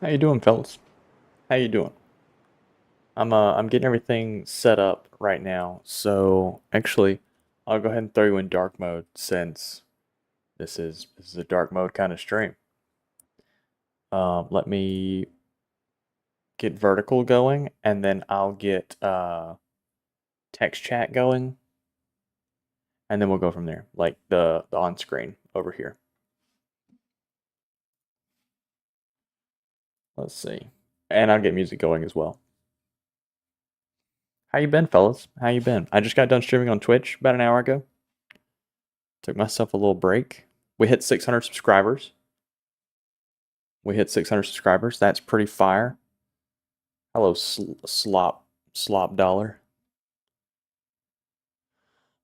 How you doing, fellas? How you doing? I'm getting everything set up right now. So actually, I'll go ahead and throw you in dark mode since this is a dark mode kind of stream. Let me get vertical going, and then I'll get text chat going, and then we'll go from there, like the on screen over here. Let's see, and I'll get music going as well. How you been, fellas? How you been? I just got done streaming on Twitch about an hour ago. Took myself a little break. We hit 600 subscribers. We hit 600 subscribers. That's pretty fire. Hello, slop dollar.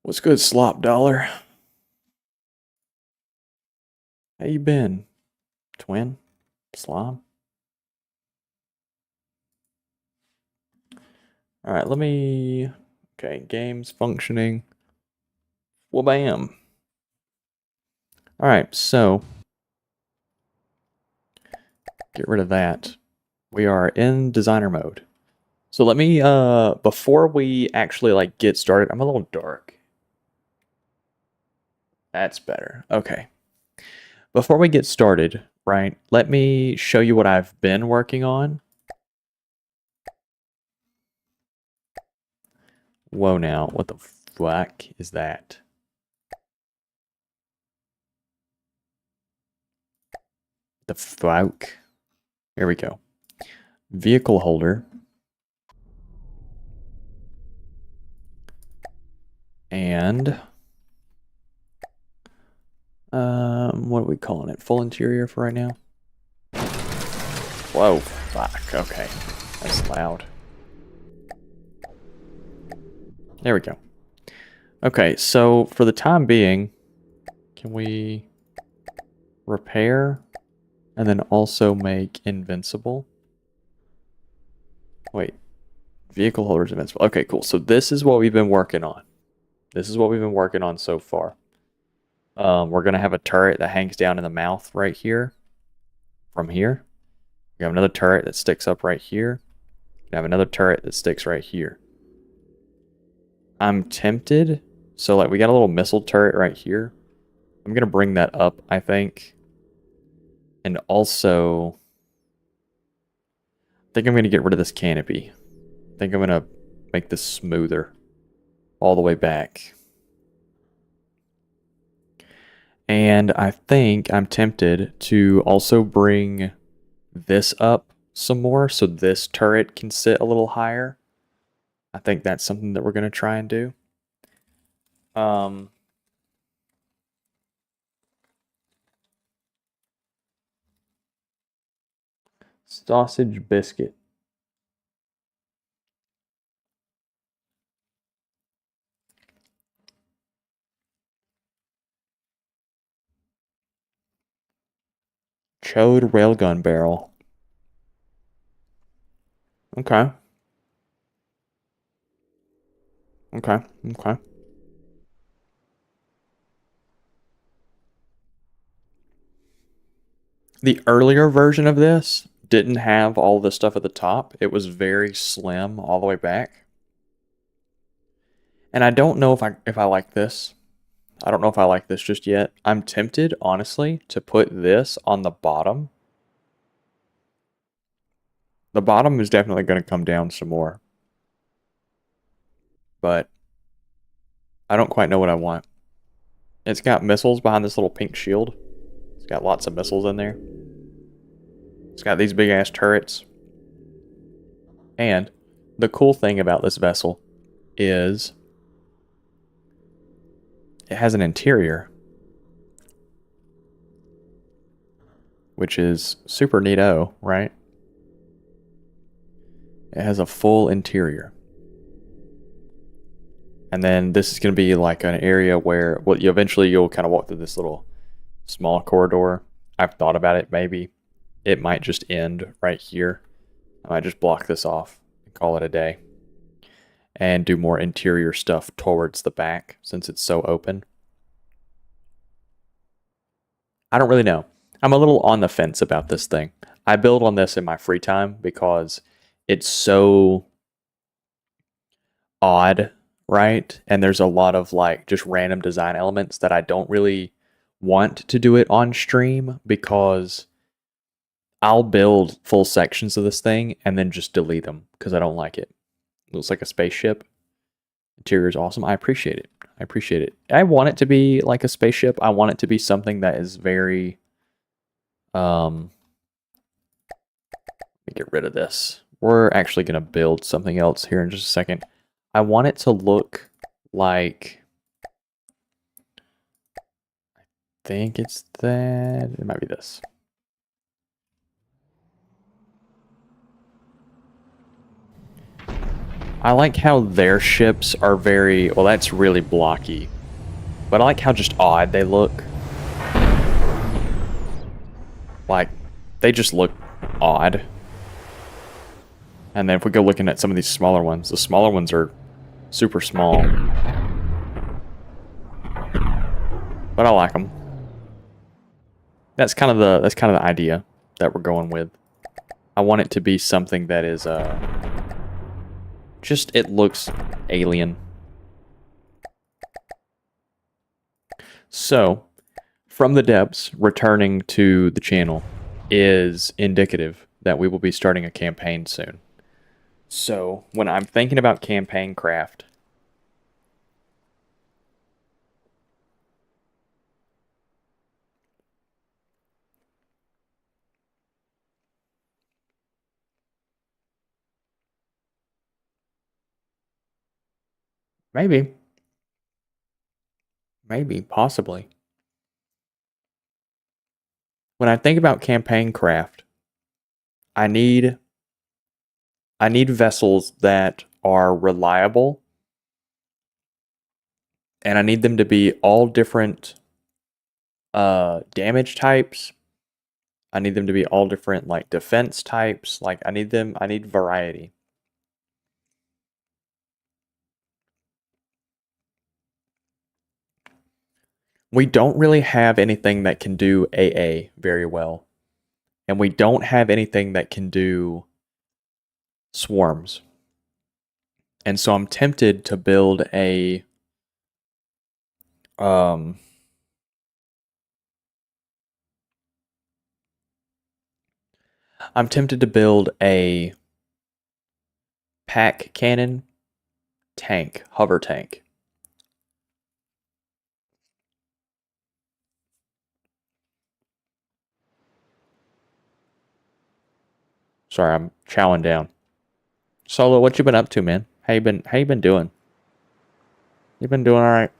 What's good, slop dollar? How you been, twin? Slop. All right, let me. Okay, games functioning. Well, bam. All right, so get rid of that. We are in designer mode. So let me before we actually like get started, I'm a little dark. That's better. Okay. Before we get started, right, let me show you what I've been working on. Whoa now, what the fuck is that? The fuck? Here we go. Vehicle holder. And what are we calling it? Full interior for right now? Whoa, fuck, okay. That's loud. There we go. Okay, so for the time being, can we repair and then also make invincible? Wait, vehicle holder is invincible. Okay, cool. So this is what we've been working on. This is what we've been working on so far. We're going to have a turret that hangs down in the mouth right here. From here. We have another turret that sticks up right here. We have another turret that sticks right here. I'm tempted. So like we got a little missile turret right here. I'm going to bring that up, I think. And also, I think I'm going to get rid of this canopy. I think I'm going to make this smoother all the way back. And I think I'm tempted to also bring this up some more so this turret can sit a little higher. I think that's something that we're going to try and do. Sausage biscuit. Chode railgun barrel. Okay. Okay. Okay. The earlier version of this didn't have all the stuff at the top. It was very slim all the way back. And I don't know if I like this. I don't know if I like this just yet. I'm tempted, honestly, to put this on the bottom. The bottom is definitely going to come down some more. But I don't quite know what I want. It's got missiles behind this little pink shield. It's got lots of missiles in there. It's got these big ass turrets. And the cool thing about this vessel is it has an interior, which is super neato, right? It has a full interior. And then this is going to be like an area where, well, you'll kind of walk through this little small corridor. I've thought about it. Maybe it might just end right here. I might just block this off and call it a day. And do more interior stuff towards the back since it's so open. I don't really know. I'm a little on the fence about this thing. I build on this in my free time because it's so odd, right? And there's a lot of like just random design elements that I don't really want to do it on stream because I'll build full sections of this thing and then just delete them because I don't like it. It looks like a spaceship. Interior is awesome. I appreciate it. I appreciate it. I want it to be like a spaceship. I want it to be something that is very let me get rid of this. We're actually going to build something else here in just a second. I want it to look like, I think it's that, it might be this. I like how their ships are very, well, that's really blocky, but I like how just odd they look. Like, they just look odd. And then if we go looking at some of these smaller ones, the smaller ones are super small. But I like them. That's kind of the idea that we're going with. I want it to be something that is just, it looks alien. So, from the depths, returning to the channel is indicative that we will be starting a campaign soon. So, when I'm thinking about campaign craft, maybe, possibly. When I think about campaign craft, I need vessels that are reliable, and I need them to be all different damage types. I need them to be all different like defense types. Like I need variety. We don't really have anything that can do AA very well. And we don't have anything that can do swarms. And so I'm tempted to build a I'm tempted to build a pack cannon tank, hover tank. Sorry, I'm chowing down. Solo, what you been up to, man? How you been doing? You been doing all right?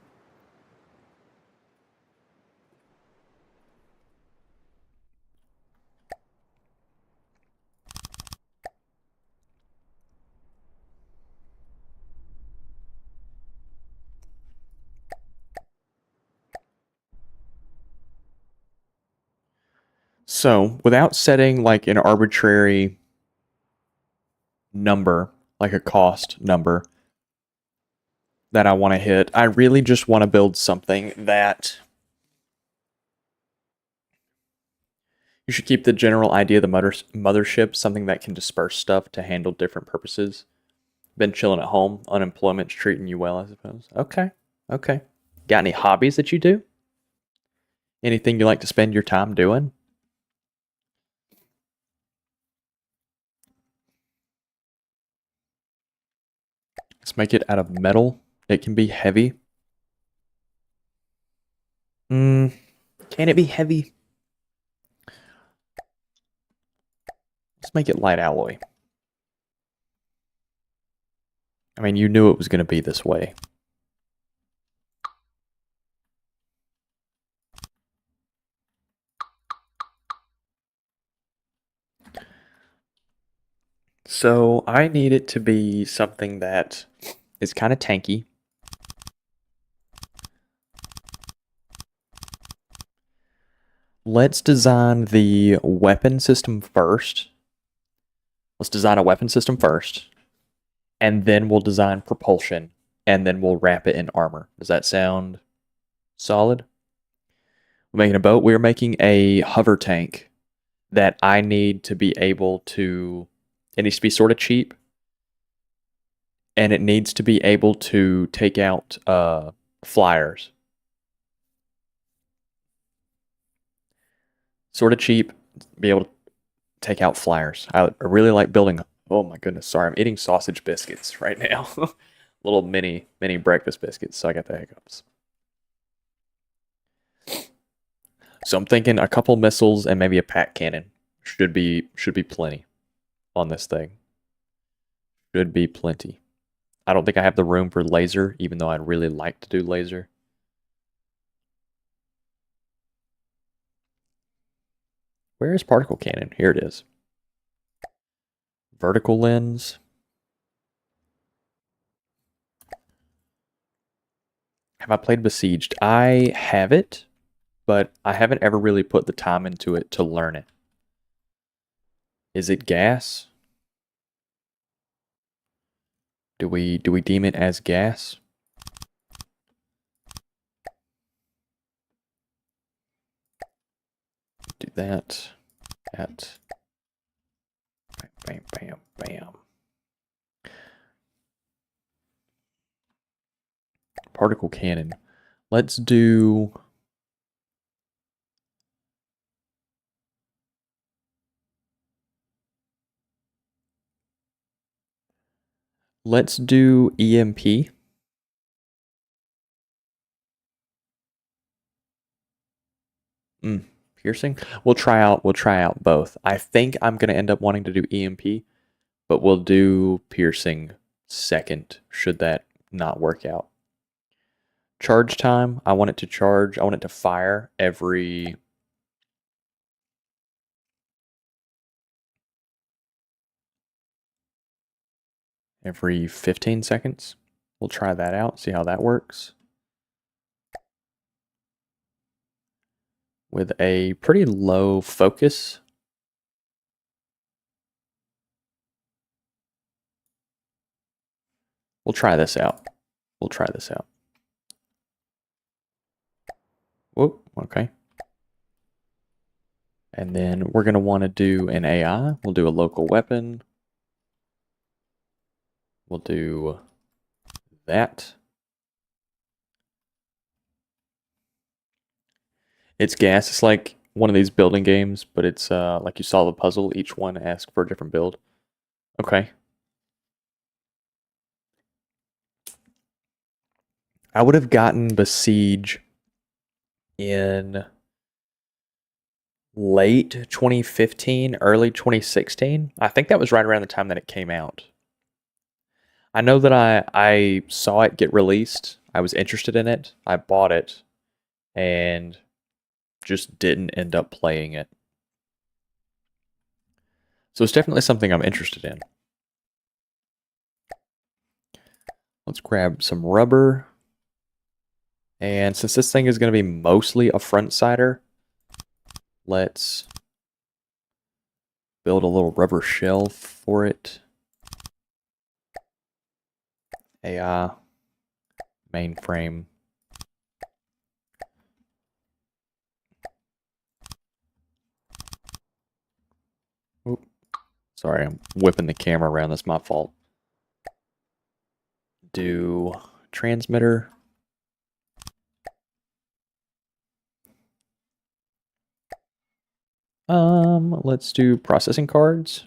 So, without setting like an arbitrary number, like a cost number that I want to hit, I really just want to build something that you should keep the general idea of the mothership, something that can disperse stuff to handle different purposes. Been chilling at home, unemployment's treating you well, I suppose. Okay, okay. Got any hobbies that you do? Anything you like to spend your time doing? Let's make it out of metal. It can be heavy. Can it be heavy? Let's make it light alloy. I mean, you knew it was going to be this way. So I need it to be something that is kind of tanky. Let's design the weapon system first. Let's design a weapon system first. And then we'll design propulsion. And then we'll wrap it in armor. Does that sound solid? We're making a boat. We're making a hover tank that I need to be able to. It needs to be sort of cheap, and it needs to be able to take out flyers. Sort of cheap, be able to take out flyers. I really like building. Oh my goodness, sorry, I'm eating sausage biscuits right now. Little mini breakfast biscuits, so I got the hiccups. So I'm thinking a couple missiles and maybe a pack cannon should be plenty on this thing. Should be plenty. I don't think I have the room for laser, even though I'd really like to do laser. Where is particle cannon? Here it is. Vertical lens. Have I played Besieged? I have it, but I haven't ever really put the time into it to learn it. Is it gas? Do we deem it as gas? Do that. That. Bam, bam, bam. Particle cannon. Let's do. Let's do EMP. Piercing. We'll try out both. I think I'm gonna end up wanting to do EMP, but we'll do piercing second, should that not work out. Charge time, I want it to charge, I want it to fire every every 15 seconds. We'll try that out, see how that works. With a pretty low focus. We'll try this out. We'll try this out. Whoop, okay. And then we're going to want to do an AI. We'll do a local weapon. We'll do that. It's gas. It's like one of these building games, but it's like you solve a puzzle. Each one asks for a different build. Okay. I would have gotten Besiege in late 2015, early 2016. I think that was right around the time that it came out. I know that I saw it get released. I was interested in it. I bought it and just didn't end up playing it. So it's definitely something I'm interested in. Let's grab some rubber. And since this thing is going to be mostly a front-sider, let's build a little rubber shell for it. AI, mainframe. Oop. Sorry, I'm whipping the camera around. That's my fault. Do transmitter. Let's do processing cards.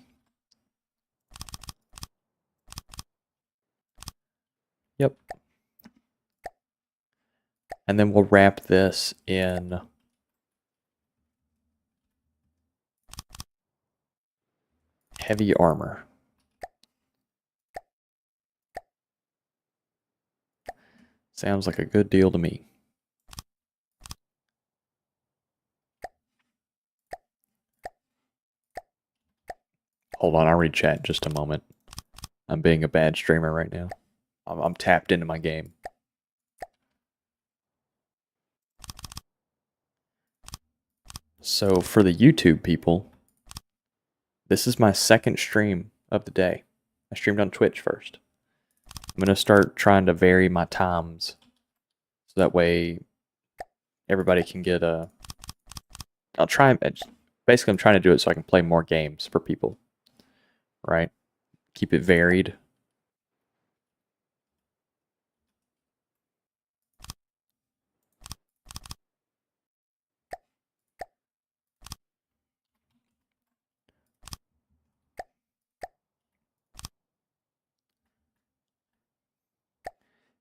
Yep. And then we'll wrap this in heavy armor. Sounds like a good deal to me. Hold on, I'll read chat just a moment. I'm being a bad streamer right now. I'm tapped into my game. So for the YouTube people, this is my second stream of the day. I streamed on Twitch first. I'm going to start trying to vary my times so that way everybody can get a I'll try. Basically, I'm trying to do it so I can play more games for people. Right? Keep it varied.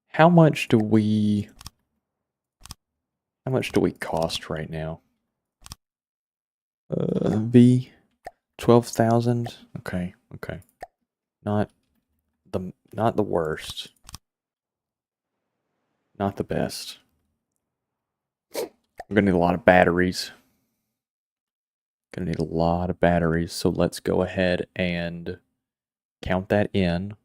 How much do we cost right now? V 12,000. Okay, okay. Not the worst. Not the best. I'm gonna need a lot of batteries. Gonna need a lot of batteries, so let's go ahead and count that in.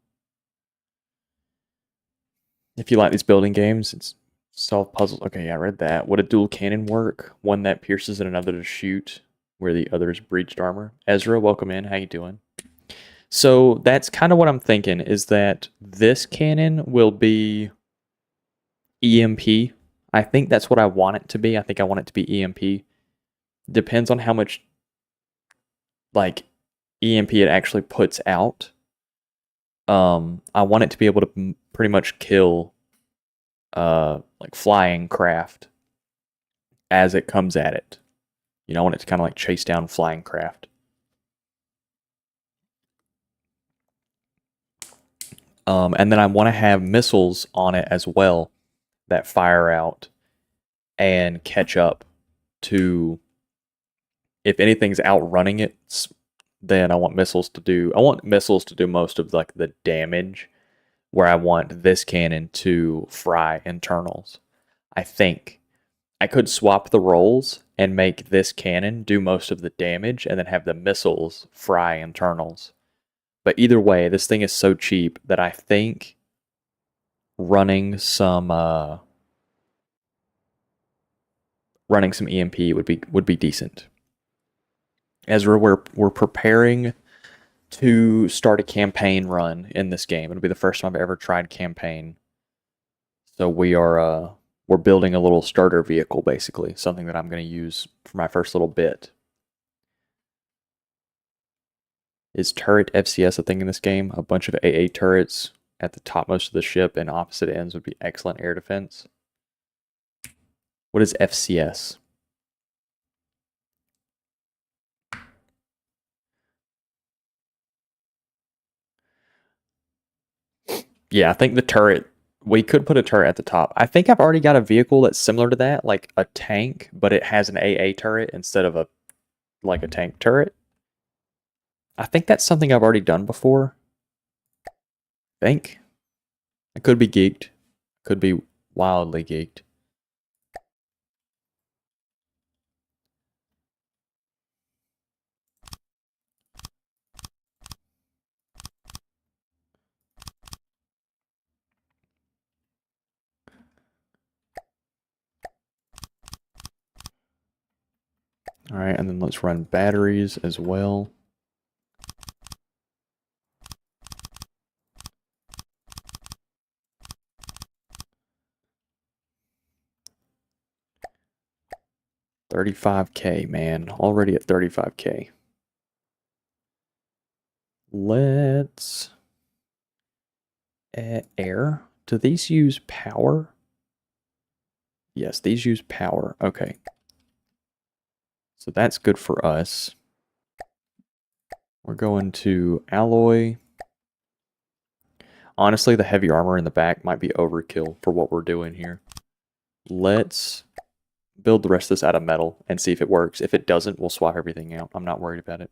If you like these building games, it's solve puzzles. Okay, yeah, I read that. Would a dual cannon work? One that pierces and another to shoot, where the other is breached armor. Ezra, welcome in. How you doing? So that's kind of what I'm thinking, is that this cannon will be EMP. I think that's what I want it to be. I think I want it to be EMP. Depends on how much like EMP it actually puts out. I want it to be able to pretty much kill like flying craft as it comes at it. You know, I want it to kind of like chase down flying craft. And then I want to have missiles on it as well that fire out and catch up to, if anything's outrunning it, then I want missiles to do most of like the damage, where I want this cannon to fry internals. I think I could swap the roles and make this cannon do most of the damage and then have the missiles fry internals. But either way, this thing is so cheap that I think running some EMP would be decent. Ezra, we're preparing to start a campaign run in this game. It'll be the first time I've ever tried campaign. So we're building a little starter vehicle, basically, something that I'm going to use for my first little bit. Is turret FCS a thing in this game? A bunch of AA turrets at the topmost of the ship and opposite ends would be excellent air defense. What is FCS? Yeah, I think the turret, we could put a turret at the top. I think I've already got a vehicle that's similar to that, like a tank, but it has an AA turret instead of a tank turret. I think that's something I've already done before. I think. I could be geeked. Could be wildly geeked. All right, and then let's run batteries as well. $35K, man. Already at 35K. Let's air. Do these use power? Yes, these use power. Okay. So that's good for us. We're going to alloy. Honestly, the heavy armor in the back might be overkill for what we're doing here. Let's build the rest of this out of metal and see if it works. If it doesn't, we'll swap everything out. I'm not worried about it.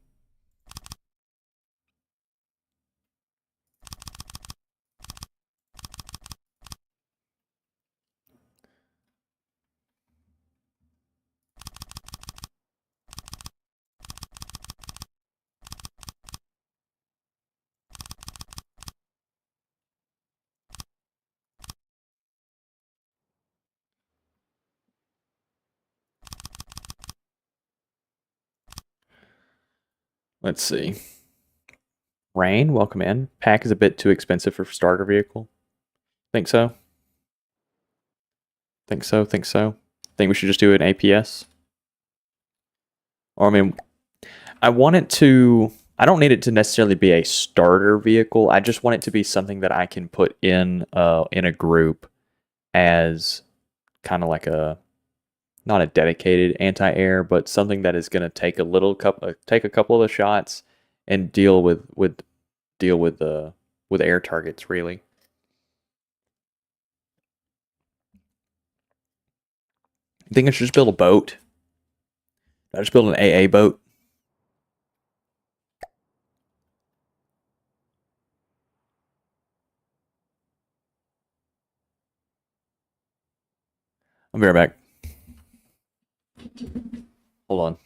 Let's see. Rain, welcome in. Pack is a bit too expensive for starter vehicle. Think so? Think so? Think so? Think we should just do an APS? Or I mean, I want it to. I don't need it to necessarily be a starter vehicle. I just want it to be something that I can put in a group as kind of like a not a dedicated anti-air, but something that is going to take take a couple of the shots and deal with air targets really. I think I should just build a boat. I just build an AA boat. I'll be right back. Hold on.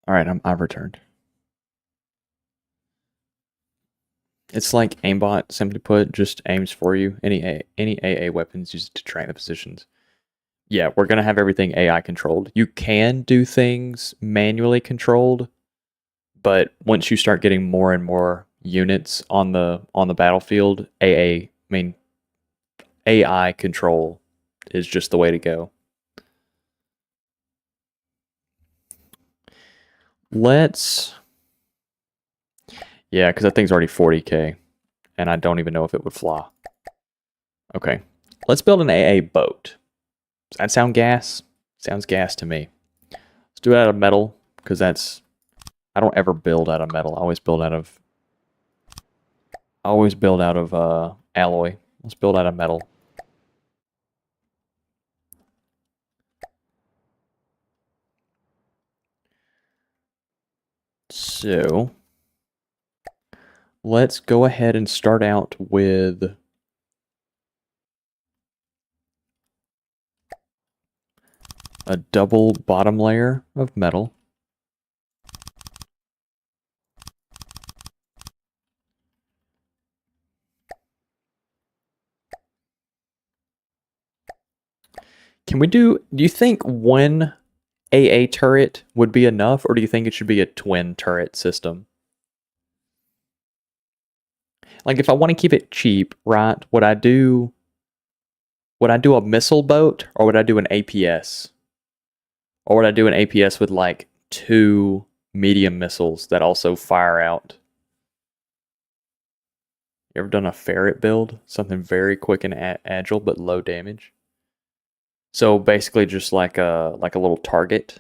All right, I've returned. It's like aimbot, simply put, just aims for you. Any AA weapons used to track the positions. Yeah, we're gonna have everything AI controlled. You can do things manually controlled, but once you start getting more and more units on the battlefield, AI control is just the way to go. Let's Yeah, because that thing's already 40k, and I don't even know if it would fly. Okay, let's build an AA boat. Does that sound gas? Sounds gas to me. Let's do it out of metal, because I don't ever build out of metal. I always build out of alloy. Let's build out of metal. So let's go ahead and start out with a double bottom layer of metal. Do you think one AA turret would be enough, or do you think it should be a twin turret system? Like if I want to keep it cheap, right? Would I do a missile boat, or would I do an APS? Or would I do an APS with like two medium missiles that also fire out? You ever done a ferret build? Something very quick and agile but low damage. So basically just like a little target,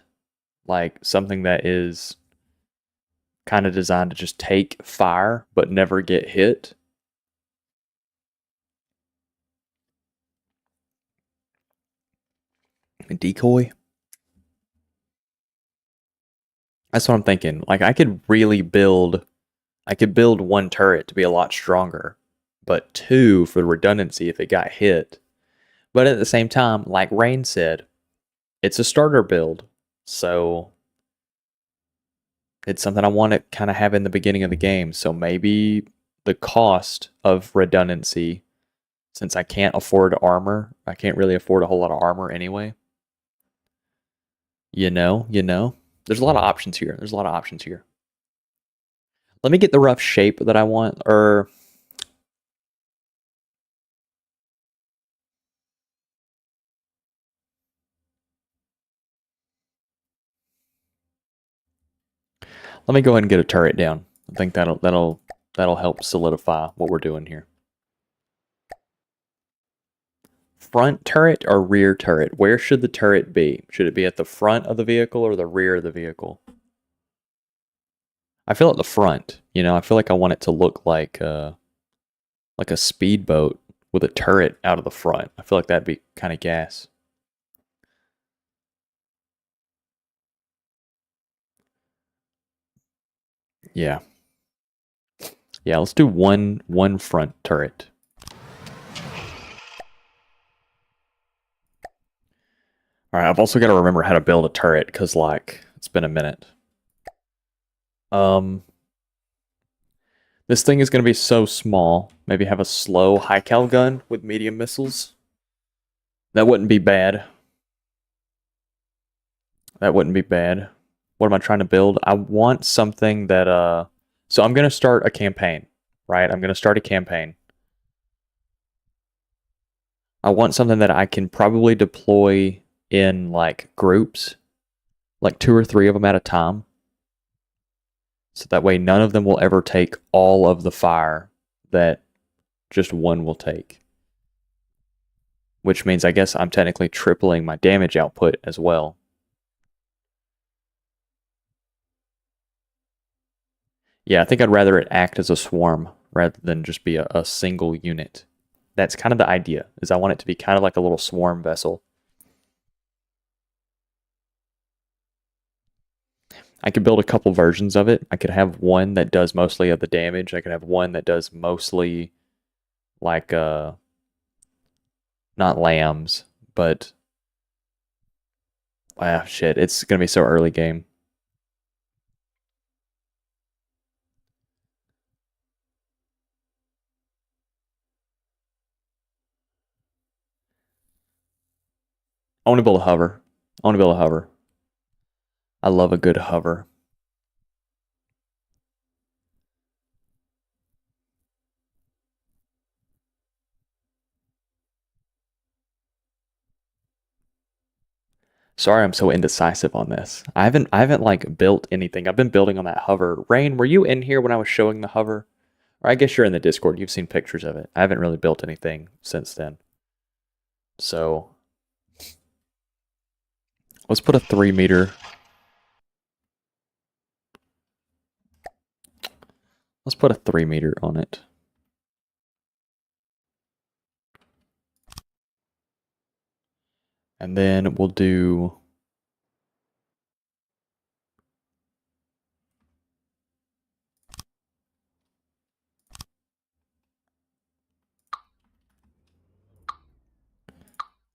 like something that is kind of designed to just take fire but never get hit. A decoy. That's what I'm thinking. Like I could build one turret to be a lot stronger, but two for redundancy if it got hit. But at the same time, like Rain said, it's a starter build. So it's something I want to kind of have in the beginning of the game. So maybe the cost of redundancy, since I can't afford armor, I can't really afford a whole lot of armor anyway. You know. There's a lot of options here. There's a lot of options here. Let me get the rough shape that I want, or let me go ahead and get a turret down. I think that'll help solidify what we're doing here. Front turret or rear turret? Where should the turret be? Should it be at the front of the vehicle or the rear of the vehicle? I feel at the front. I feel like I want it to look like a speedboat with a turret out of the front. I feel like that'd be kind of gas. Yeah. Yeah, let's do one front turret. Alright, I've also got to remember how to build a turret, because, like, it's been a minute. This thing is going to be so small. Maybe have a slow high-cal gun with medium missiles. That wouldn't be bad. That wouldn't be bad. What am I trying to build? I want something that, so I'm going to start a campaign, right? I'm going to start a campaign. I want something that I can probably deploy in, like, groups, like 2 or 3 of them at a time. So that way none of them will ever take all of the fire that just one will take. Which means I guess I'm technically tripling my damage output as well. Yeah, I think I'd rather it act as a swarm rather than just be a single unit. That's kind of the idea, is I want it to be kind of like a little swarm vessel. I could build a couple versions of it. I could have one that does mostly of the damage. I could have one that does mostly, like, not lambs, but shit, it's gonna be so early game. I want to build a hover. I want to build a hover. I love a good hover. Sorry, I'm so indecisive on this. I haven't like built anything. I've been building on that hover. Rain, were you in here when I was showing the hover? Or I guess you're in the Discord. You've seen pictures of it. I haven't really built anything since then. So let's put a 3 meter. Let's put a 3 meter on it. And then we'll do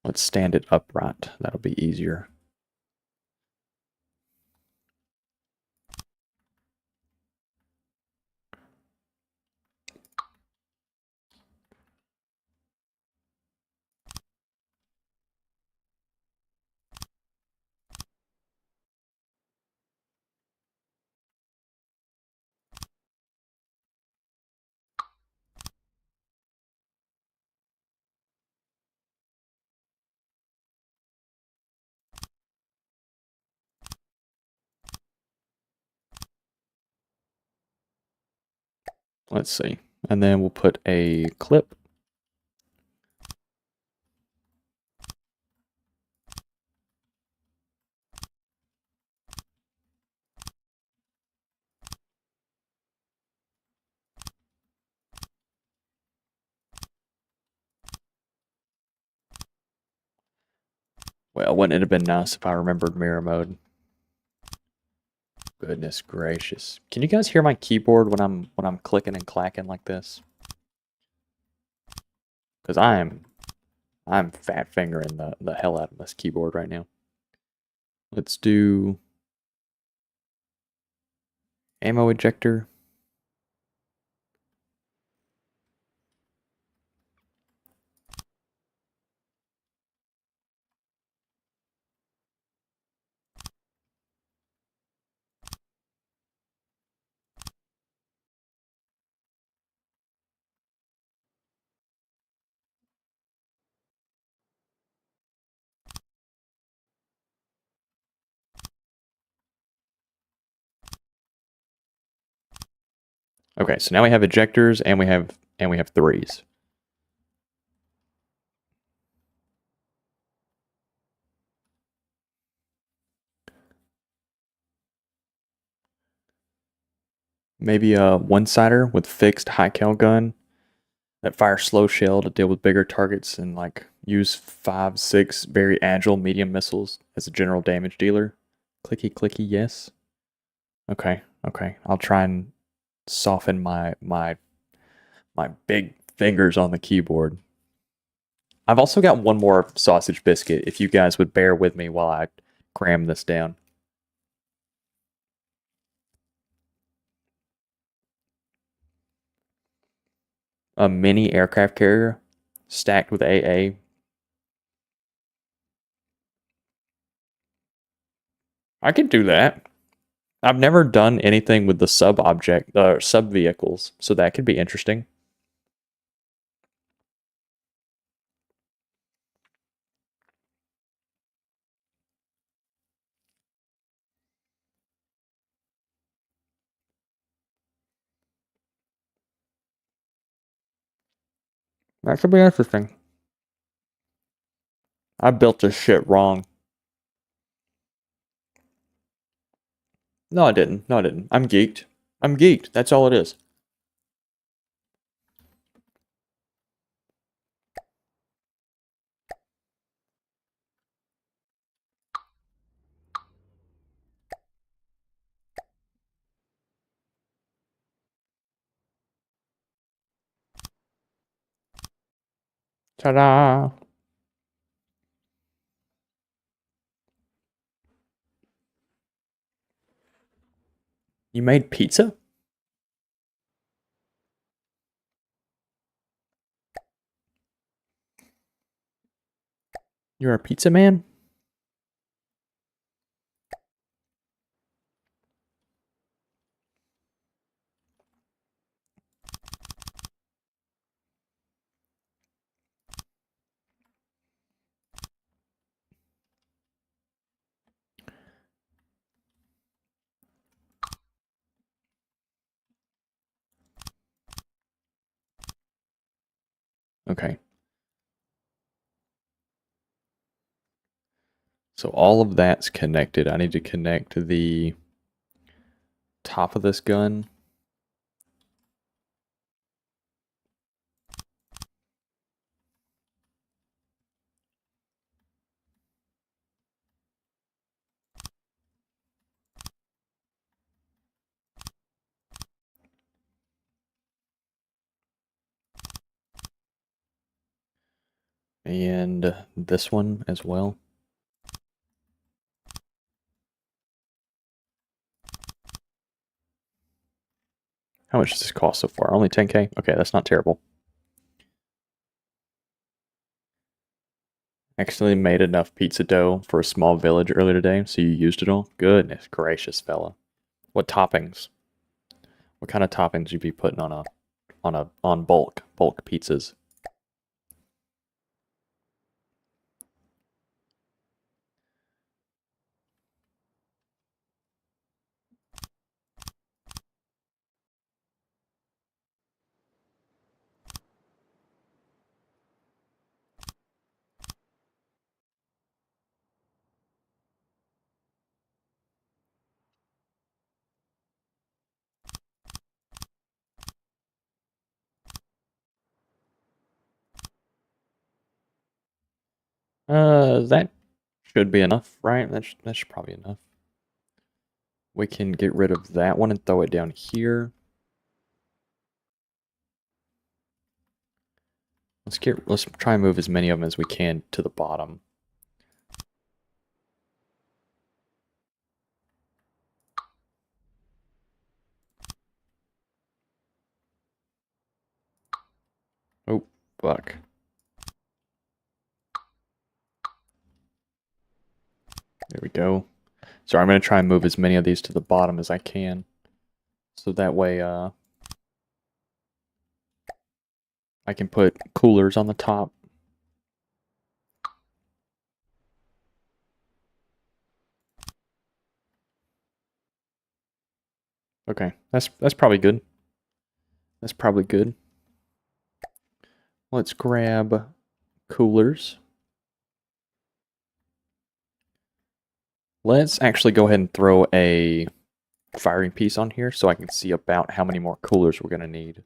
let's stand it upright. That'll be easier. Let's see. And then we'll put a clip. Well, wouldn't it have been nice if I remembered mirror mode? Goodness gracious. Can you guys hear my keyboard when I'm clicking and clacking like this? Because I'm fat fingering the hell out of this keyboard right now. Let's do ammo ejector. Okay, so now we have ejectors and we have threes. Maybe a one-sider with fixed high cal gun that fires slow shell to deal with bigger targets and like use 5, 6 very agile medium missiles as a general damage dealer. Clicky clicky, yes. Okay, Okay, I'll try and soften my big fingers on the keyboard. I've also got one more sausage biscuit, if you guys would bear with me while I cram this down. A mini aircraft carrier stacked with AA. I could do that. I've never done anything with the sub vehicles, so that could be interesting. That could be interesting. I built this shit wrong. No, I didn't. No, I didn't. I'm geeked. I'm geeked. That's all it is. Ta-da! You made pizza? You're a pizza man? Okay. So all of that's connected. I need to connect the top of this gun. And this one as well. How much does this cost so far? Only 10K? Okay, that's not terrible. Actually made enough pizza dough for a small village earlier today, so you used it all? Goodness gracious, fella. What toppings? What kind of toppings you be putting on bulk pizzas? That should be enough, right? That should probably be enough. We can get rid of that one and throw it down here. Let's try and move as many of them as we can to the bottom. Oh, fuck. There we go. So I'm going to try and move as many of these to the bottom as I can. So that way, I can put coolers on the top. Okay, that's probably good. That's probably good. Let's grab coolers. Let's actually go ahead and throw a firing piece on here so I can see about how many more coolers we're going to need.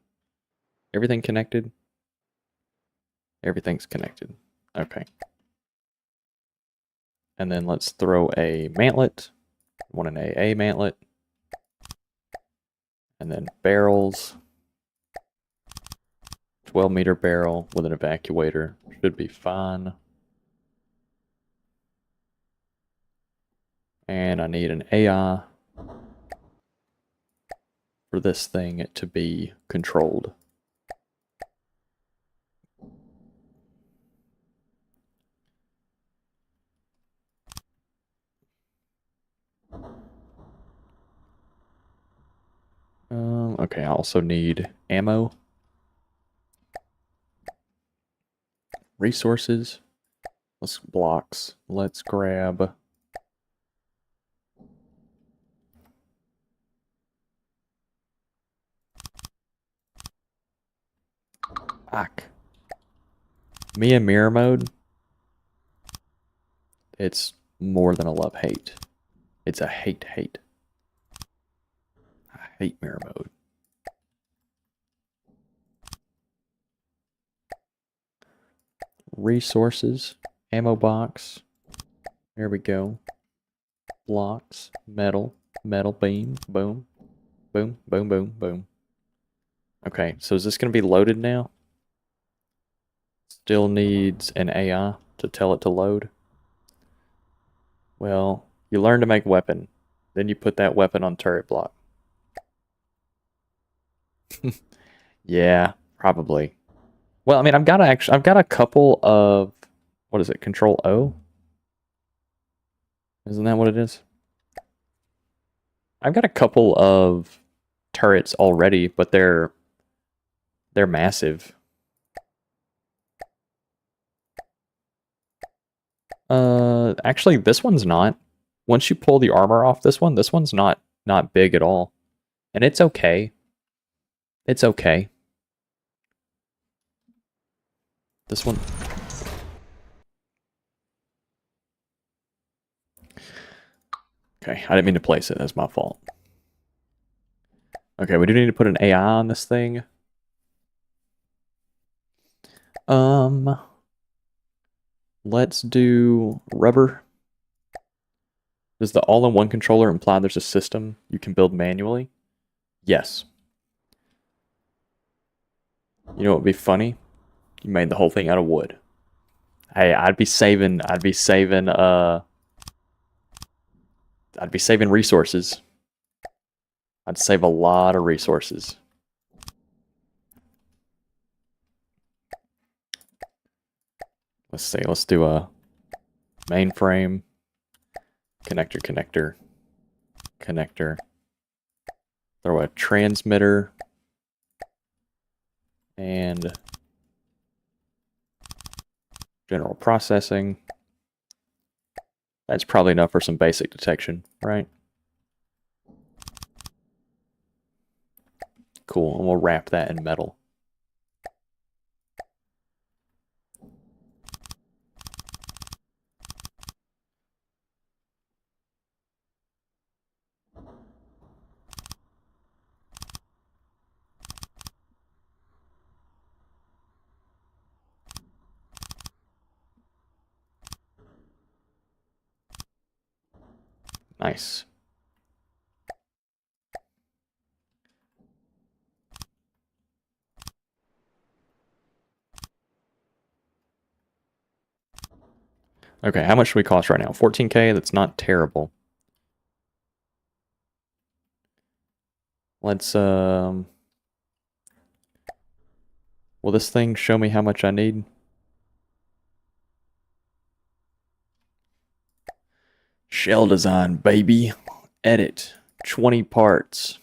Everything connected? Everything's connected. Okay. And then let's throw a mantlet. I want an AA mantlet. And then barrels. 12-meter barrel with an evacuator. Should be fine. And I need an AI for this thing to be controlled. Okay, I also need ammo. Resources. Blocks. Let's grab... Fuck. Me and mirror mode. It's more than a love-hate. It's a hate-hate. I hate mirror mode. Resources. Ammo box. There we go. Blocks. Metal. Metal beam. Boom. Boom. Boom. Boom. Boom. Okay, so is this going to be loaded now? Still needs an AI to tell it to load. Well, you learn to make weapon. Then you put that weapon on turret block. Yeah, probably. Well, I mean, I've got a couple of, what is it? Control O? Isn't that what it is? I've got a couple of turrets already, but they're massive. Actually, this one's not. Once you pull the armor off this one's not big at all. And it's okay. It's okay. This one. Okay, I didn't mean to place it. That's my fault. Okay, we do need to put an AI on this thing. Let's do rubber. Does the all-in-one controller imply there's a system you can build manually? Yes. You know what would be funny? You made the whole thing out of wood. Hey, I'd be saving resources. I'd save a lot of resources. Let's see, let's do a mainframe, connector, throw a transmitter, and general processing. That's probably enough for some basic detection, right? Cool, and we'll wrap that in metal. Nice. Okay, how much should we cost right now? 14K? That's not terrible. Let's, will this thing show me how much I need? Shell design, baby. Edit. 20 parts.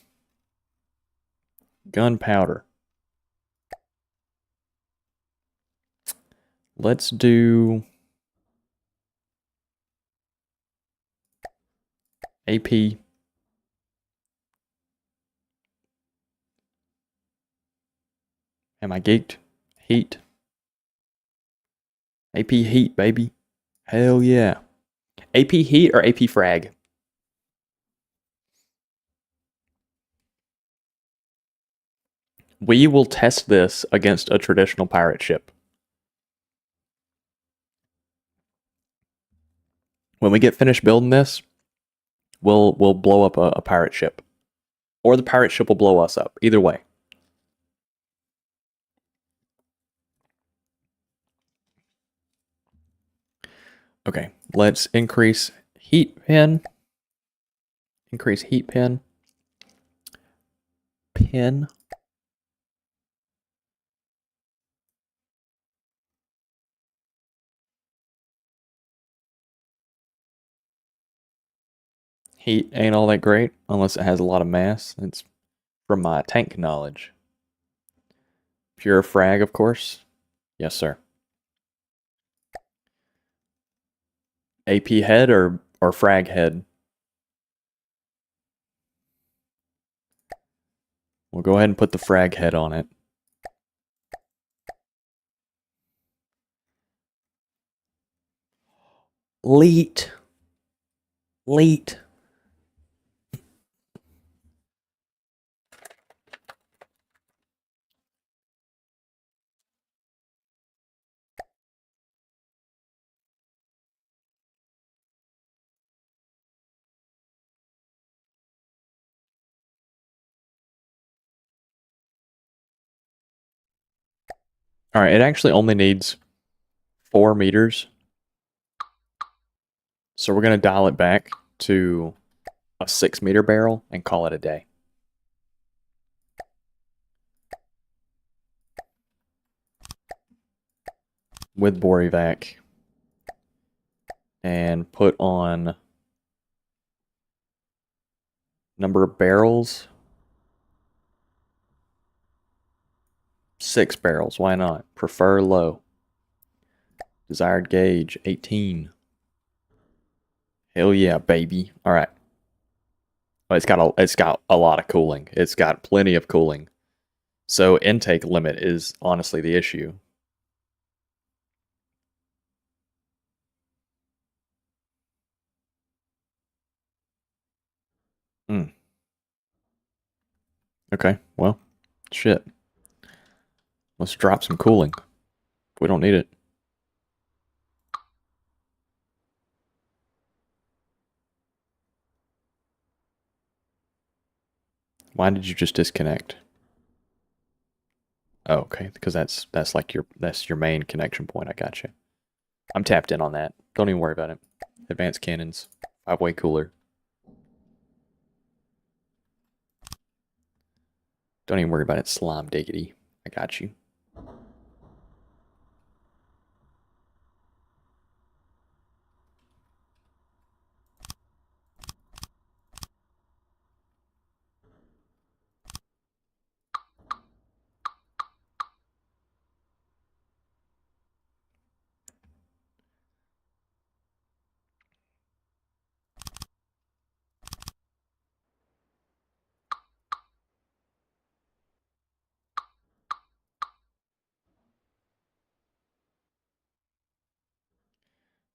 Gunpowder. Let's do AP. Am I geeked? Heat. AP heat, baby. Hell yeah. AP heat or AP frag? We will test this against a traditional pirate ship. When we get finished building this, we'll blow up a pirate ship. or the pirate ship will blow us up. Either way. Okay, let's increase heat pin. Increase heat pin. Pin. Heat ain't all that great unless it has a lot of mass. It's from my tank knowledge. Pure frag, of course. Yes, sir. AP head or frag head? We'll go ahead and put the frag head on it. Leet. Leet. All right, it actually only needs 4 meters. So we're going to dial it back to a 6-meter barrel and call it a day. With bore evac. And put on number of barrels. 6 barrels, why not? Prefer low. Desired gauge, 18. Hell yeah, baby. All right. Well, it's got a lot of cooling. It's got plenty of cooling. So intake limit is honestly the issue. Okay, well, shit. Let's drop some cooling. We don't need it. Why did you just disconnect? Oh, okay, because that's like your main connection point. I got you. I'm tapped in on that. Don't even worry about it. Advanced cannons, 5-way cooler. Don't even worry about it, slime diggity. I got you.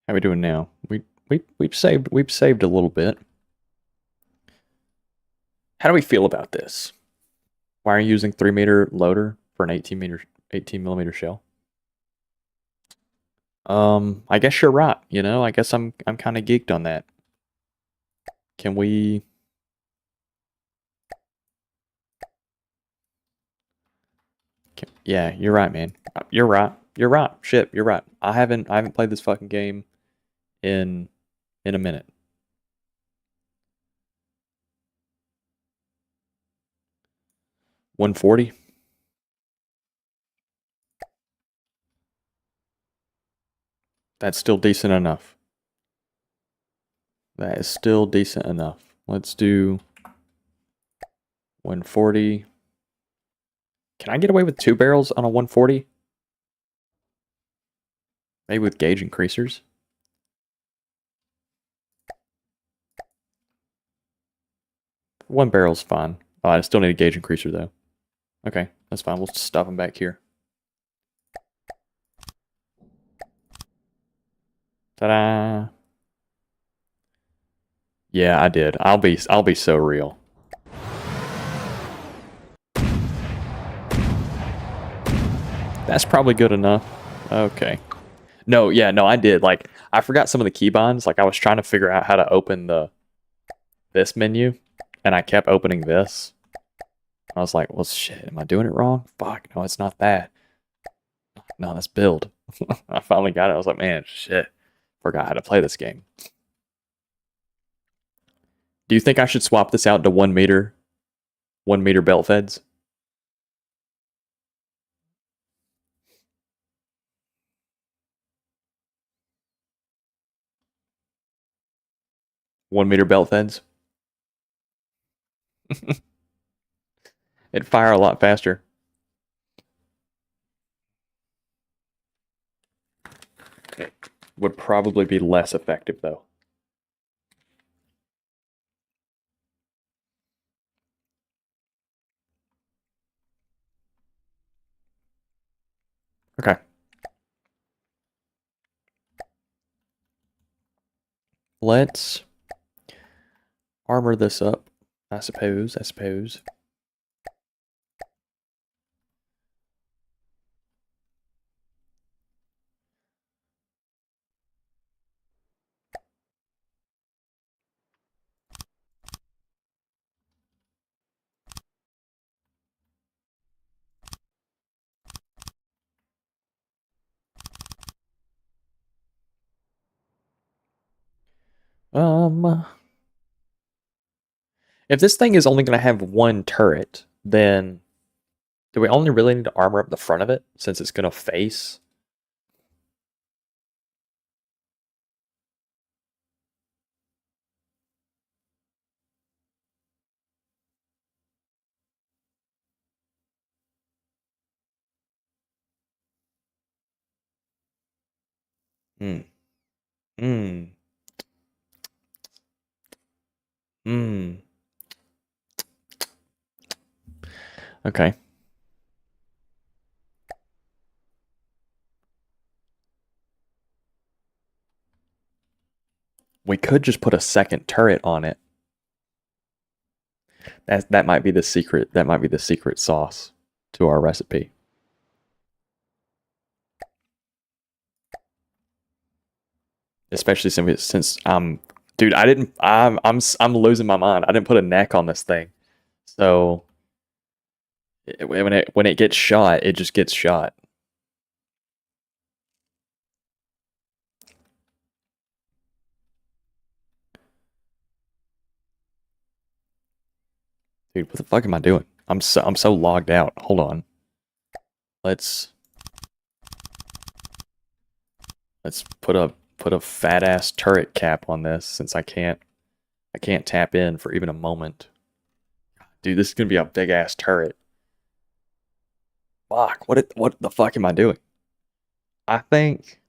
How we doing now? We've saved a little bit. How do we feel about this? Why are you using 3-meter loader for an 18 millimeter shell? I guess you're right. You know, I guess I'm kind of geeked on that. Can we? Yeah, you're right, man. You're right. You're right. Shit, you're right. I haven't played this fucking game in a minute. $140. That's still decent enough. That is still decent enough. Let's do 140. Can I get away with 2 barrels on a 140? Maybe with gauge increasers. One barrel's fine. Oh, I still need a gauge increaser though. Okay, that's fine. We'll stop them back here. Ta-da! Yeah, I did. I'll be so real. That's probably good enough. Okay. No, yeah, no, I did. Like, I forgot some of the keybinds. Like, I was trying to figure out how to open this menu, and I kept opening this. I was like, well, shit, am I doing it wrong? Fuck, no, it's not that. No, that's build. I finally got it. I was like, man, shit, forgot how to play this game. Do you think I should swap this out to 1 meter belt feds? 1 meter belt feds? It'd fire a lot faster. It would probably be less effective though. Okay. Let's armor this up, I suppose. If this thing is only going to have one turret, then do we only really need to armor up the front of it since it's going to face? Hmm. Hmm. Hmm. Okay. We could just put a second turret on it. That might be the secret. That might be the secret sauce to our recipe. Especially since dude, I'm losing my mind. I didn't put a neck on this thing. So when it gets shot, it just gets shot. Dude, what the fuck am I doing? I'm so logged out. Hold on. Let's put a fat ass turret cap on this since I can't tap in for even a moment. Dude, this is gonna be a big ass turret. Fuck, what the fuck am I doing? I think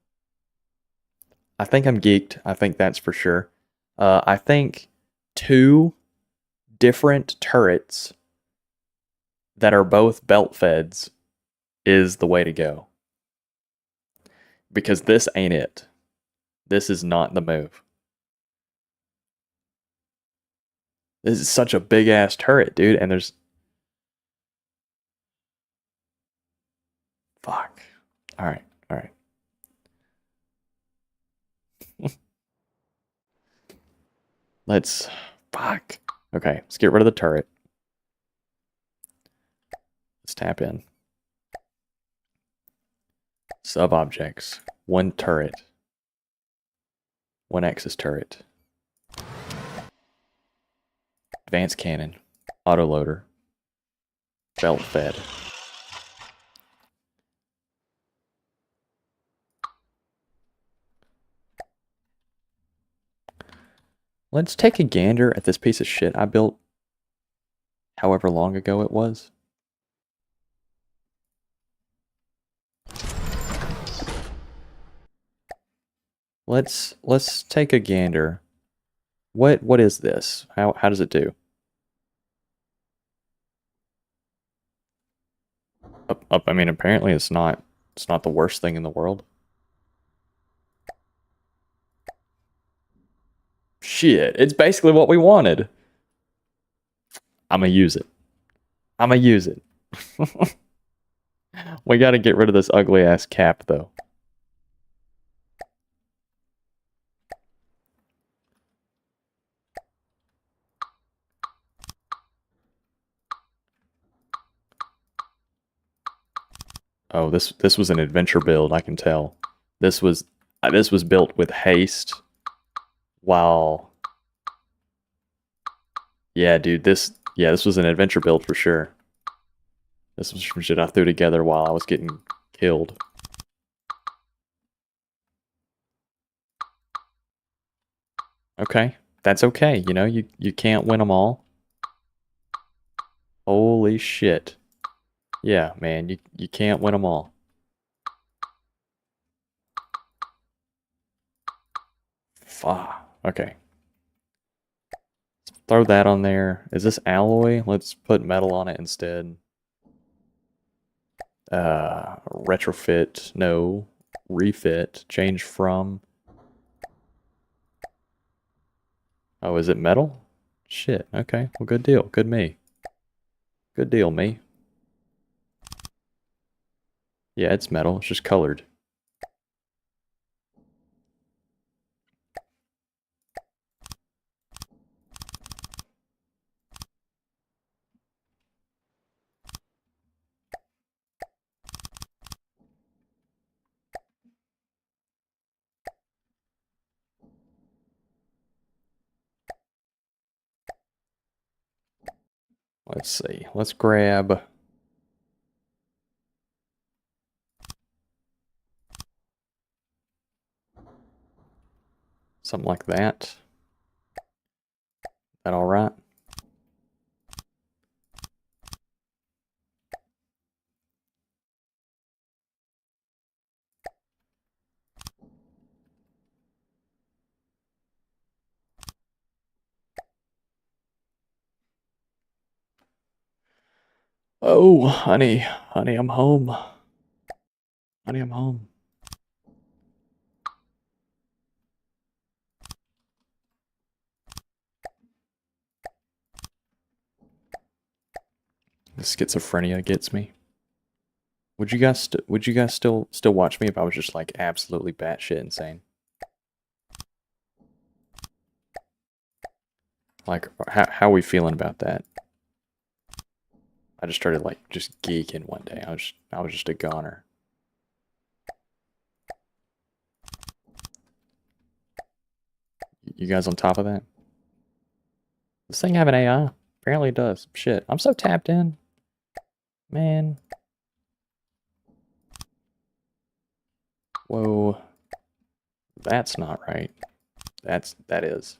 I'm geeked. I think that's for sure. I think two different turrets that are both belt feds is the way to go. Because this ain't it. This is not the move. This is such a big ass turret, dude, and there's fuck. All right. Let's fuck. Okay, let's get rid of the turret. Let's tap in. Sub objects. One turret. One axis turret. Advanced cannon. Autoloader. Belt fed. Let's take a gander at this piece of shit I built however long ago it was. Let's take a gander. What is this? How does it do? Up, I mean, apparently it's not the worst thing in the world. Shit, it's basically what we wanted. I'm gonna use it. We gotta get rid of this ugly ass cap though. Oh, this was an adventure build, I can tell. This was built with haste while yeah, dude, this was an adventure build for sure. This was some shit I threw together while I was getting killed. Okay. That's okay, you know, you can't win them all. Holy shit. Yeah, man, you can't win them all. Fuck. Okay. Throw that on there. Is this alloy? Let's put metal on it instead. Retrofit. No. Refit. Change from. Oh, is it metal? Shit. Okay. Well, good deal. Good me. Good deal, me. Yeah, it's metal. It's just colored. Let's see. Let's grab something like that. That all right? Oh, honey. Honey, I'm home. Honey, I'm home. The schizophrenia gets me. Would you guys still watch me if I was just like absolutely batshit insane? Like how are we feeling about that? I just started like just geeking one day. I was just a goner. You guys on top of that? This thing have an AI? Apparently it does. Shit, I'm so tapped in. Man. Whoa. That's not right. That is.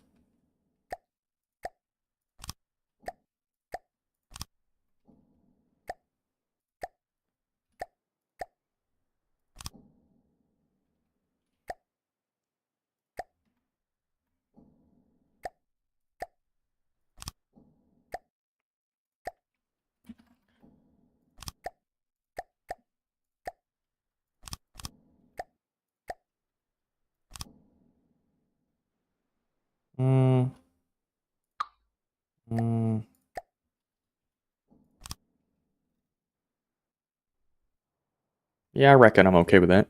Mm. Mm. Yeah, I reckon I'm okay with that.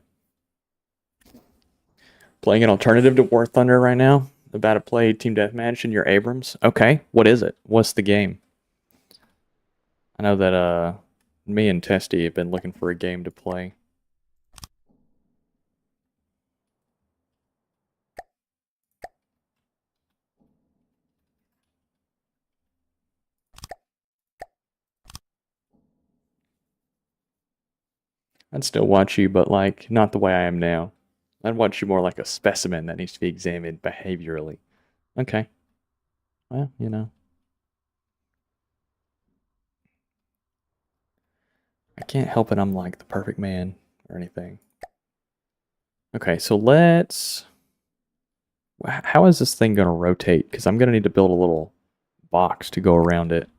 Playing an alternative to War Thunder right now. About to play Team Deathmatch in your Abrams. Okay, what is it? What's the game? I know that me and Testy have been looking for a game to play. I'd still watch you, but like not the way I am now. I'd watch you more like a specimen that needs to be examined behaviorally. Okay. Well, you know. I can't help it I'm like the perfect man or anything. Okay, so let's... How is this thing going to rotate? Because I'm going to need to build a little box to go around it.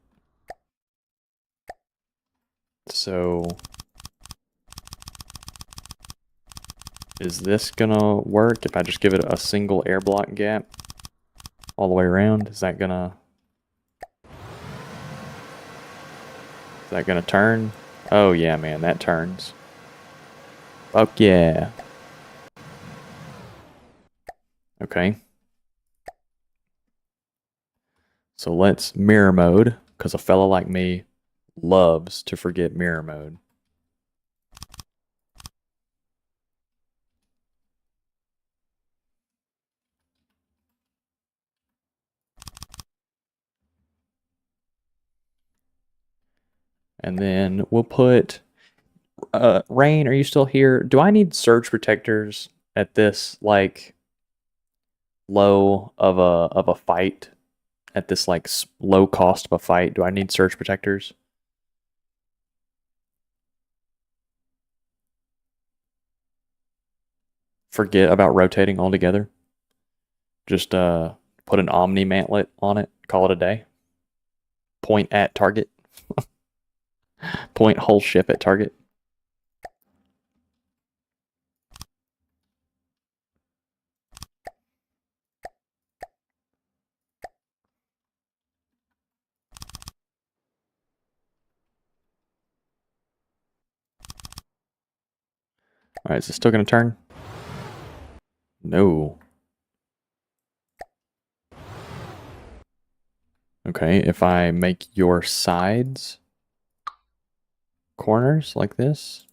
So... is this going to work if I just give it a single air block gap all the way around? Is that going to... is that going to turn? Oh yeah, man, that turns. Fuck yeah. Okay. So let's mirror mode, because a fella like me loves to forget mirror mode. And then we'll put, Rain, are you still here? Do I need surge protectors at this, like, low of a fight? At this, like, low cost of a fight? Do I need surge protectors? Forget about rotating altogether. Just put an Omni mantlet on it. Call it a day. Point at target. Point whole ship at target. Alright, is it still going to turn? No. Okay, if I make your sides corners like this.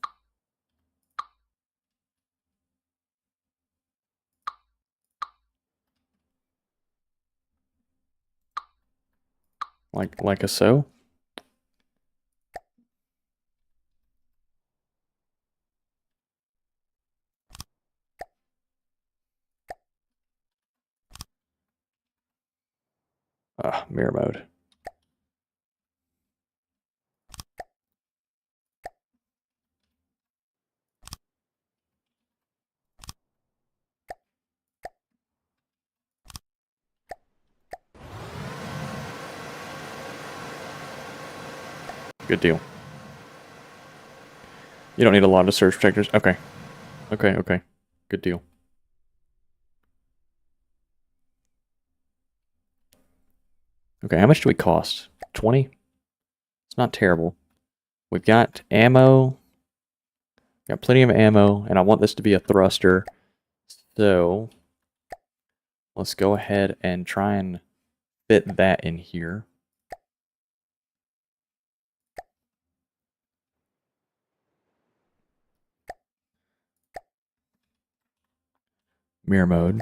Like a so. Mirror mode. Good deal. You don't need a lot of surge protectors. Okay. Okay. Good deal. Okay, how much do we cost? 20? It's not terrible. We've got ammo. Got plenty of ammo, and I want this to be a thruster. So let's go ahead and try and fit that in here. Mirror mode.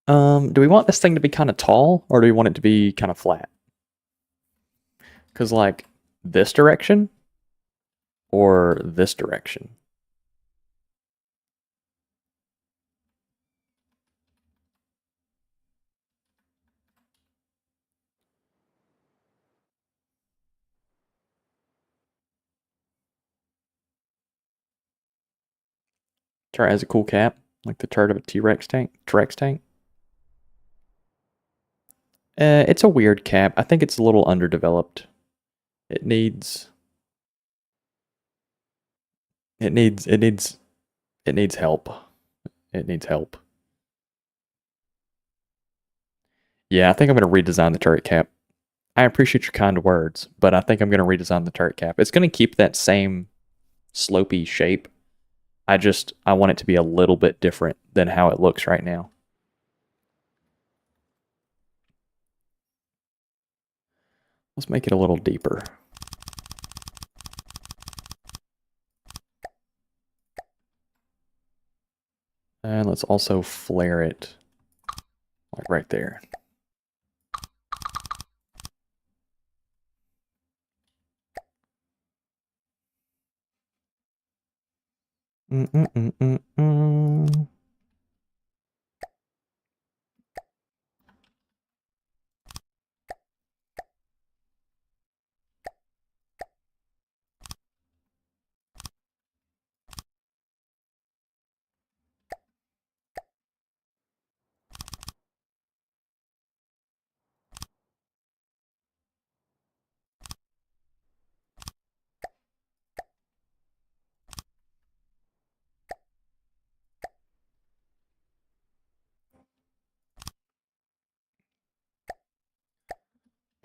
Do we want this thing to be kind of tall, or do we want it to be kind of flat? Because, like, this direction or this direction? Turret has a cool cap, like the turret of a T-Rex tank. T-Rex tank. It's a weird cap. I think it's a little underdeveloped. It needs help. It needs help. Yeah, I think I'm going to redesign the turret cap. I appreciate your kind words, but I think I'm going to redesign the turret cap. It's going to keep that same slopey shape. I want it to be a little bit different than how it looks right now. Let's make it a little deeper. And let's also flare it like right there.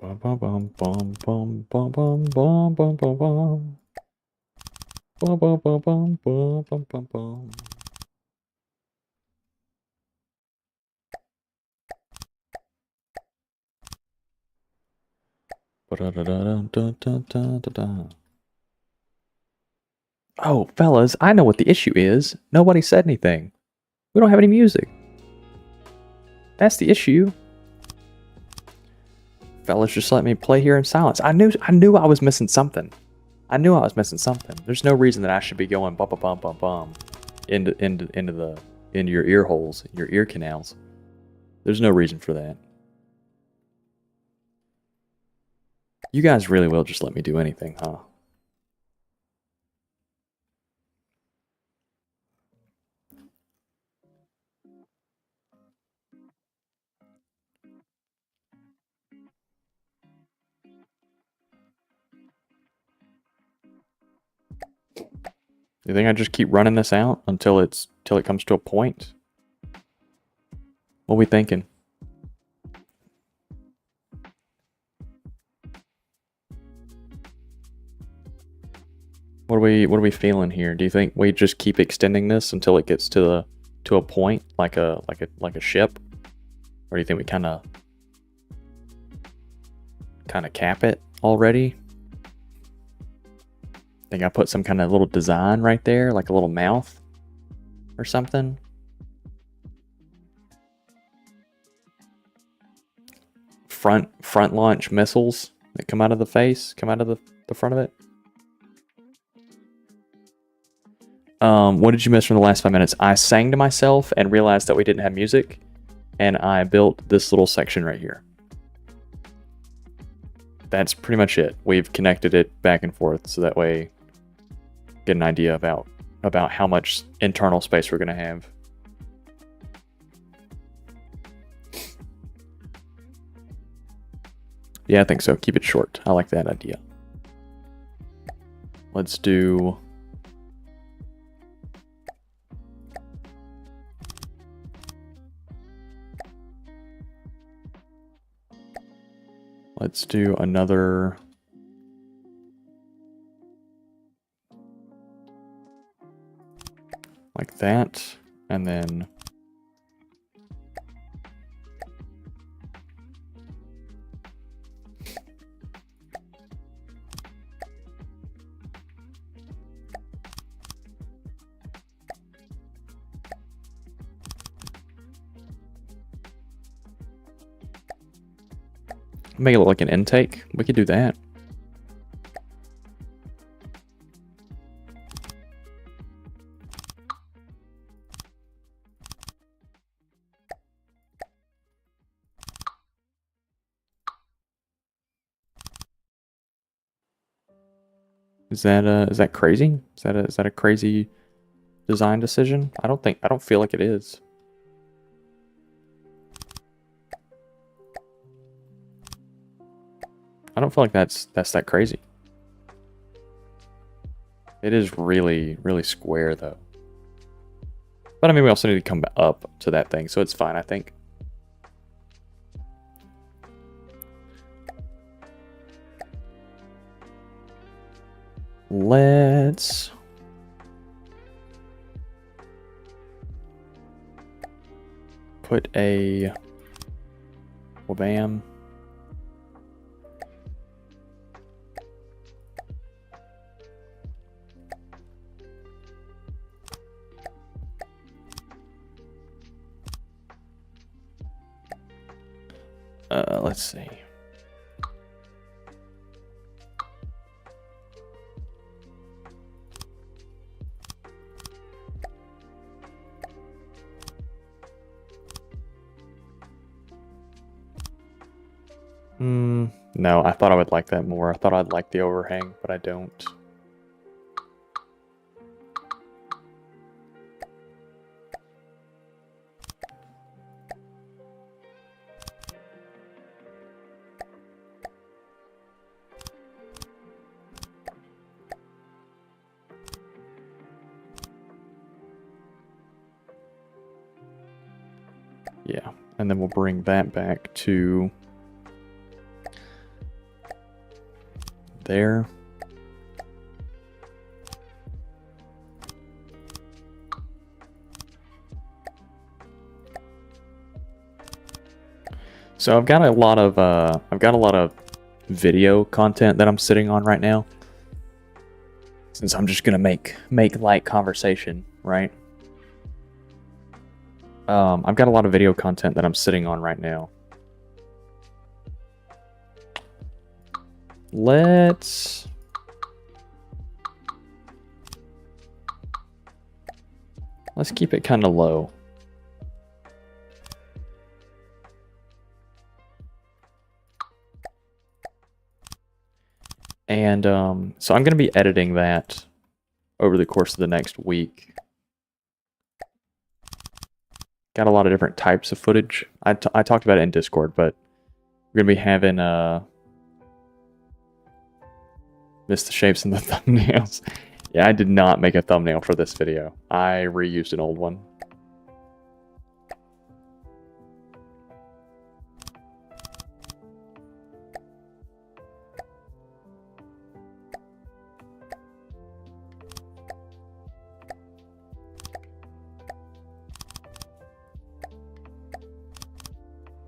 Bum bum bum bum bum bum bum bum bum bum bum. Bum bum bum bum bum bum bum bum. Oh, fellas, I know what the issue is. Nobody said anything. We don't have any music. That's the issue. Fellas, just let me play here in silence. I knew I was missing something. I knew I was missing something. There's no reason that I should be going bum bum bum bum bum into your ear holes, your ear canals. There's no reason for that. You guys really will just let me do anything, huh? You think I just keep running this out until it comes to a point? What are we thinking? What are we feeling here? Do you think we just keep extending this until it gets to a point like a ship? Or do you think we kind of cap it already? Think I put some kind of little design right there, like a little mouth or something? Front launch missiles that come out of the face, come out of the front of it. What did you miss from the last 5 minutes? I sang to myself and realized that we didn't have music, and I built this little section right here. That's pretty much it. We've connected it back and forth, so that way get an idea about how much internal space we're going to have. Yeah, I think so. Keep it short. I like that idea. Let's do... Let's do another... like that, and then... make it look like an intake. We could do that. Is that crazy? Is that a crazy design decision? I don't feel like it is. I don't feel like that's that crazy. It is really, really square though. But I mean, we also need to come up to that thing, so it's fine, I think. Let's put a webcam. Let's see. No, I thought I would like that more. I thought I'd like the overhang, but I don't. Yeah, and then we'll bring that back to there. So I've got a lot of video content that I'm sitting on right now. Since I'm just gonna make light conversation, right? I've got a lot of video content that I'm sitting on right now. let's keep it kind of low. And so I'm going to be editing that over the course of the next week. Got a lot of different types of footage. I talked about it in Discord, but we're going to be having missed the shapes in the thumbnails. Yeah, I did not make a thumbnail for this video. I reused an old one.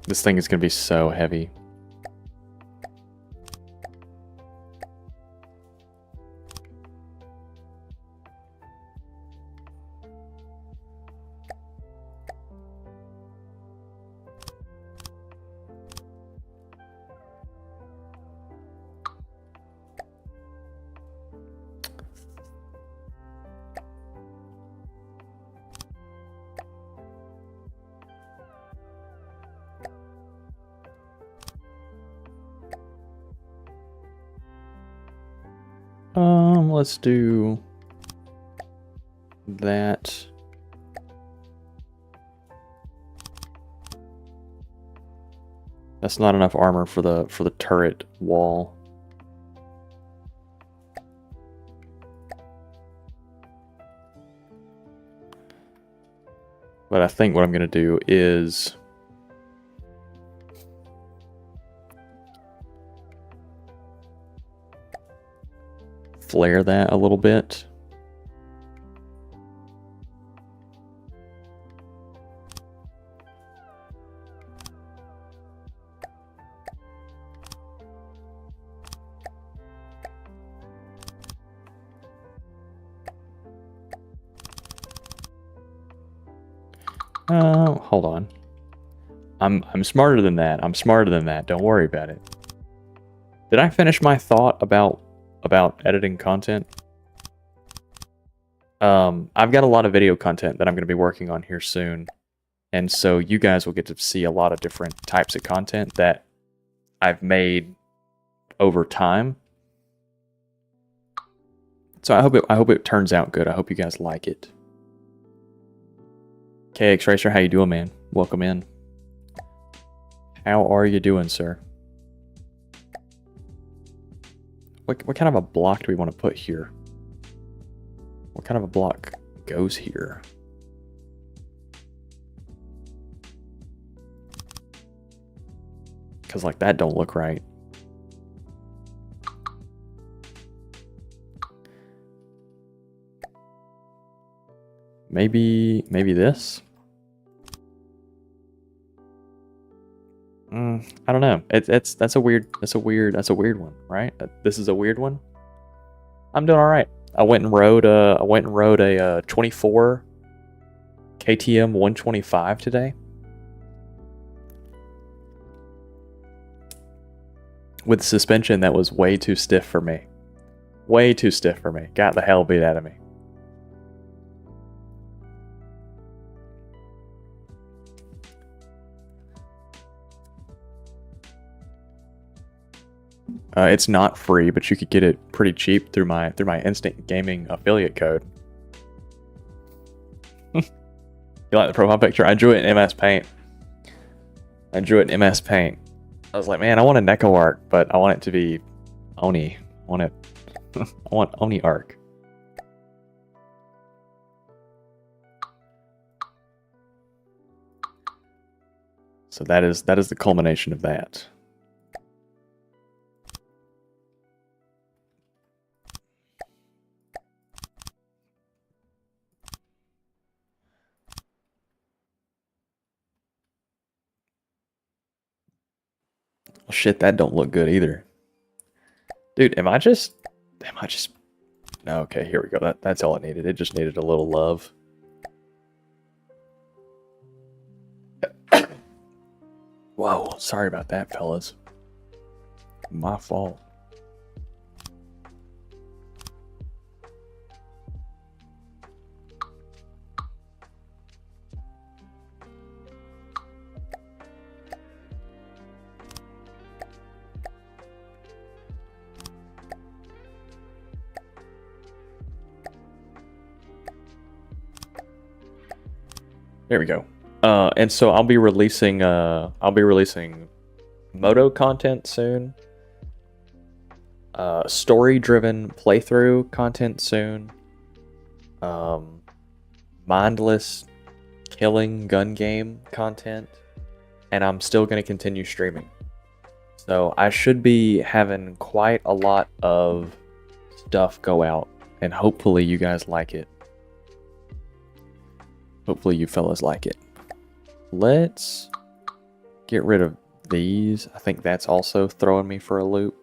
This thing is going to be so heavy. Let's do that. That's not enough armor for the turret wall. But I think what I'm going to do is flare that a little bit. Hold on. I'm smarter than that. I'm smarter than that. Don't worry about it. Did I finish my thought about editing content? I've got a lot of video content that I'm going to be working on here soon. And so you guys will get to see a lot of different types of content that I've made over time. So I hope it turns out good. I hope you guys like it. KX Racer, how you doing, man? Welcome in. How are you doing, sir? What kind of a block do we want to put here? What kind of a block goes here? Because like that don't look right. Maybe this? I don't know. That's a weird one, right? This is a weird one. I'm doing all right. I went and rode a 24 KTM 125 today with suspension that was way too stiff for me. Way too stiff for me. Got the hell beat out of me. It's not free, but you could get it pretty cheap through my Instant Gaming affiliate code. You like the profile picture? I drew it in MS Paint. I was like, man, I want a Neko arc, but I want it to be Oni. I want Oni arc. So that is the culmination of that. Well, shit, that don't look good either. Dude, am I just... Okay, here we go. That's all it needed. It just needed a little love. Whoa, sorry about that, fellas. My fault. There we go. And so I'll be releasing Moto content soon. Story-driven playthrough content soon. Mindless killing gun game content. And I'm still going to continue streaming. So I should be having quite a lot of stuff go out. And hopefully you guys like it. Hopefully you fellas like it. Let's get rid of these. I think that's also throwing me for a loop.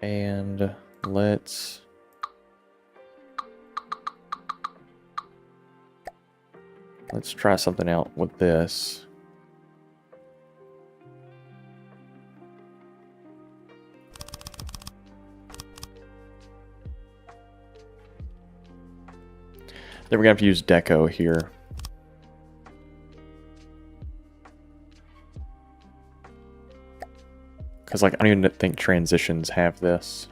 And let's try something out with this. Then we're gonna have to use deco here. Because like I don't even think transitions have this.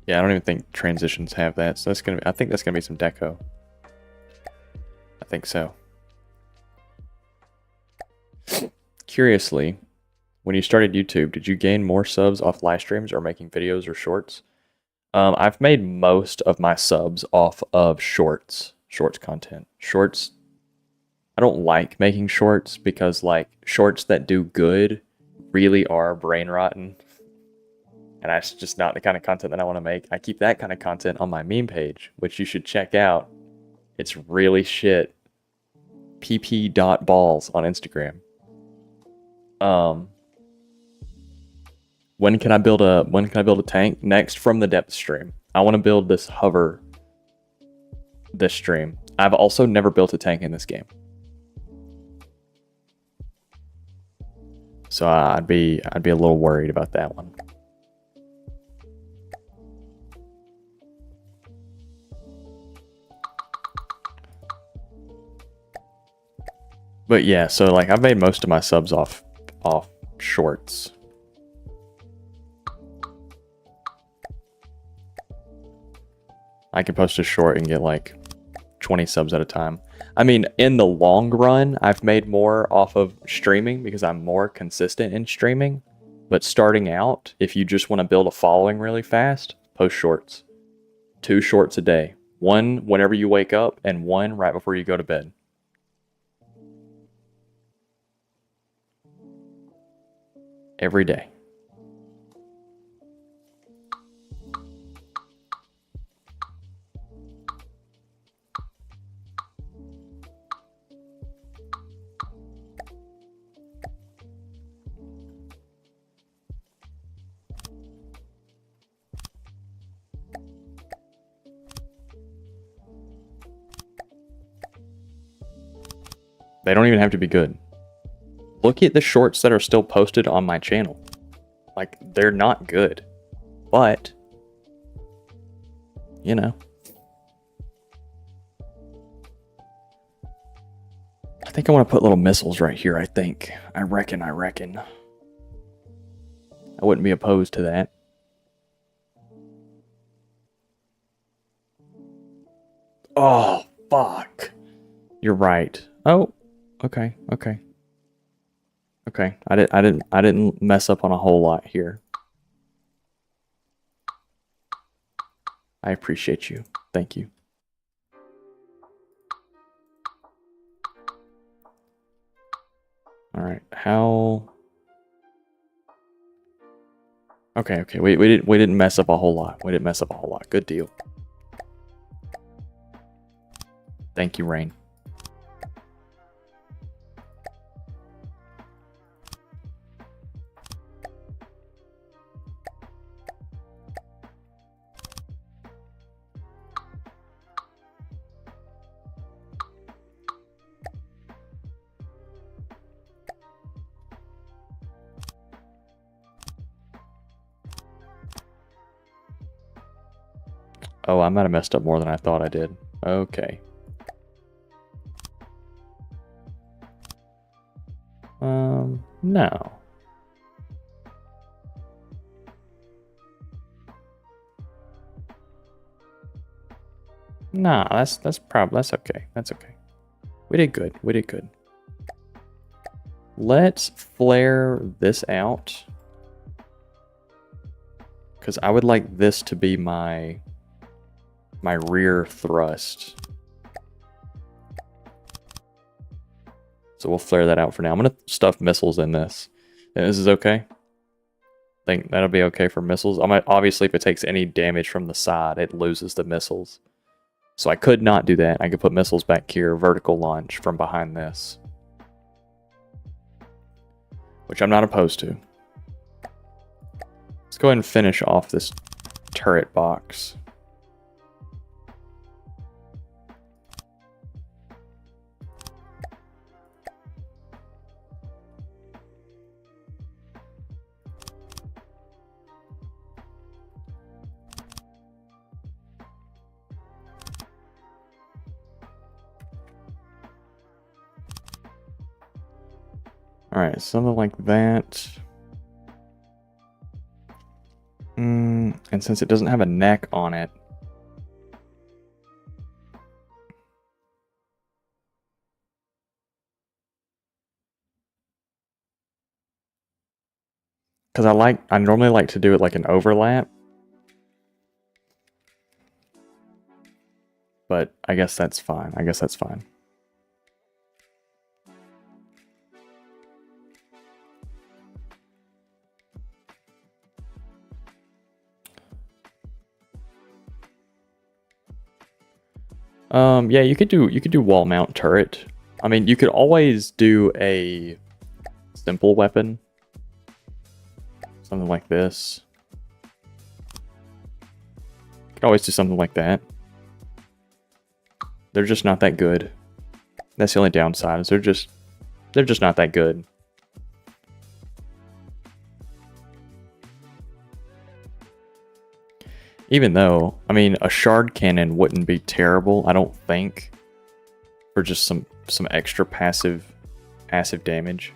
Yeah, I don't even think transitions have that. So that's gonna be, I think that's gonna be some deco. I think so. Curiously, when you started YouTube, did you gain more subs off live streams or making videos or shorts? I've made most of my subs off of shorts content. Shorts, I don't like making shorts because like shorts that do good really are brain rotten. And that's just not the kind of content that I want to make. I keep that kind of content on my meme page, which you should check out. It's really shit. pp.balls on Instagram. When can I build a tank? Next from the depth stream. I want to build this hover this stream. I've also never built a tank in this game. So I'd be a little worried about that one. But yeah, so like I've made most of my subs off shorts. I can post a short and get like 20 subs at a time. I mean, in the long run, I've made more off of streaming because I'm more consistent in streaming. But starting out, if you just want to build a following really fast, post shorts. 2 shorts a day. 1 whenever you wake up and 1 right before you go to bed. Every day. They don't even have to be good. Look at the shorts that are still posted on my channel. Like, they're not good. But, you know. I think I want to put little missiles right here, I think. I reckon. I wouldn't be opposed to that. Oh, fuck. You're right. Oh, okay. Okay, I didn't mess up on a whole lot here. I appreciate you. Thank you. All right, how? Okay. We didn't mess up a whole lot. Good deal. Thank you, Rain. Oh, I might have messed up more than I thought I did. Okay. No. Nah, that's okay. That's okay. We did good. We did good. Let's flare this out. Because I would like this to be my rear thrust. So we'll flare that out for now. I'm going to stuff missiles in this. And this is okay? I think that'll be okay for missiles. Obviously, if it takes any damage from the side, it loses the missiles. So I could not do that. I could put missiles back here, vertical launch from behind this. Which I'm not opposed to. Let's go ahead and finish off this turret box. Alright, something like that. And since it doesn't have a neck on it, because I normally like to do it like an overlap. But I guess that's fine. I guess that's fine. Yeah, you could do wall mount turret. I mean, you could always do a simple weapon. Something like this. You could always do something like that. They're just not that good. That's the only downside, is they're just not that good. Even though, I mean, a shard cannon wouldn't be terrible, I don't think, for just some extra passive damage.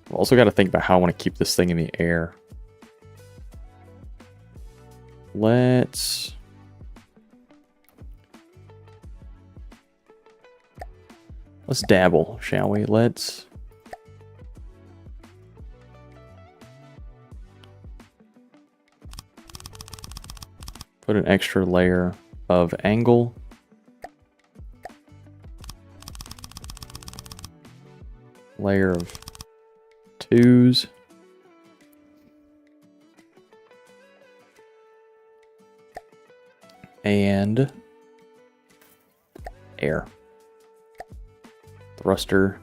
I've also got to think about how I want to keep this thing in the air. Let's dabble, shall we? Let's put an extra layer of angle. Layer of twos. And air. Thruster.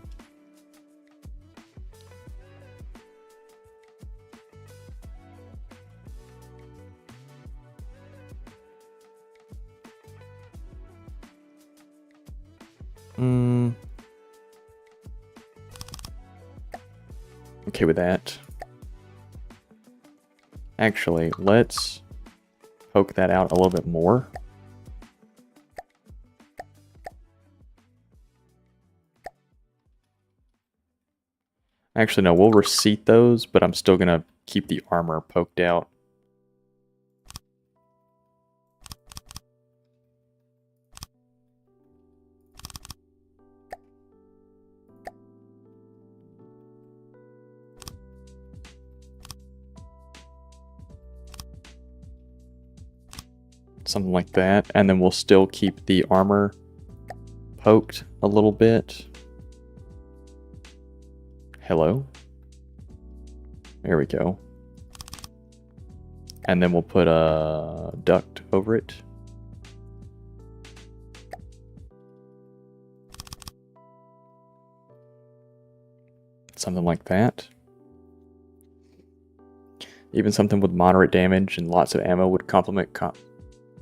Okay with that. Actually, let's poke that out a little bit more. Actually, no, we'll reseat those, but I'm still going to keep the armor poked out. Something like that, and then we'll still keep the armor poked a little bit. Hello. There we go. And then we'll put a duct over it. Something like that. Even something with moderate damage and lots of ammo would complement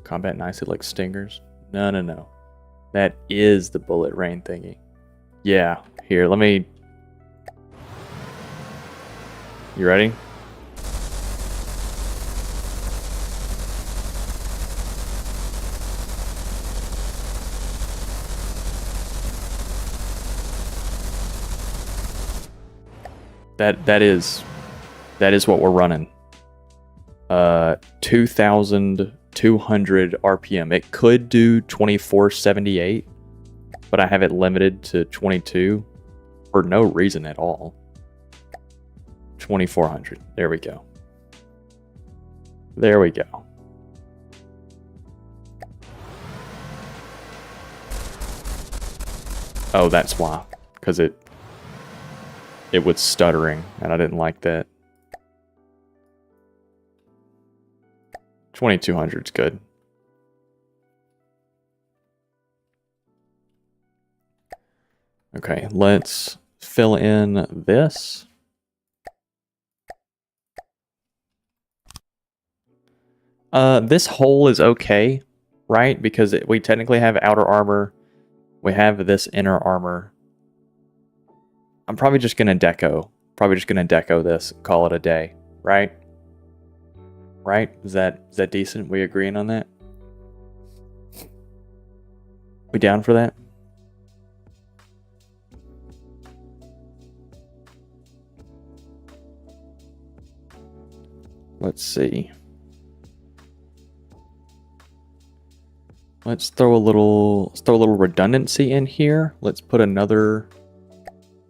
combat nicely, like stingers. No, no, no. That is the bullet rain thingy. Yeah, here, let me... You ready? That is what we're running. 2,200 RPM. It could do 2478, but I have it limited to 22 for no reason at all. 2,400. There we go. There we go. Oh, that's why. Because it was stuttering, and I didn't like that. 2,200 is good. Okay, let's fill in this. This hole is okay, right? Because we technically have outer armor. We have this inner armor. I'm probably just going to deco. Probably just going to deco this, call it a day, right? Right? Is that decent? We agreeing on that? We down for that? Let's see. Let's throw a little redundancy in here. Let's put another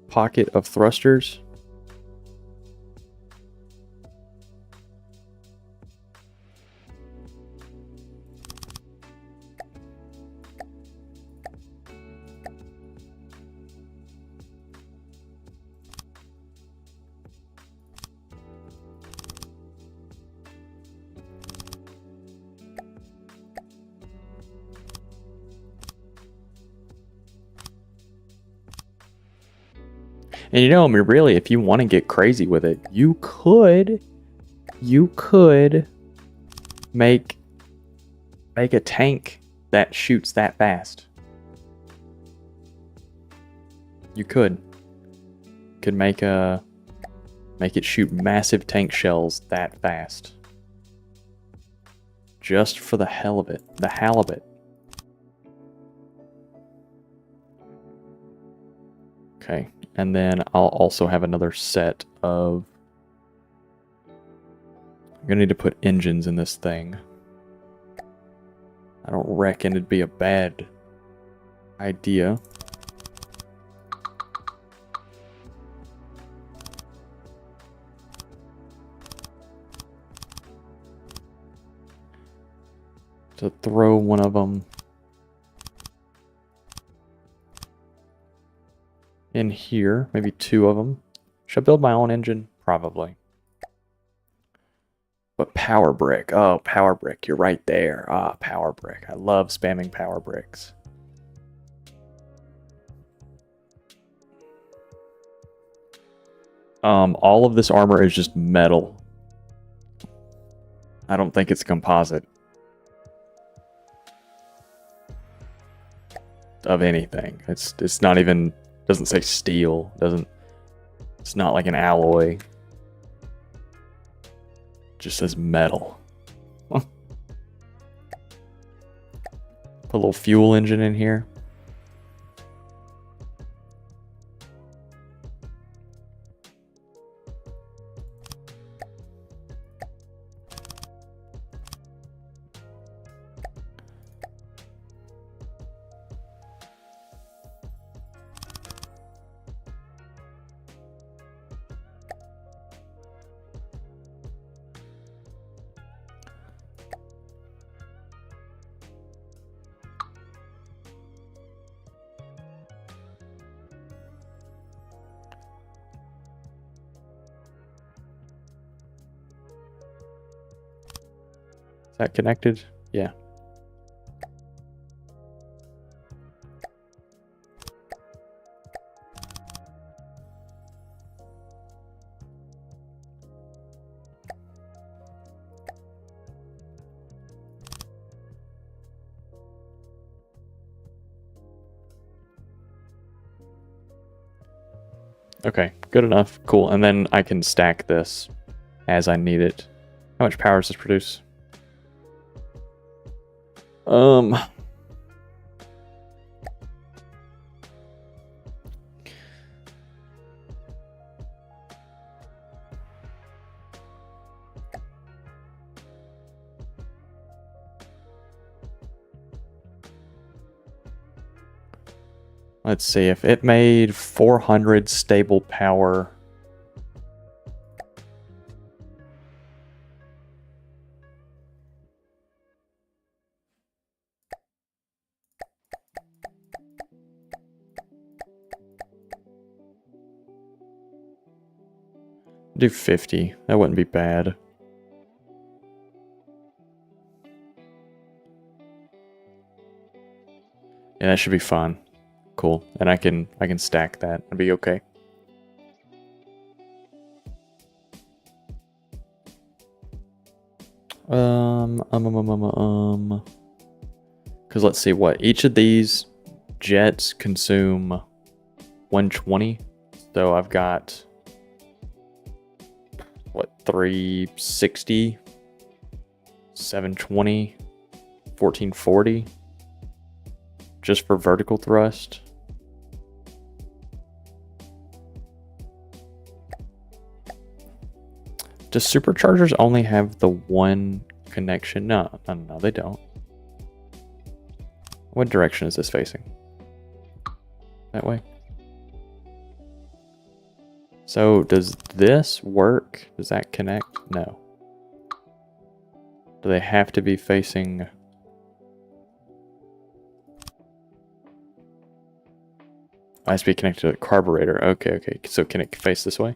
pocket of thrusters. And you know, I mean, really, if you want to get crazy with it, you could make a tank that shoots that fast. You could make it shoot massive tank shells that fast. Just for the hell of it, the halibut. Okay. And then I'll also have another set of... I'm going to need to put engines in this thing. I don't reckon it'd be a bad idea. To throw one of them in here, maybe two of them. Should I build my own engine? Probably. But power brick. Oh, power brick. You're right there. Ah, power brick. I love spamming power bricks. All of this armor is just metal. I don't think it's composite. Of anything. It's not even... Doesn't say steel. It's not like an alloy. Just says metal. Put a little fuel engine in here. Is that connected? Yeah. Okay, good enough. Cool. And then I can stack this as I need it. How much power does this produce? Let's see, if it made 400 stable power. Do 50. That wouldn't be bad. Yeah, that should be fun. Cool. And I can stack that. It'll be okay. Because let's see what each of these jets consume 120. So I've got what, 360, 720, 1440 just for vertical thrust. Does superchargers only have the one connection? No, they don't. What direction is this facing? That way? So does this work? Does that connect? No. Do they have to be facing... It has to be connected to the carburetor. Okay. So can it face this way?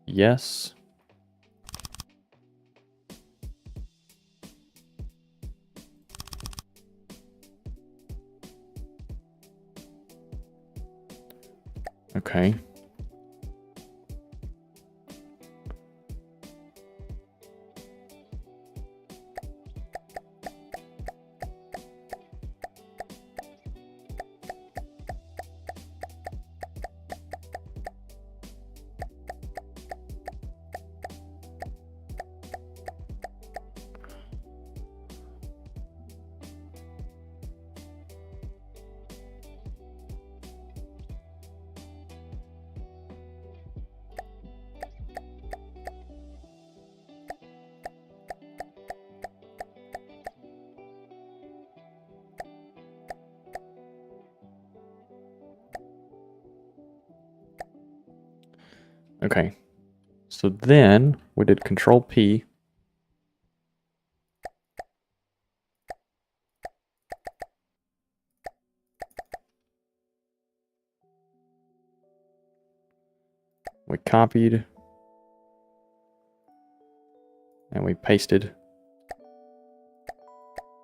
Yes. Okay. Okay, so then we did Control P. We copied. And we pasted.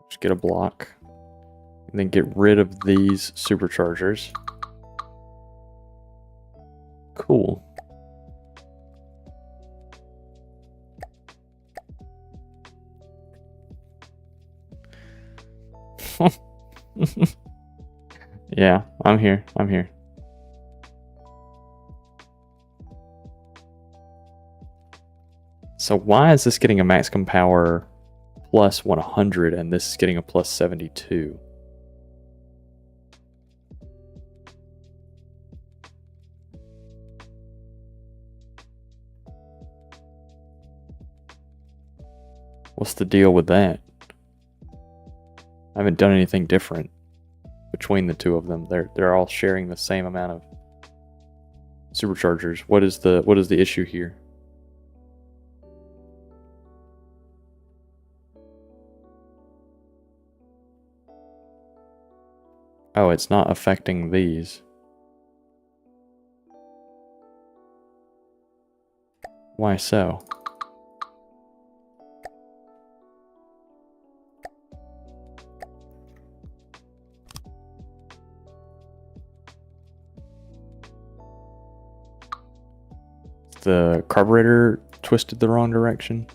Just get a block. And then get rid of these superchargers. Cool. Yeah, I'm here. So why is this getting a maximum power plus 100 and this is getting a plus 72? What's the deal with that? I haven't done anything different between the two of them. They're all sharing the same amount of superchargers. What is the issue here? Oh, it's not affecting these. Why so? The carburetor twisted the wrong direction.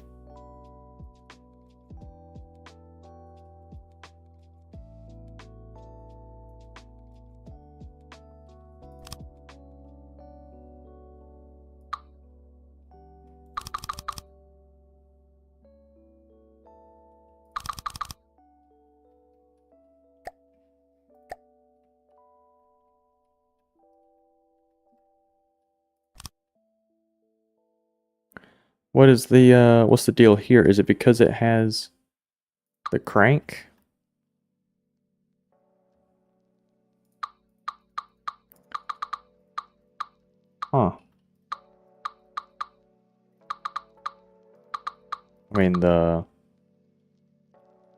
What is the what's the deal here? Is it because it has the crank? Huh. I mean, what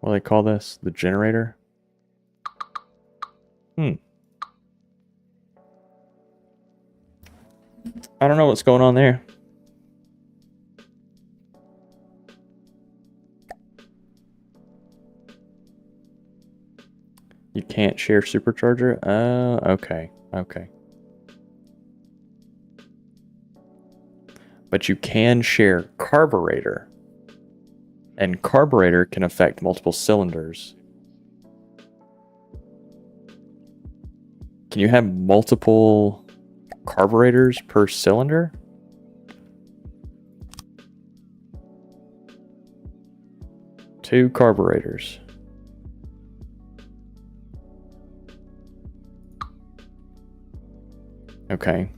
do they call this? The generator? I don't know what's going on there. You can't share supercharger? Okay. Okay. But you can share carburetor. And carburetor can affect multiple cylinders. Can you have multiple carburetors per cylinder? Two carburetors. Okay.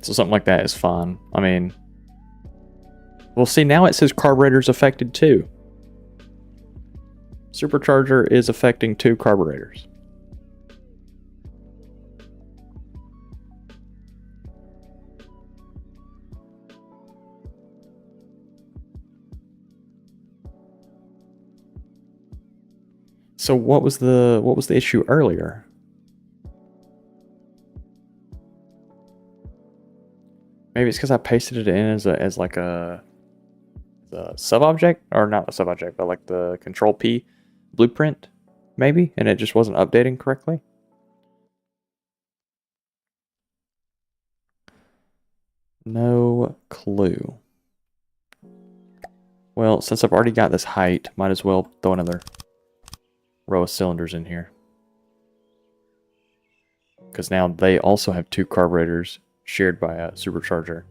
So something like that is fine. I mean, well, see, now it says carburetors affected too. Supercharger is affecting two carburetors. So what was the issue earlier? Maybe it's because I pasted it in as like a the sub object, or not the sub object, but like the control P blueprint, maybe, and it just wasn't updating correctly. No clue. Well, since I've already got this height, might as well throw another row of cylinders in here. Because now they also have two carburetors shared by a supercharger.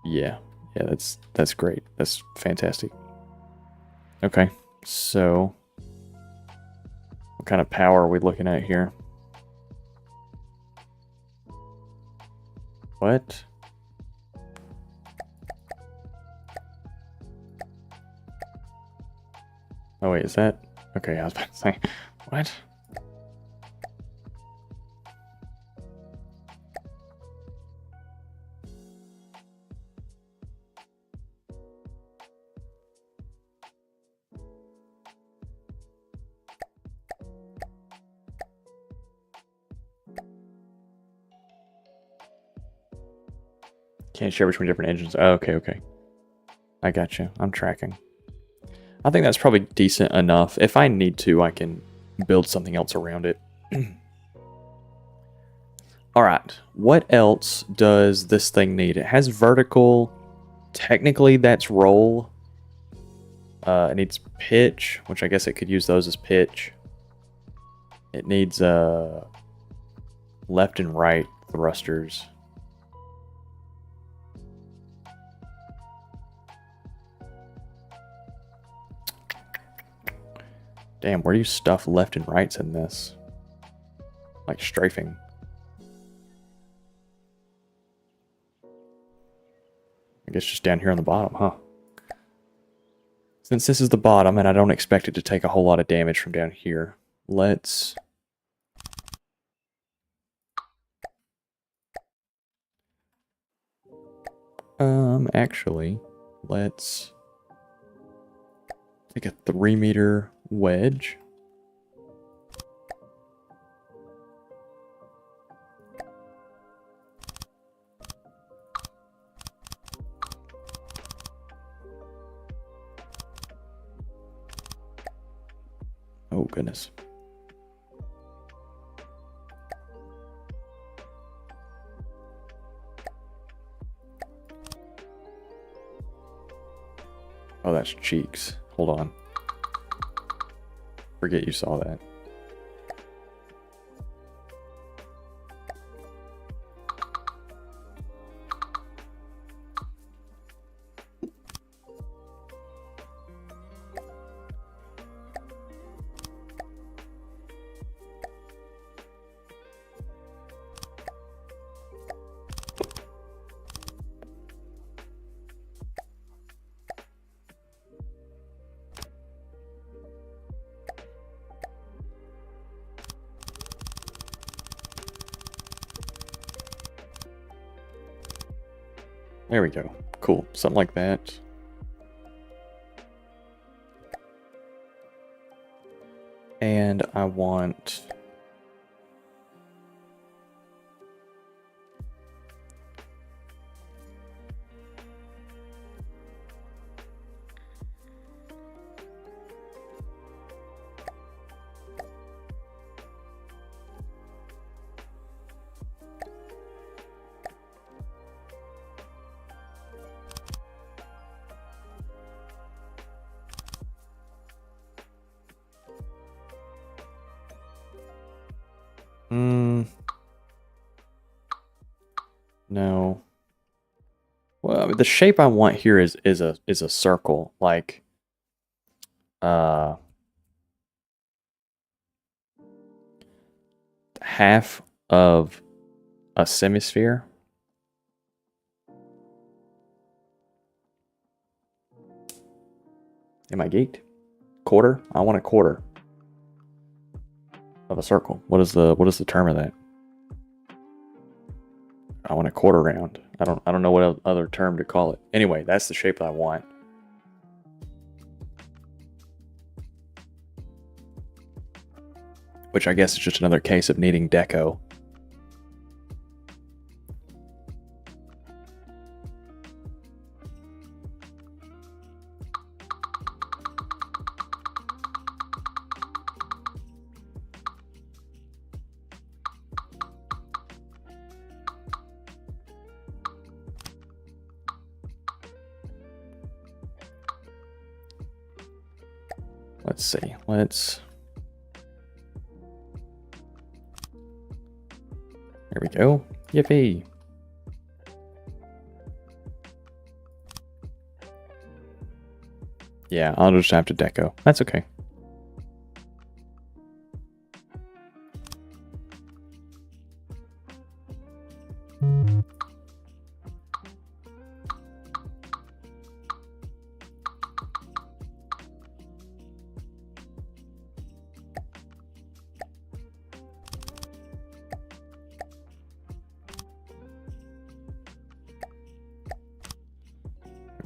Yeah, that's great. That's fantastic. Okay, so what kind of power are we looking at here? What? Oh wait, is that? Okay, I was about to say, what? Can't share between different engines. Oh, okay. I got you. I'm tracking. I think that's probably decent enough. If I need to, I can build something else around it. All right. What else does this thing need? It has vertical. Technically, that's roll. It needs pitch, which I guess it could use those as pitch. It needs left and right thrusters. Damn, where do you stuff left and rights in this? Like strafing. I guess just down here on the bottom, huh? Since this is the bottom and I don't expect it to take a whole lot of damage from down here, let's... actually, let's take a 3-meter wedge. Oh, goodness. Oh, that's cheeks. Hold on. Forget you saw that. There we go. Cool. Something like that. And I want... No. Well, I mean, the shape I want here is a circle, like half of a semisphere. Am I geeked? Quarter? I want a quarter of a circle. What is the term of that? I want a quarter round. I don't know what other term to call it. Anyway, that's the shape I want. Which I guess is just another case of needing deco. Let's see. There we go. Yippee. Yeah, I'll just have to deco. That's okay.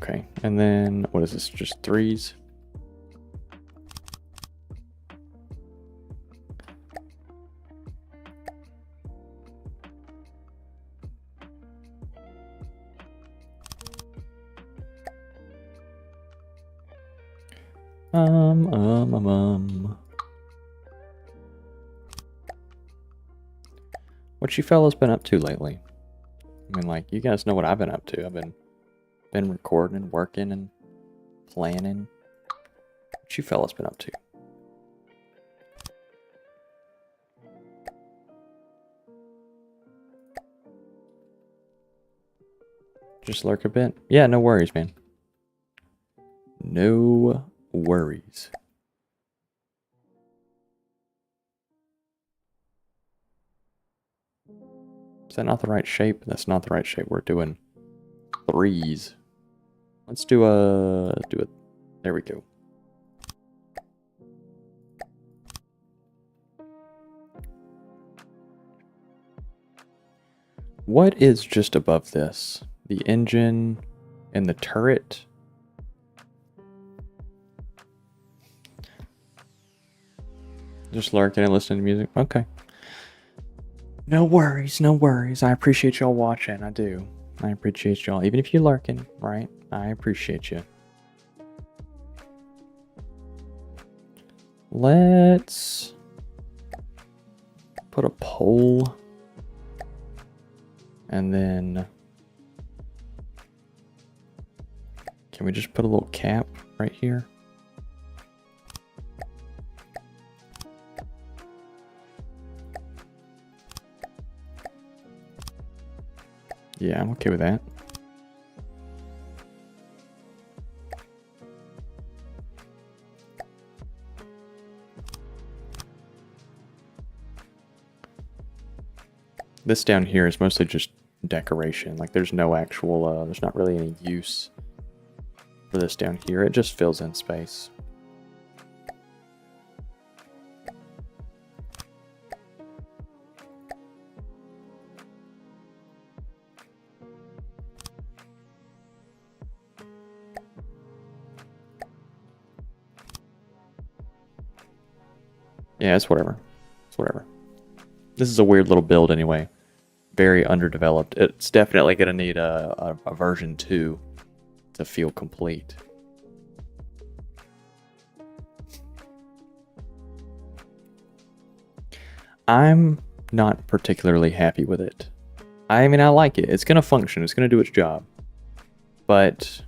Okay, and then what is this? Just threes? What you fellas been up to lately? I mean, like, you guys know what I've been up to. I've been recording and working and planning. What you fellas been up to? Just lurk a bit? Yeah, no worries, man. No worries. Is that not the right shape? That's not the right shape. We're doing threes. Let's do it. There we go. What is just above this? The engine and the turret? Just lurking and listening to music? Okay. No worries, no worries. I appreciate y'all watching. I do. I appreciate y'all. Even if you're lurking, right? I appreciate you. Let's put a pole. And then can we just put a little cap right here? Yeah, I'm okay with that. This down here is mostly just decoration. Like there's no actual, there's not really any use for this down here. It just fills in space. Yeah, it's whatever. It's whatever. This is a weird little build anyway. Very underdeveloped. It's definitely going to need a version 2 to feel complete. I'm not particularly happy with it. I mean, I like it. It's going to function. It's going to do its job. But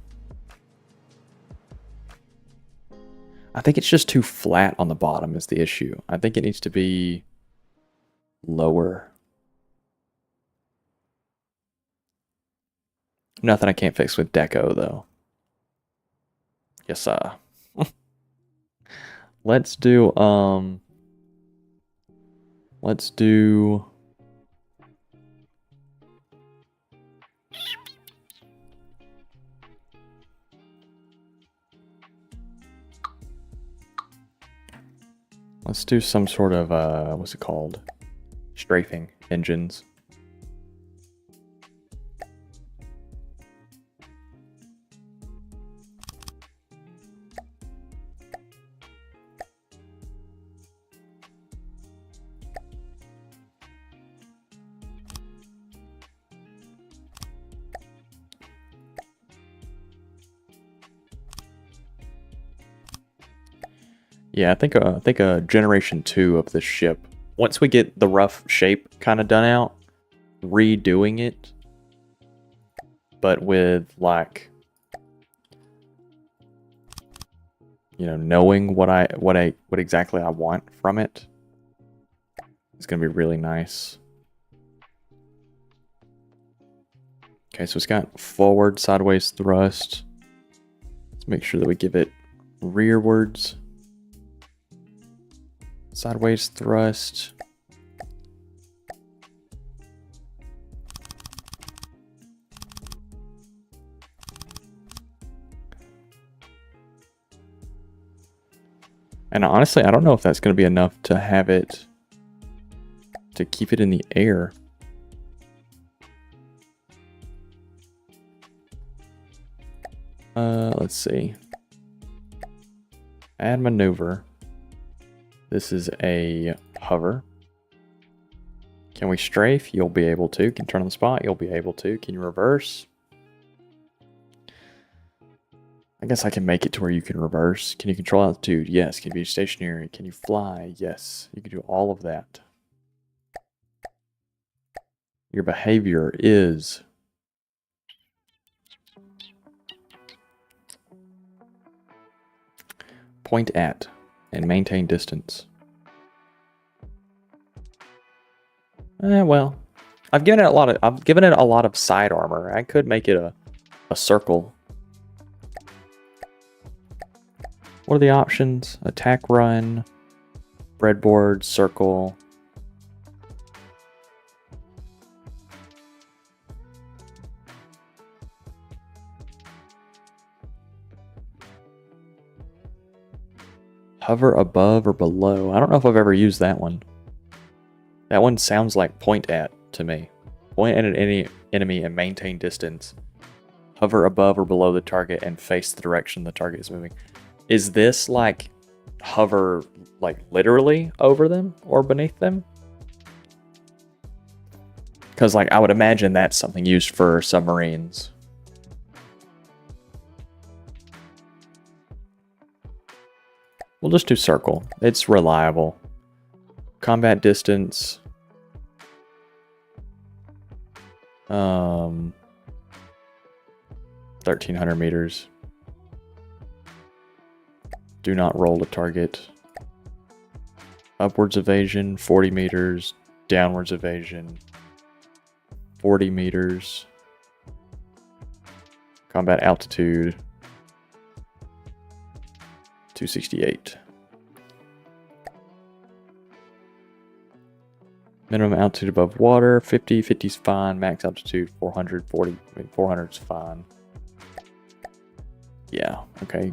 I think it's just too flat on the bottom is the issue. I think it needs to be lower. Nothing I can't fix with deco, though. Yes, let's do, let's do... Let's do some sort of, what's it called? Strafing engines. Yeah, I think a generation 2 of this ship. Once we get the rough shape kind of done out, redoing it, but with like, you know, knowing what exactly I want from it, is gonna be really nice. Okay, so it's got forward, sideways thrust. Let's make sure that we give it rearwards. Sideways thrust. And honestly, I don't know if that's going to be enough to have it, to keep it in the air. Let's see. Add maneuver. This is a hover. Can we strafe? You'll be able to. Can you turn on the spot? You'll be able to. Can you reverse? I guess I can make it to where you can reverse. Can you control altitude? Yes. Can you be stationary? Can you fly? Yes. You can do all of that. Your behavior is... point at and maintain distance. Well, I've given it a lot of side armor. I could make it a circle. What are the options? Attack, run, breadboard, circle. Hover above or below. I don't know if I've ever used that one. That one sounds like point at to me. Point at any enemy and maintain distance. Hover above or below the target and face the direction the target is moving. Is this like hover like literally over them or beneath them? Because like I would imagine that's something used for submarines. We'll just do circle. It's reliable. Combat distance. 1300 meters. Do not roll to target. Upwards evasion, 40 meters. Downwards evasion, 40 meters. Combat altitude 268. Minimum altitude above water 50. 50 is fine. Max altitude 440. I mean 400 is fine. Yeah. Okay.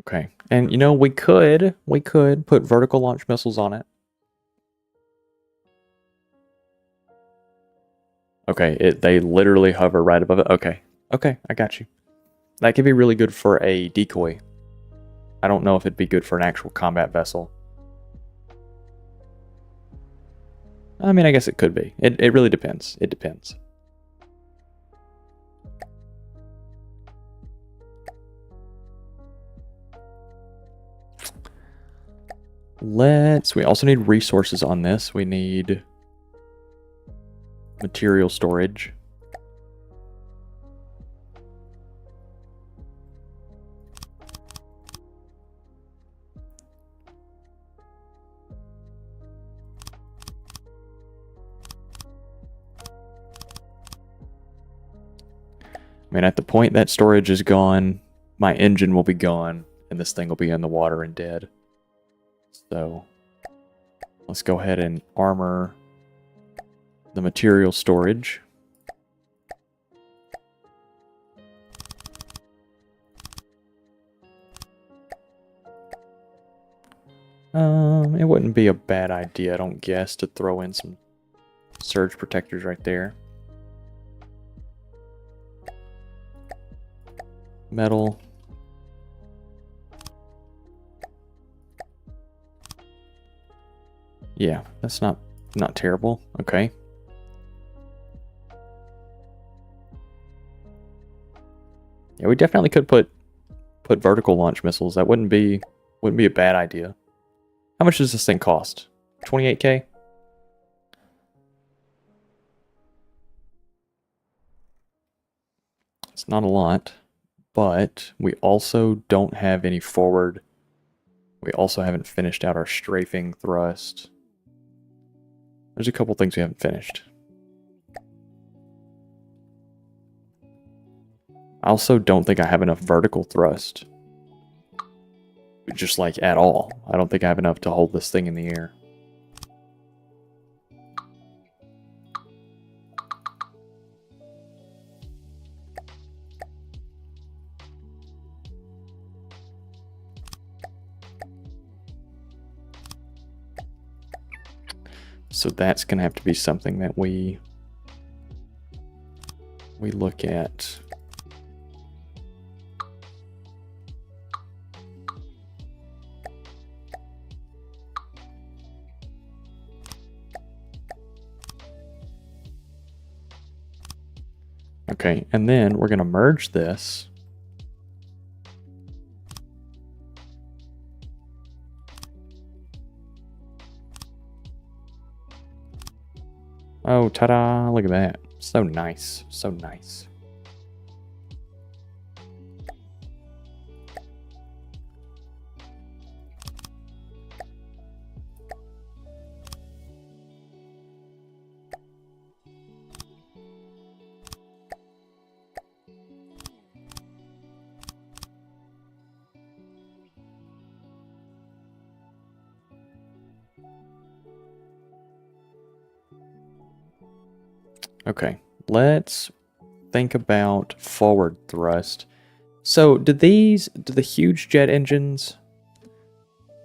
Okay, and you know we could put vertical launch missiles on it. Okay, they literally hover right above it. Okay, okay, I got you. That could be really good for a decoy. I don't know if it'd be good for an actual combat vessel. I mean, I guess it could be. It really depends. It depends. We also need resources on this. We need material storage. I mean, at the point that storage is gone, my engine will be gone, and this thing will be in the water and dead. So let's go ahead and armor the material storage. It wouldn't be a bad idea, I don't guess, to throw in some surge protectors right there. Metal. Yeah, that's not terrible. Okay. Yeah, we definitely could put vertical launch missiles. That wouldn't be a bad idea. How much does this thing cost? 28K? It's not a lot, but we also don't have any forward. We also haven't finished out our strafing thrust. There's a couple things we haven't finished. I also don't think I have enough vertical thrust. Just like at all. I don't think I have enough to hold this thing in the air. So that's going to have to be something that we look at. Okay, and then we're going to merge this. Oh, ta-da, look at that. So nice, so nice. Okay, let's think about forward thrust. So do the huge jet engines,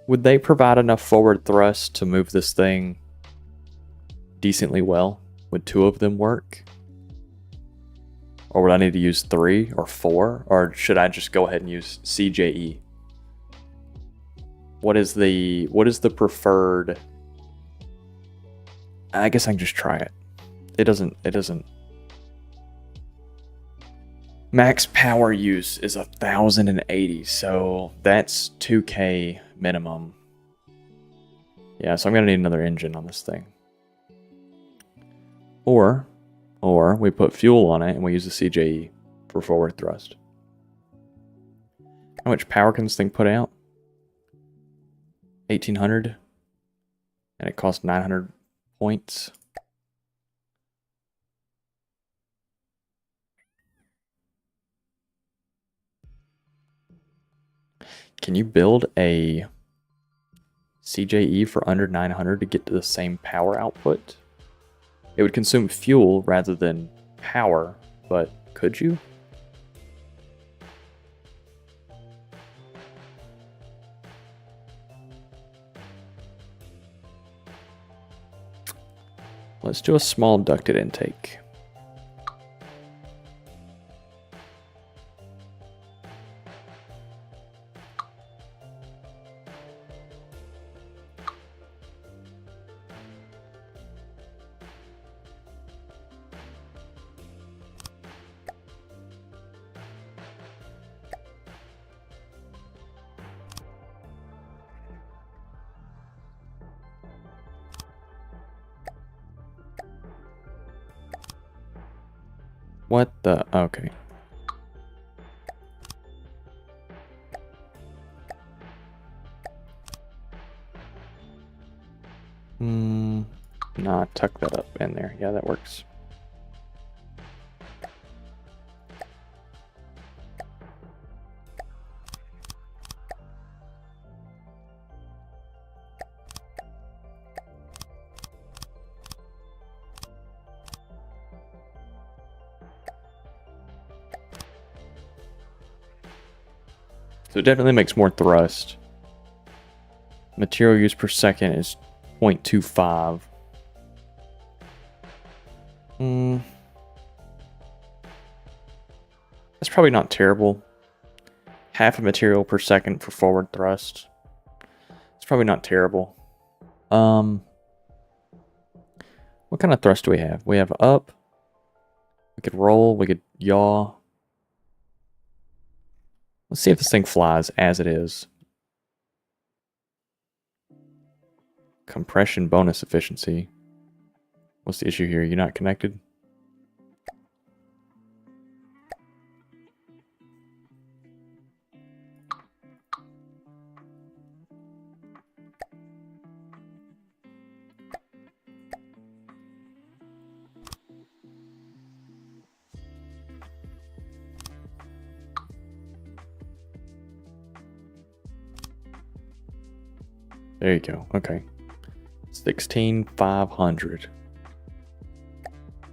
would they provide enough forward thrust to move this thing decently well? Would 2 of them work? Or would I need to use 3 or 4? Or should I just go ahead and use CJE? What is the preferred? I guess I can just try it. It doesn't. Max power use is 1,080, so that's 2K minimum. Yeah, so I'm gonna need another engine on this thing. Or Or we put fuel on it and we use the CJE for forward thrust. How much power can this thing put out? 1800. And it costs 900 points. Can you build a CJE for under 900 to get to the same power output? It would consume fuel rather than power, but could you? Let's do a small ducted intake. What the? Okay. Nah, tuck that up in there. Yeah, that works. So it definitely makes more thrust. Material use per second is 0.25. That's probably not terrible. Half a material per second for forward thrust. It's probably not terrible. What kind of thrust do we have? We have up. We could roll. We could yaw. Let's see if this thing flies as it is. Compression bonus efficiency. What's the issue here? You're not connected? There you go. Okay. 16,500.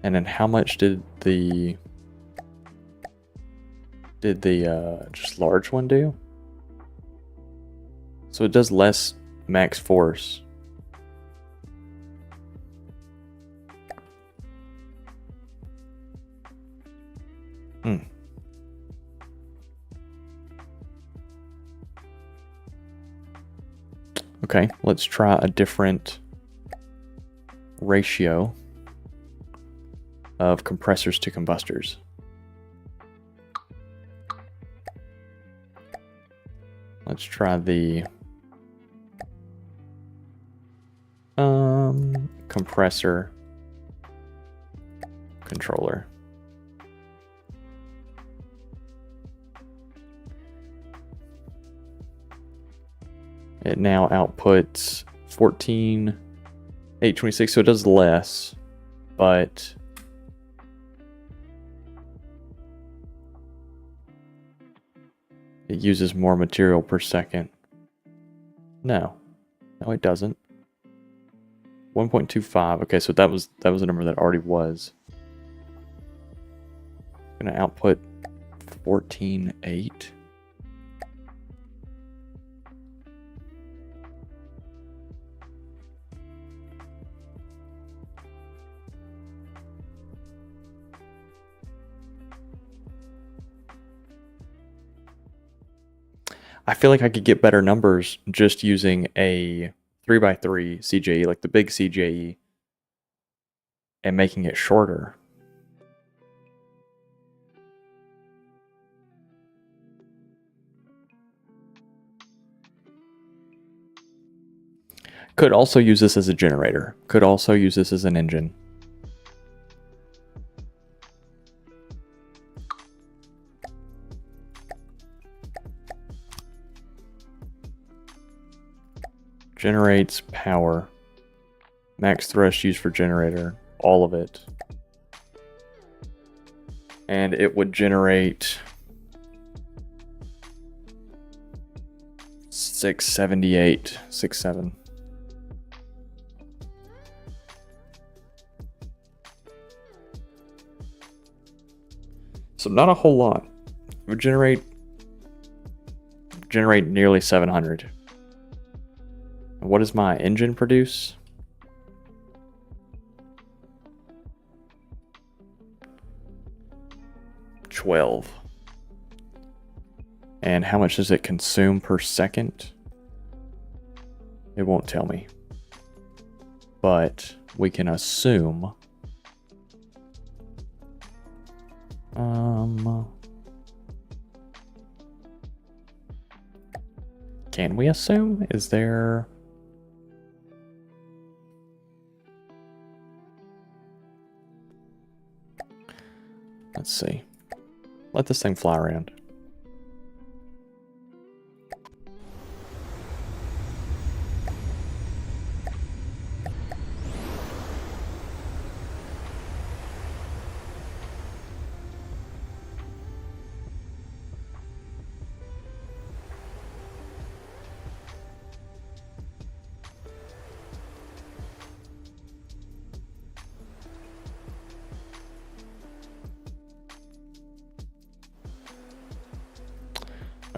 And then how much did the just large one do? So it does less max force. Okay, let's try a different ratio of compressors to combustors. Let's try the compressor controller. It now outputs 14,826, so it does less, but it uses more material per second. No, it doesn't. 1.25. Okay, so that was a number that already was. It's gonna output 14.8. I feel like I could get better numbers just using a 3x3 CJE, like the big CJE, and making it shorter. Could also use this as a generator. Could also use this as an engine. Generates power. Max thrust used for generator. All of it. And it would generate 678, 67. So not a whole lot. It would generate nearly 700. And what does my engine produce? $12. And how much does it consume per second? It won't tell me. But we can assume can we assume? Is there... Let's see. Let this thing fly around.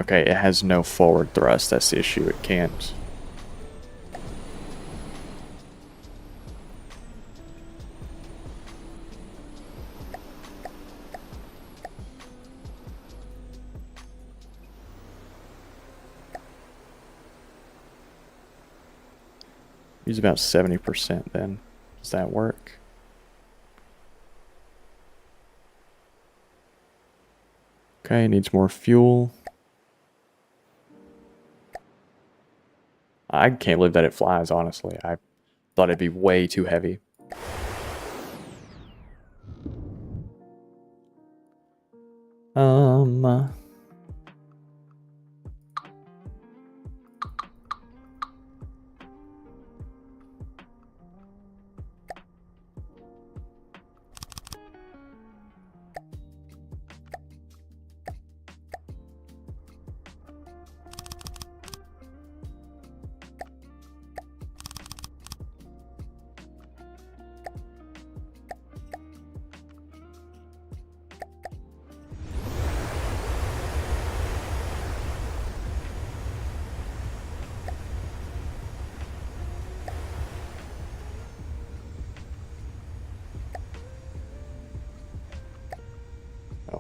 Okay, it has no forward thrust. That's the issue. It can't. Use about 70% then. Does that work? Okay, needs more fuel. I can't believe that it flies, honestly. I thought it'd be way too heavy.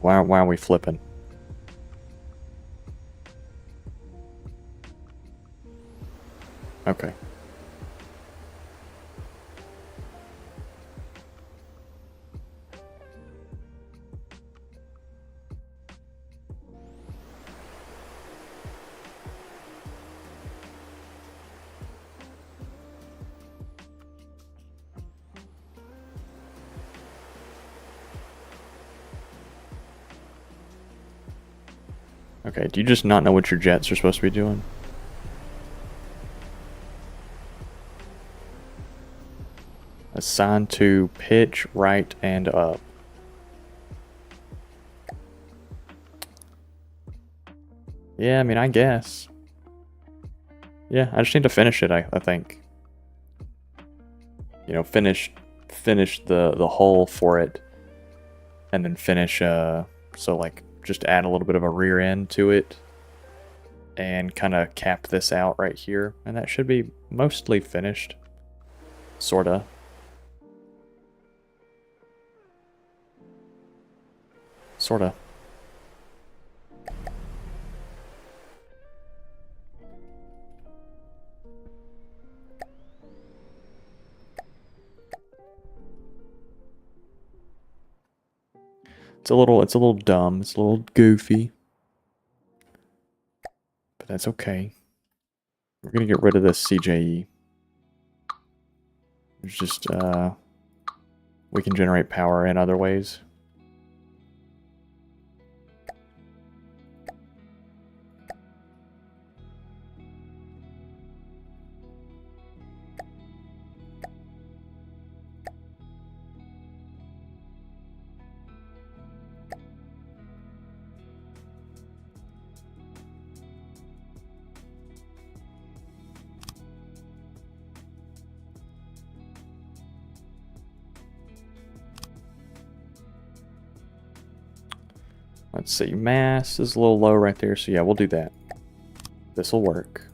Why are we flipping? Okay. Okay, do you just not know what your jets are supposed to be doing? Assign to pitch, right, and up. Yeah, I mean, I guess. Yeah, I just need to finish it, I think. You know, finish the hull for it. And then finish, so like, just add a little bit of a rear end to it. And kind of cap this out right here. And that should be mostly finished. Sorta. Sorta. It's a little dumb. It's a little goofy. But that's okay. We're gonna get rid of this CJE. There's just, we can generate power in other ways. Let's see, mass is a little low right there, so yeah, we'll do that. This will work.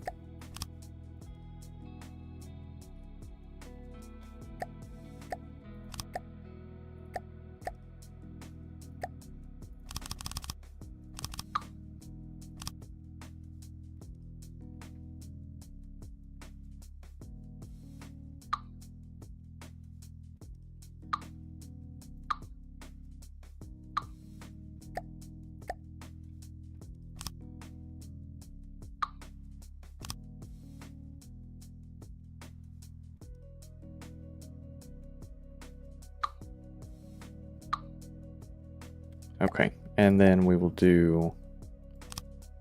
Okay, and then we will do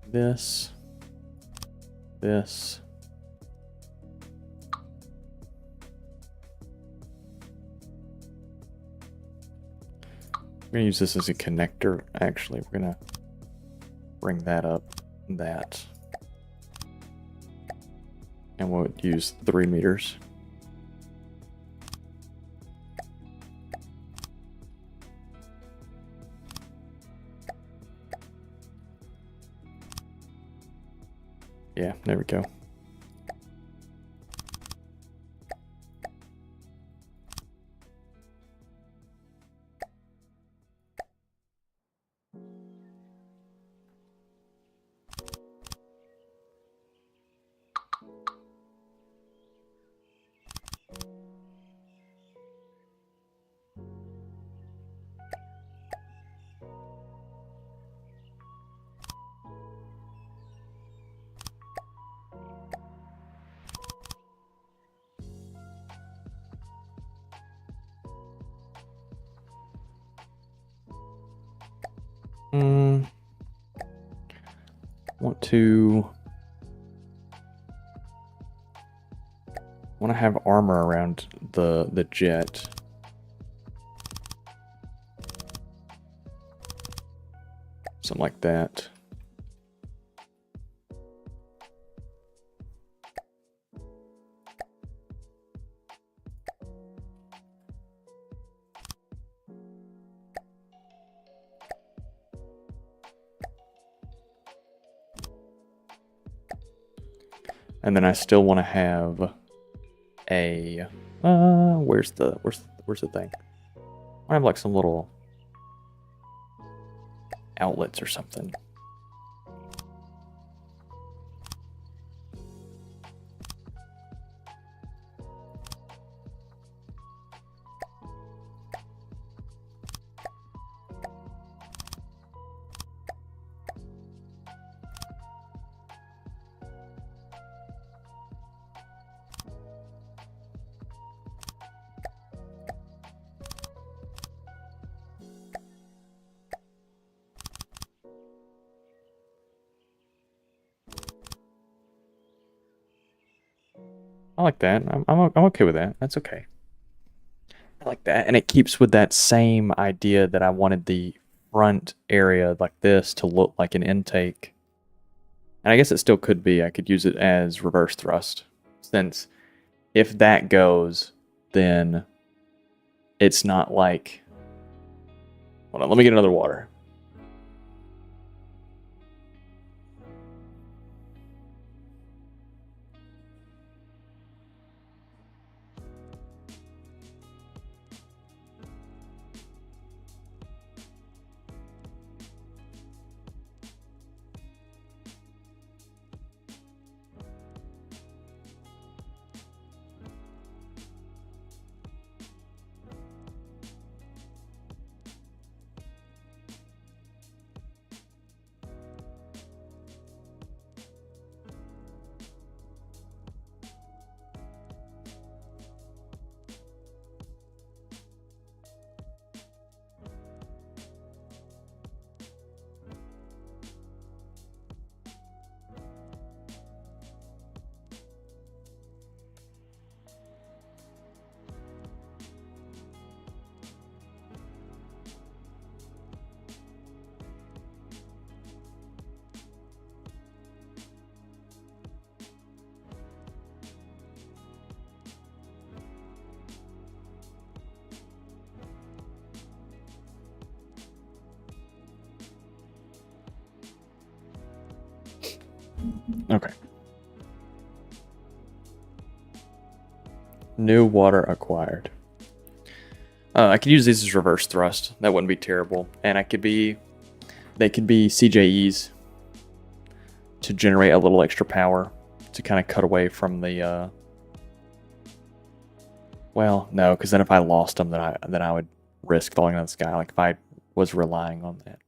this, this. I'm going to use this as a connector. Actually, we're going to bring that up, that. And we'll use 3 meters. Yeah, there we go. Want to have armor around the jet. Something like that. And then I still want to have a where's the thing? I have like some little outlets or something. I like that. I'm okay with that. That's okay. I like that, and it keeps with that same idea that I wanted the front area like this to look like an intake. And I guess it still could be. I could use it as reverse thrust, since if that goes, then it's not like. Hold on, let me get another water. Okay. New water acquired. I could use these as reverse thrust. That wouldn't be terrible. And they could be CJEs to generate a little extra power to kind of cut away from the, well, no, because then if I lost them, then I would risk falling out of the sky. Like if I was relying on that.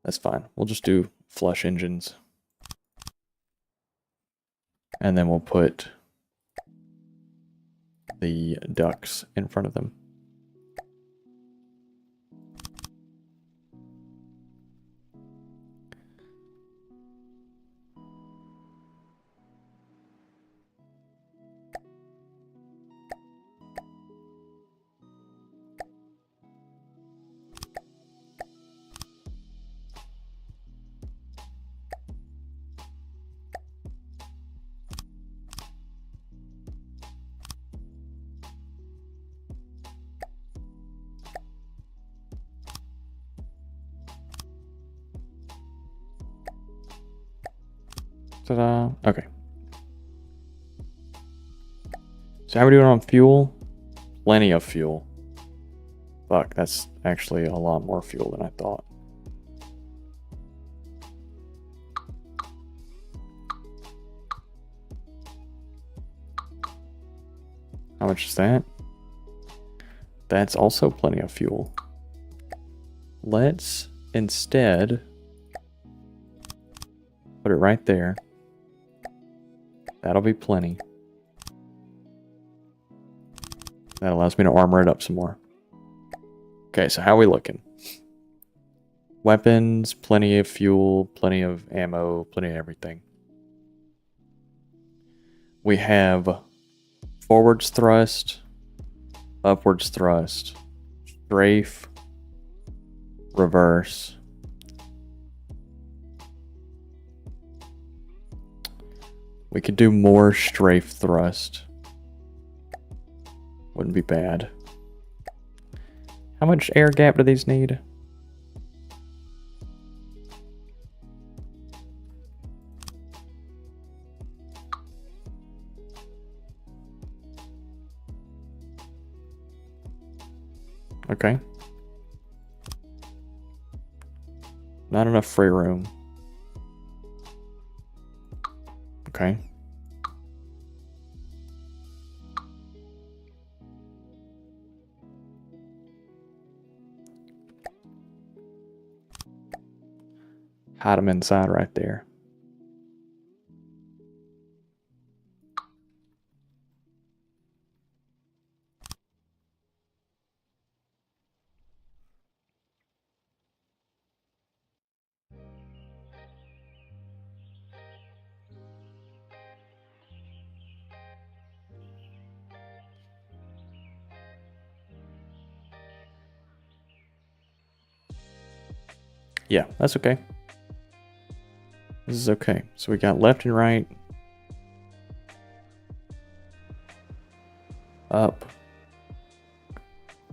That's fine. We'll just do flush engines. And then we'll put the ducks in front of them. Ta-da. Okay. So how are we doing on fuel? Plenty of fuel. Fuck, that's actually a lot more fuel than I thought. How much is that? That's also plenty of fuel. Let's instead put it right there. That'll be plenty. That allows me to armor it up some more. Okay, so how are we looking? Weapons, plenty of fuel, plenty of ammo, plenty of everything. We have forwards thrust, upwards thrust, strafe, reverse. We could do more strafe thrust. Wouldn't be bad. How much air gap do these need? Okay. Not enough free room. Okay. Hide them inside right there. Yeah, that's okay. This is okay. So we got left and right. Up.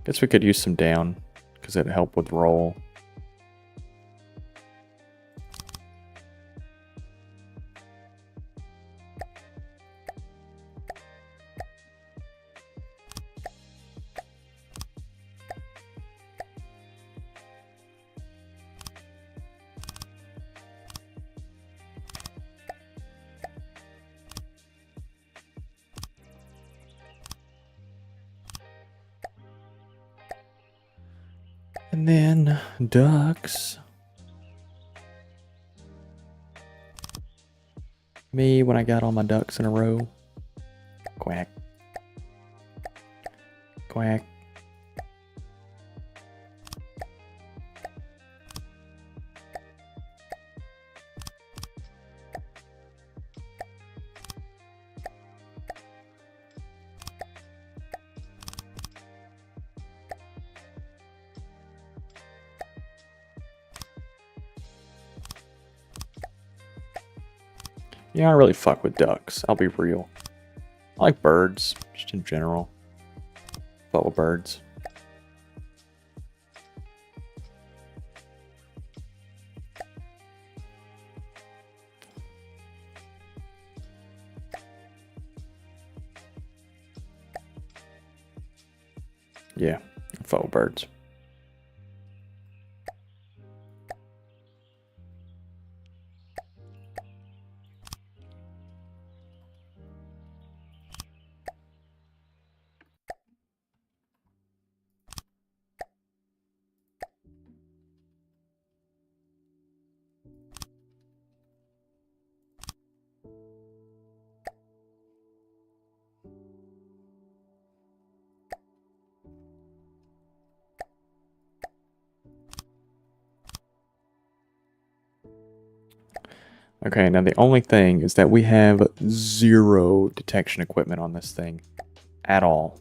Guess we could use some down because it'd help with roll. And then ducks. Me when I got all my ducks in a row. Quack. Quack. Yeah, I don't really fuck with ducks. I'll be real. I like birds, just in general. Fuck with birds. Yeah, faux birds. Okay, now the only thing is that we have 0 detection equipment on this thing at all.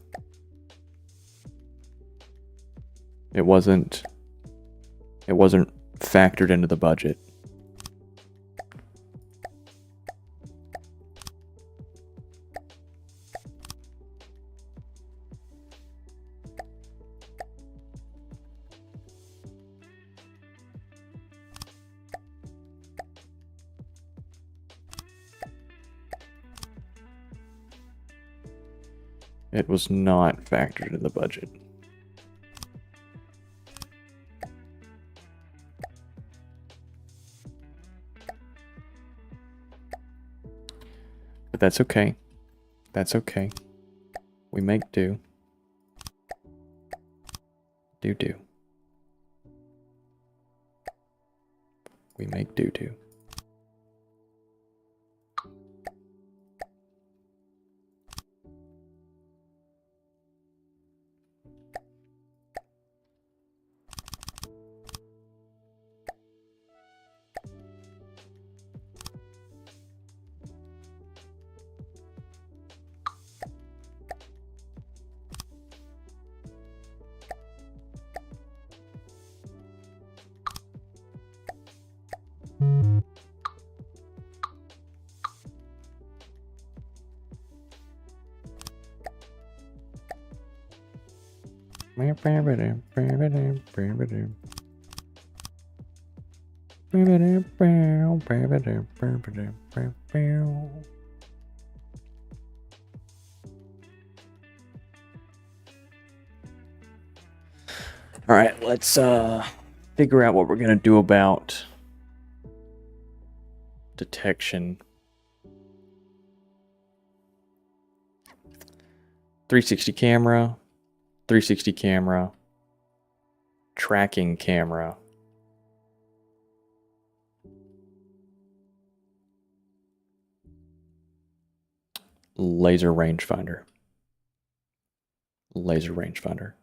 It wasn't factored into the budget. It was not factored into the budget. But that's okay. That's okay. We make do. Do. We make do. All right, let's figure out what we're gonna do about detection. 360 camera, 360 camera, tracking camera. Laser rangefinder. Laser rangefinder.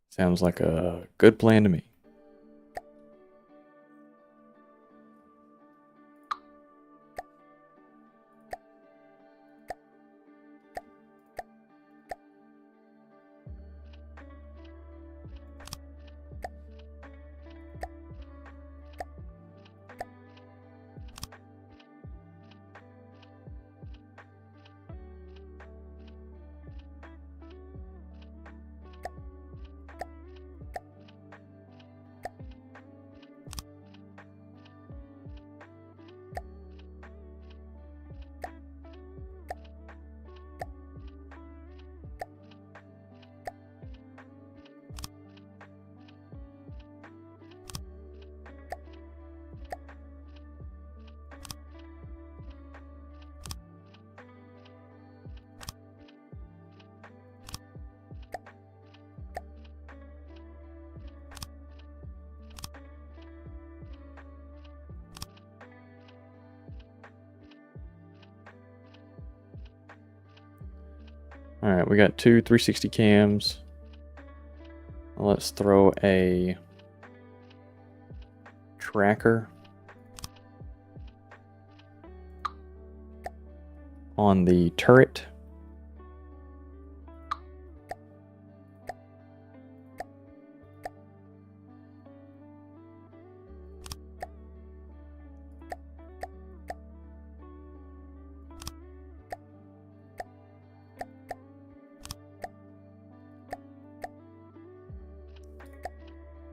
Sounds like a good plan to me. All right, we got 2 360 cams. Let's throw a tracker on the turret.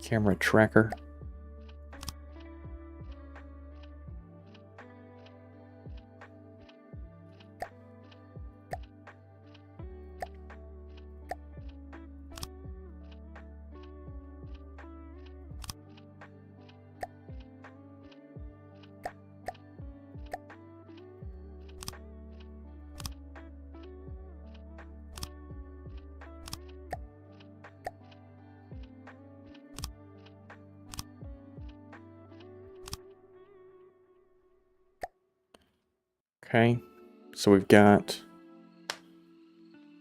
Camera tracker. Okay, so we've got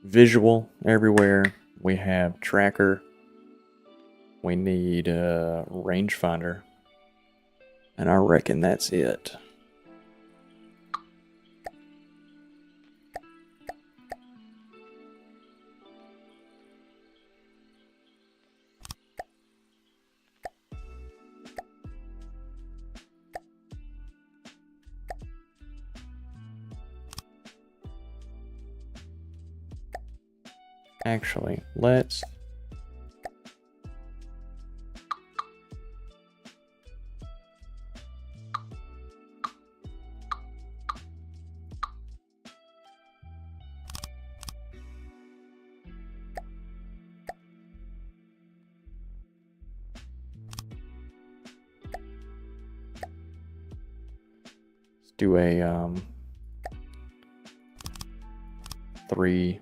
visual everywhere. We have tracker. We need a rangefinder. And I reckon that's it. Actually, let's do a three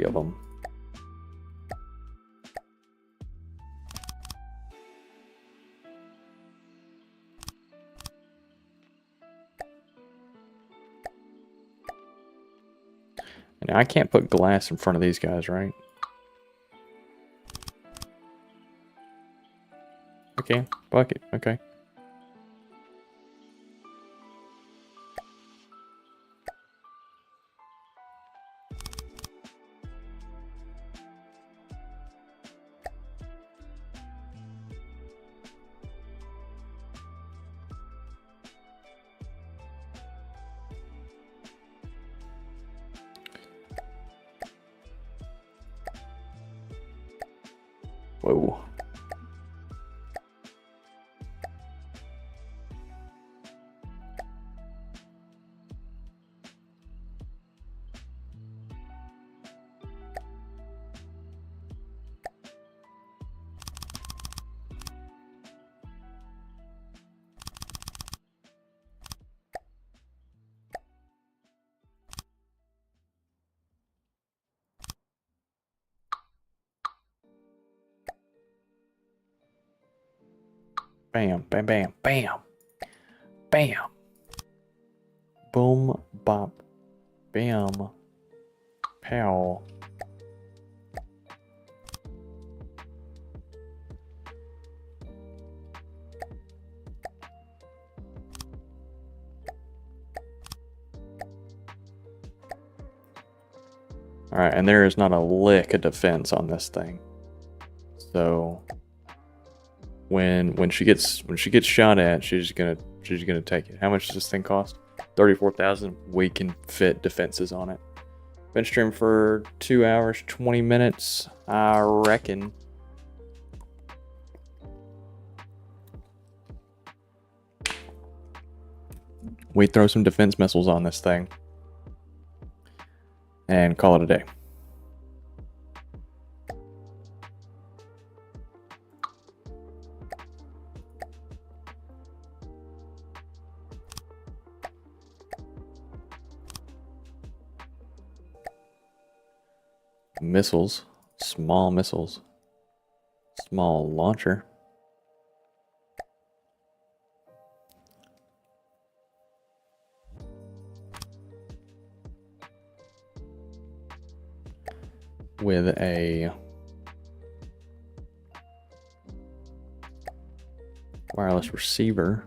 of them. Now I can't put glass in front of these guys, right? Okay, bucket, okay. Whoa. Bam, bam, bam, bam. Bam. Boom, bop, bam, pow. Alright, and there is not a lick of defense on this thing. So when she gets shot at, she's gonna take it. How much does this thing cost? 34,000. We can fit defenses on it. Been streaming for 2 hours, 20 minutes, I reckon. We throw some defense missiles on this thing and call it a day. Missiles, small launcher. With a wireless receiver.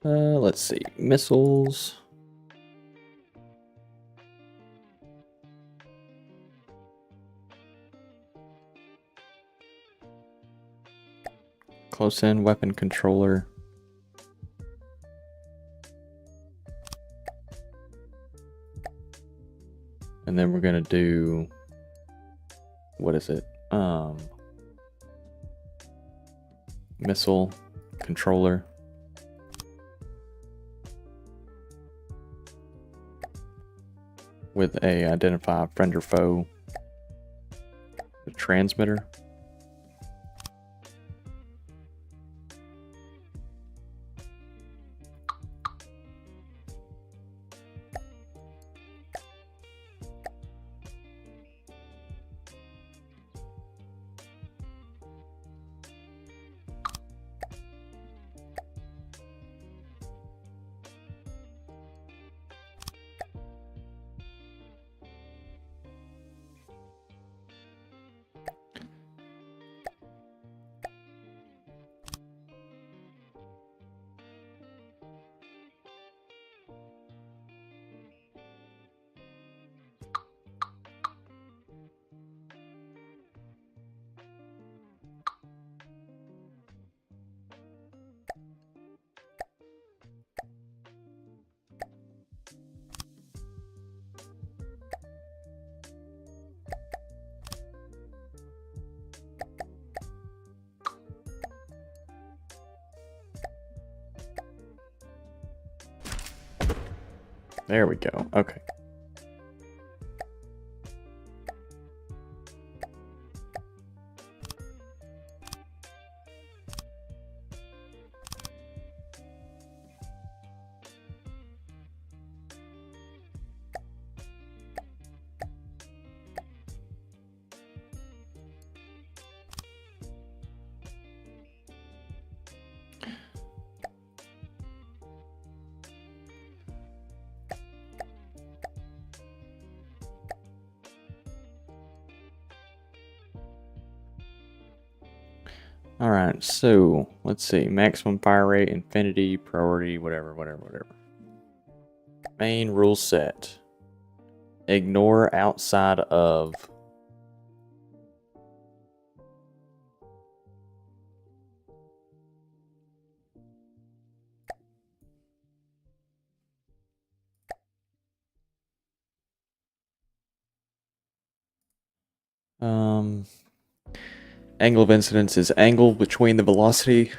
Let's see, missiles. close in weapon controller. And then we're gonna do, what is it? Missile controller. With a identify friend or foe. The transmitter. There we go. Okay. All right, so let's see. Maximum fire rate, infinity, priority, whatever. Main rule set. Ignore outside of. Angle of incidence is angle between the velocity.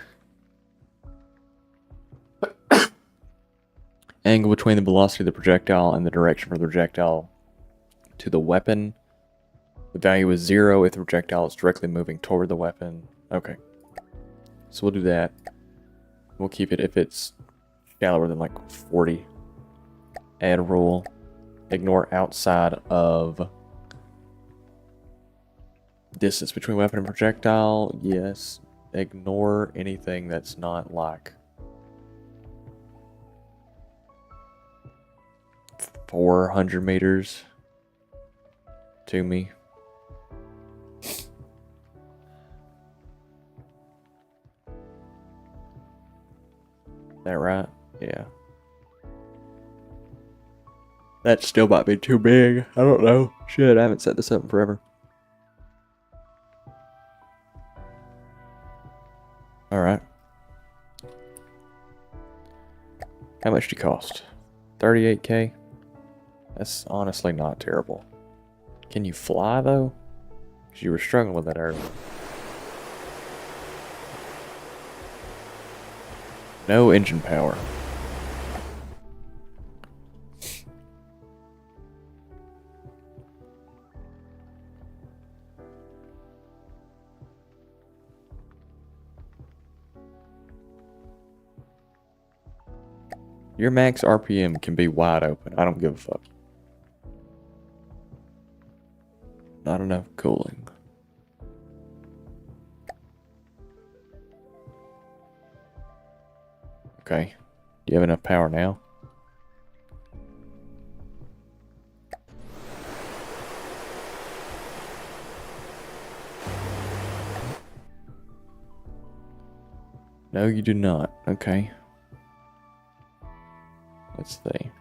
Angle between the velocity of the projectile and the direction for the projectile to the weapon. The value is 0 if the projectile is directly moving toward the weapon. Okay. So we'll do that. We'll keep it if it's shallower than like 40. Add rule. Ignore outside of distance between weapon and projectile. Yes. Ignore anything that's not like 400 meters to me. That right? Yeah. That still might be too big. I don't know. Shit, I haven't set this up in forever. Alright. How much do you cost? 38k? That's honestly not terrible. Can you fly though? Because you were struggling with that earlier. No engine power. Your max RPM can be wide open. I don't give a fuck. Not enough cooling. Okay. Do you have enough power now? No, you do not. Okay. Let's see.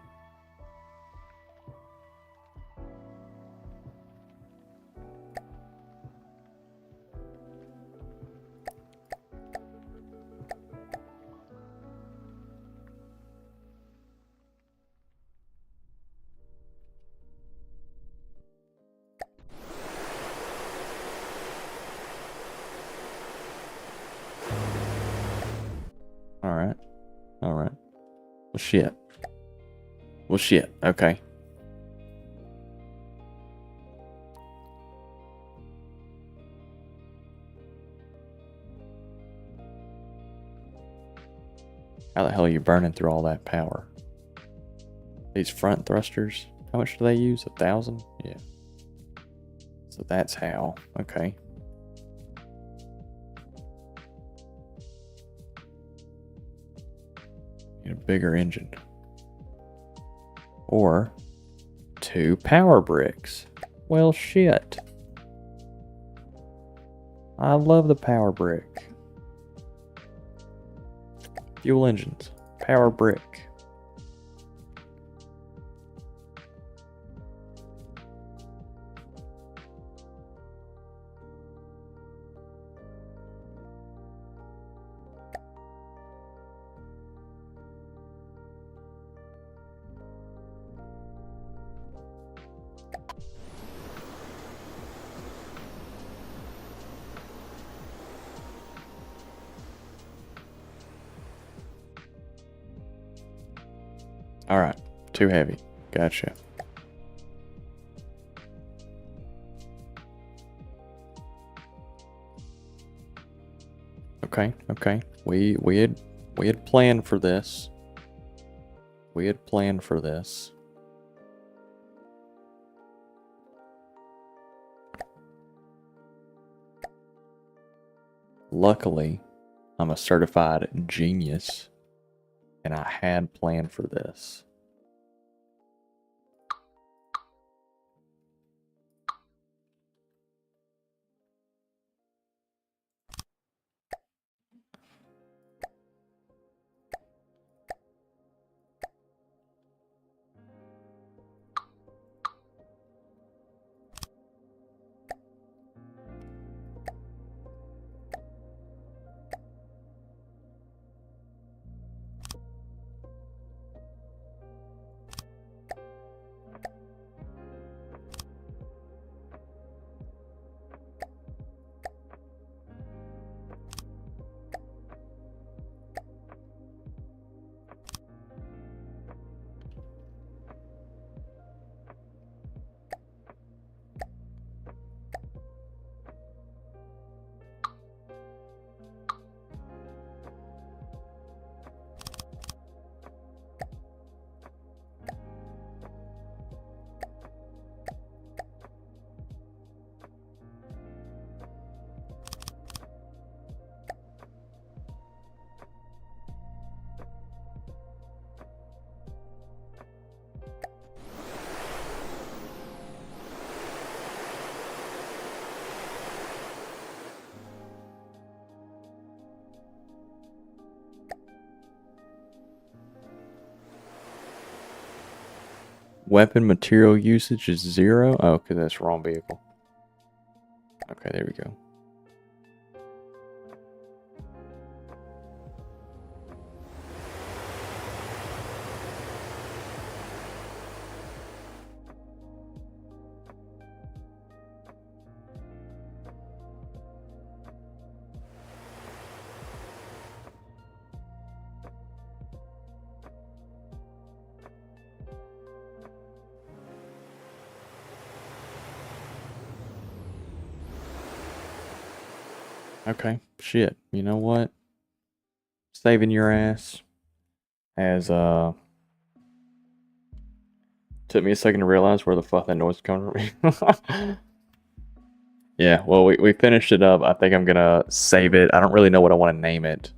Well, shit. Well, shit. Okay. How the hell are you burning through all that power? These front thrusters, how much do they use? 1,000? Yeah. So that's how. Okay. Need a bigger engine. Or 2 power bricks. Well, shit. I love the power brick. Fuel engines. Power brick. Alright. Too heavy. Gotcha. Okay, okay. We had planned for this. We had planned for this. Luckily, I'm a certified genius, and I had planned for this. Weapon material usage is 0. Oh, okay, that's the wrong vehicle. Okay, there we go. Okay, shit. You know what? Saving your ass has took me a second to realize where the fuck that noise is coming from. Yeah, well, we finished it up. I think I'm gonna save it. I don't really know what I want to name it.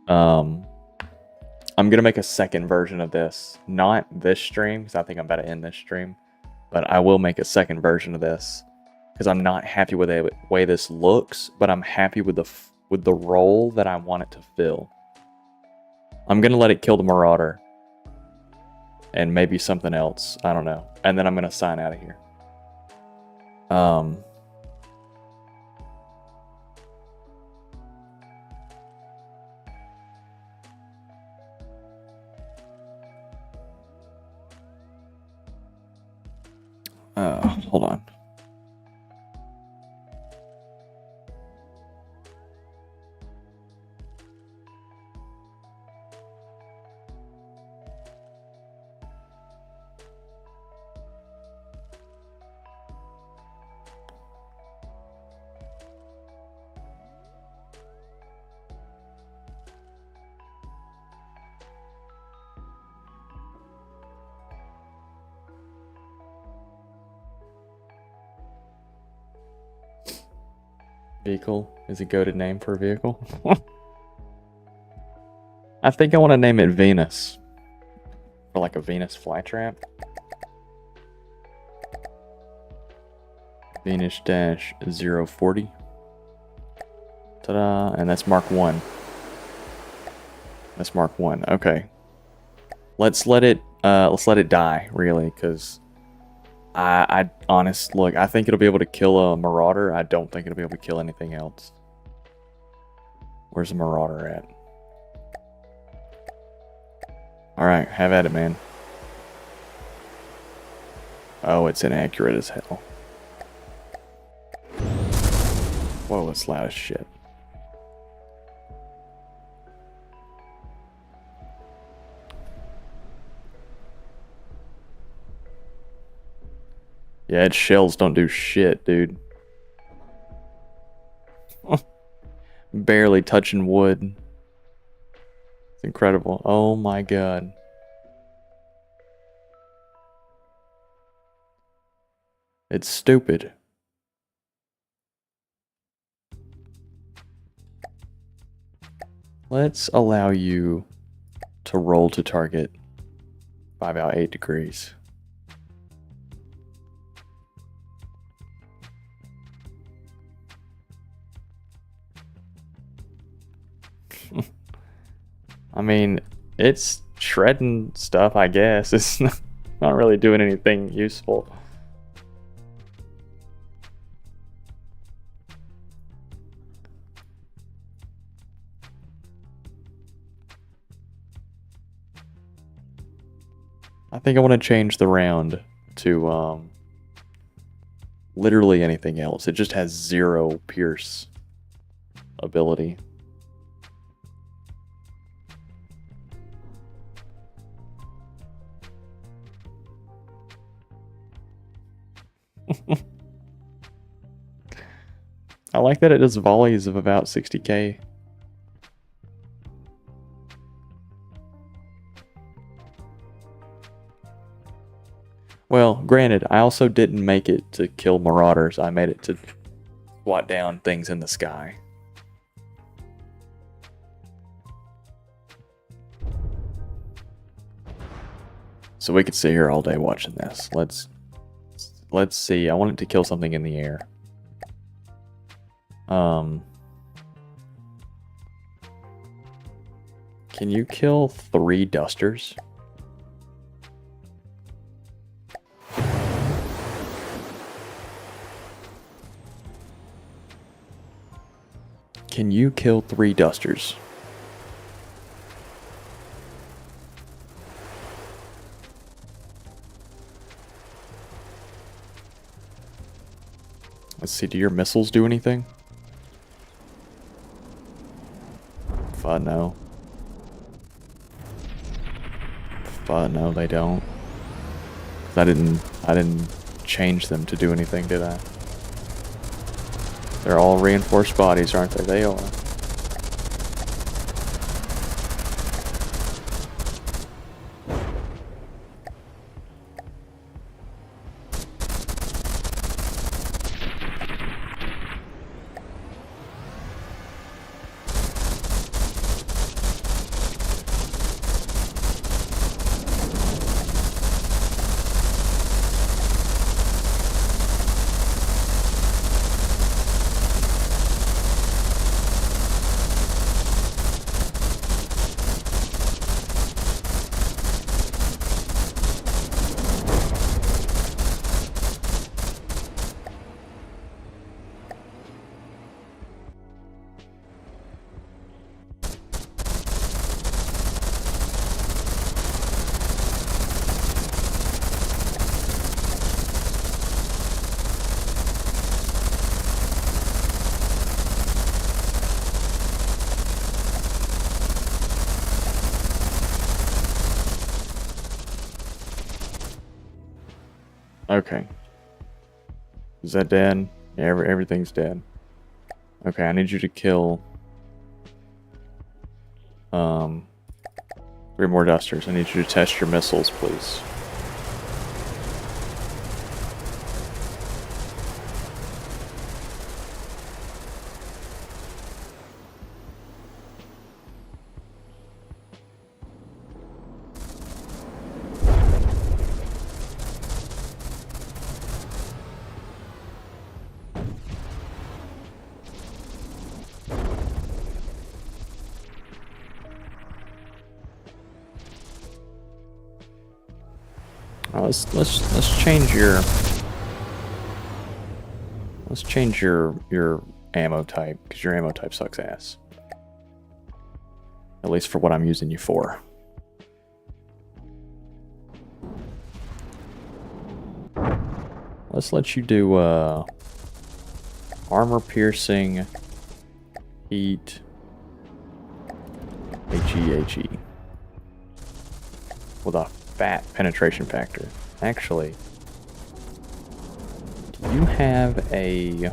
I'm gonna make a second version of this. Not this stream, because I think I'm about to end this stream. But I will make a second version of this. Because I'm not happy with the way this looks, but I'm happy with the role that I want it to fill. I'm gonna let it kill the Marauder. And maybe something else. I don't know. And then I'm gonna sign out of here. Hold on. Vehicle is a goated name for a vehicle. I think I want to name it Venus. For like a Venus flytrap. Venus-040. Ta-da! And that's Mark 1. That's Mark 1. Okay. Let's let it die, really, because I honest look, I think it'll be able to kill a marauder. I don't think it'll be able to kill anything else. Where's the marauder at? Alright, have at it, man. Oh, it's inaccurate as hell. Whoa, it's loud as shit. Yeah, its shells don't do shit, dude. Barely touching wood. It's incredible. Oh my god. It's stupid. Let's allow you to roll to target 5 out 8 degrees. I mean, it's shredding stuff, I guess. It's not really doing anything useful. I think I want to change the round to literally anything else. It just has 0 pierce ability. I like that it does volleys of about 60k. Well, granted, I also didn't make it to kill marauders. I made it to swat down things in the sky. So we could sit here all day watching this. Let's see. I want it to kill something in the air. Can you kill 3 dusters? Can you kill 3 dusters? Let's see, do your missiles do anything? No. No, they don't. I didn't change them to do anything, did I? They're all reinforced bodies, aren't they? They are. Okay. Is that dead? Yeah, everything's dead. Okay, I need you to kill 3 more dusters. I need you to test your missiles, please. Let's change your ammo type, because your ammo type sucks ass. At least for what I'm using you for. Let's let you do armor piercing, heat, HE, with a fat penetration factor. Actually, do you have a...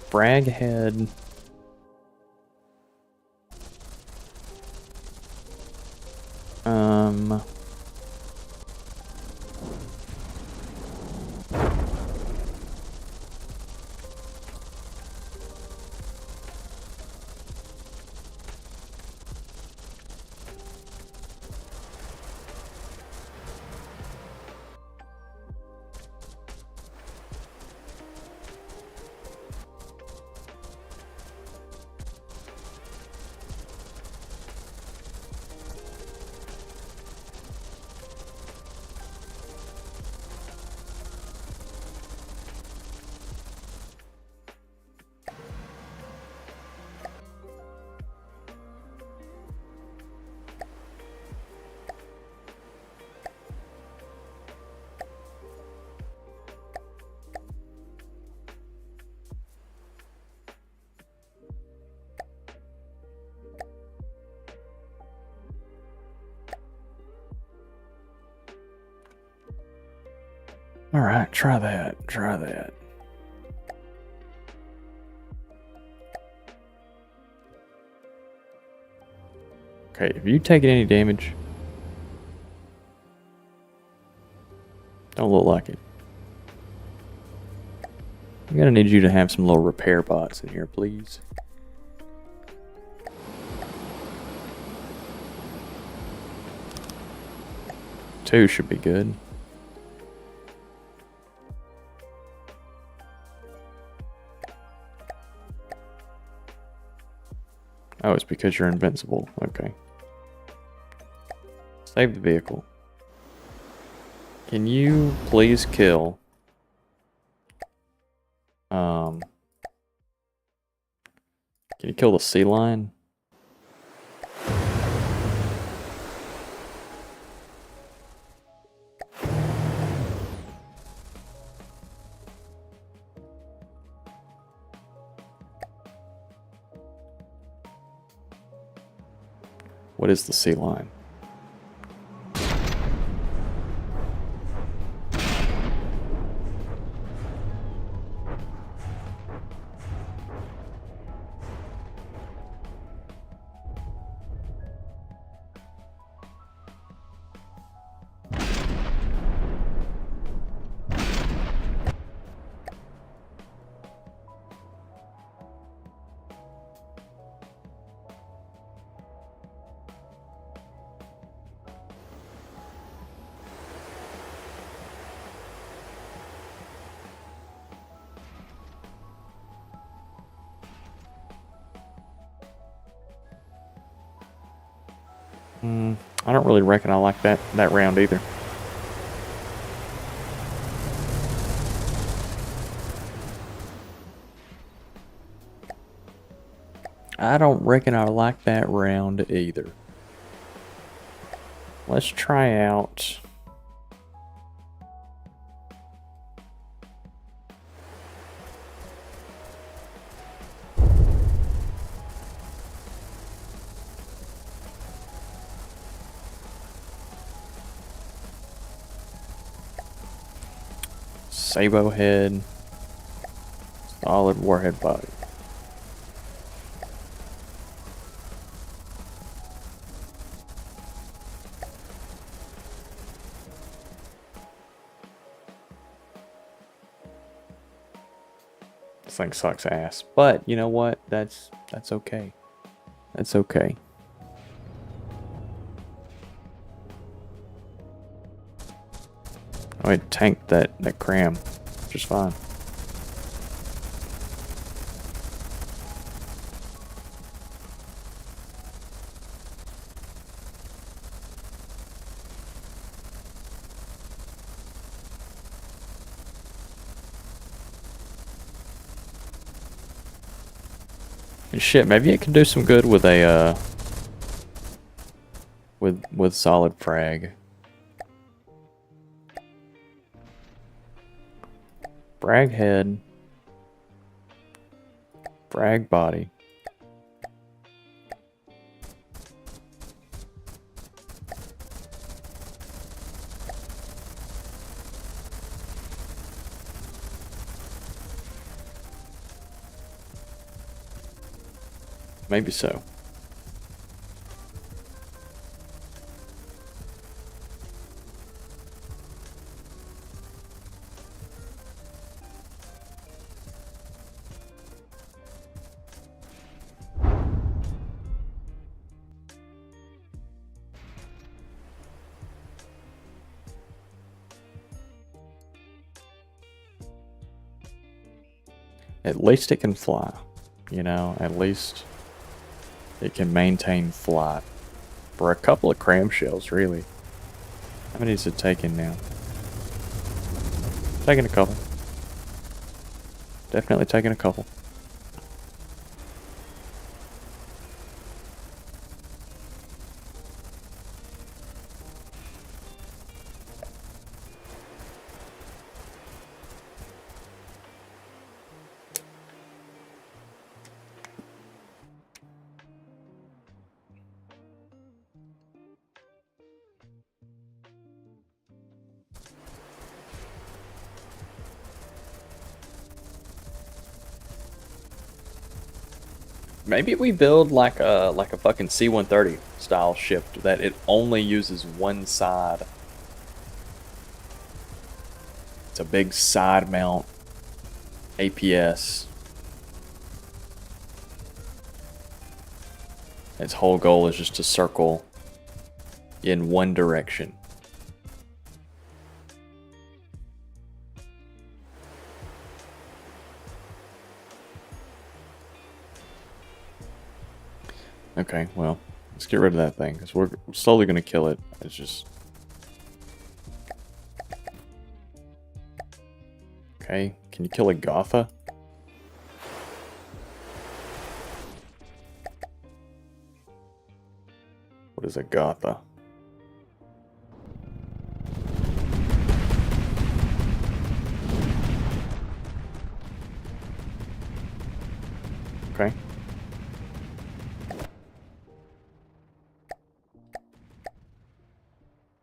frag head? Alright, try that. Okay, have you taken any damage? Don't look like it. I'm gonna need you to have some little repair bots in here, please. Two should be good. Oh, it's because you're invincible. Okay. Save the vehicle. Can you please kill... Can you kill the sea lion? What is the sea lion? I don't really reckon I like that round either. I don't reckon I like that round either. Let's try out... Sabo head, solid warhead body. This thing sucks ass, but you know what? That's okay. That's okay. I tank that cram just fine. And shit, maybe it can do some good with a with solid frag. Frag head. Frag body. Maybe so. At least it can fly, you know, at least it can maintain flight. For a couple of cram shells, really. How many is it taking now? Taking a couple. Definitely taking a couple. Maybe we build like a fucking C-130 style ship that it only uses one side. It's a big side mount APS. Its whole goal is just to circle in one direction. Okay, well, let's get rid of that thing, because we're slowly going to kill it. It's just... Okay, can you kill a Gotha? What is a Gotha? Okay.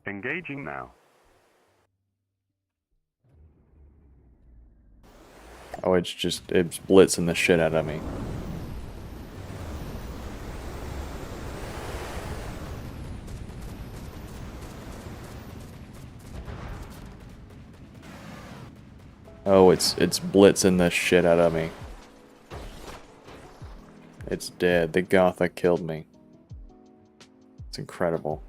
Engaging now. Oh, it's blitzing the shit out of me. Oh, it's blitzing the shit out of me. It's dead. The Gotha killed me. It's incredible.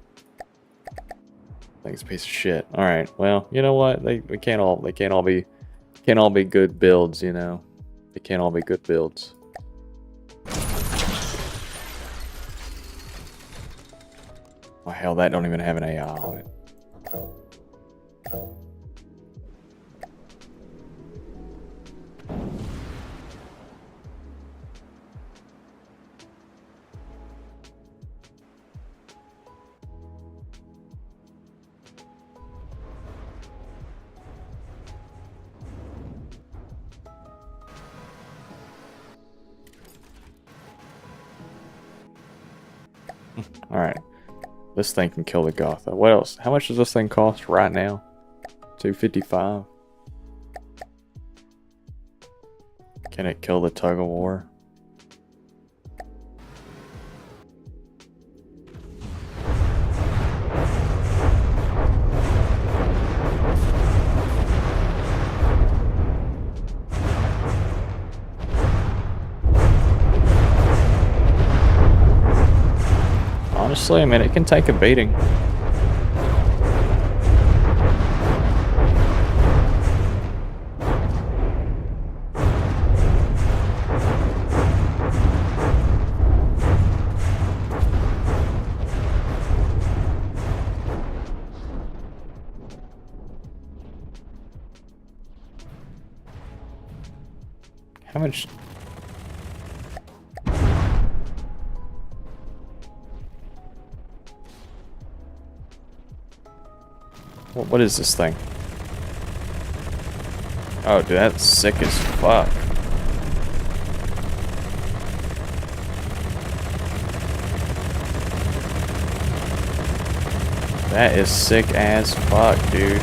Thing's a piece of shit. All right. Well, you know what? They can't all be good builds. You know, they can't all be good builds. Oh hell, that don't even have an AI on it. Alright. This thing can kill the Gotha. What else? How much does this thing cost right now? $255. Can it kill the tug of war? Honestly, I mean, it can take a beating. How much? What is this thing? Oh, dude, that's sick as fuck. That is sick as fuck, dude.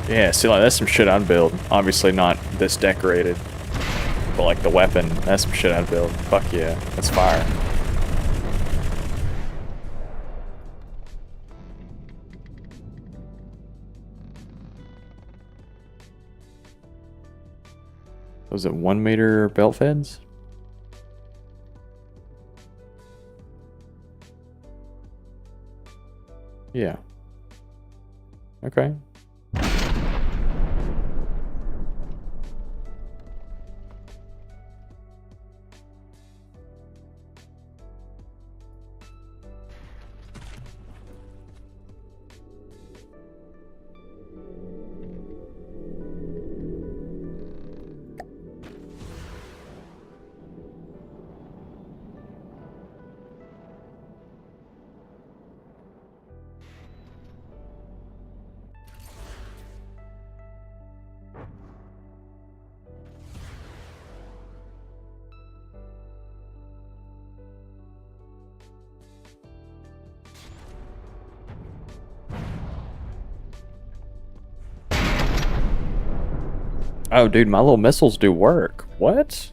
Yeah, see, like, that's some shit I'd build. Obviously not this decorated. But, like, the weapon, that's some shit I'd build. Fuck yeah, that's fire. Was it 1 meter belt feds? Yeah. Okay. Oh, dude, my little missiles do work. What?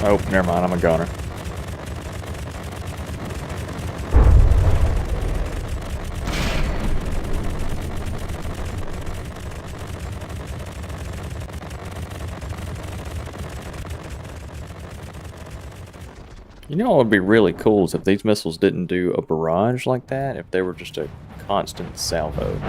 Oh, never mind, I'm a goner. You know what would be really cool is if these missiles didn't do a barrage like that, if they were just a constant salvo.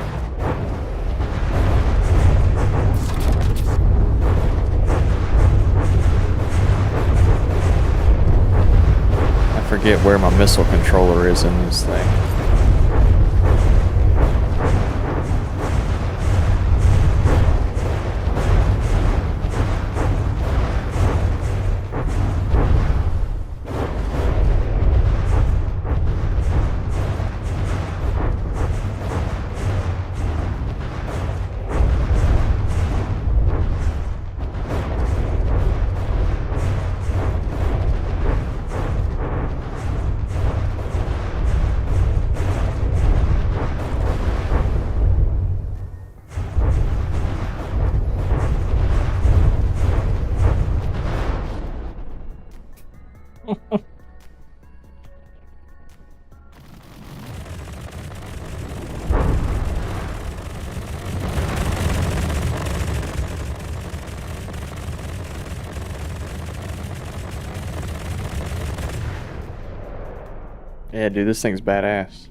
I forget where my missile controller is in this thing. Yeah, dude, this thing's badass.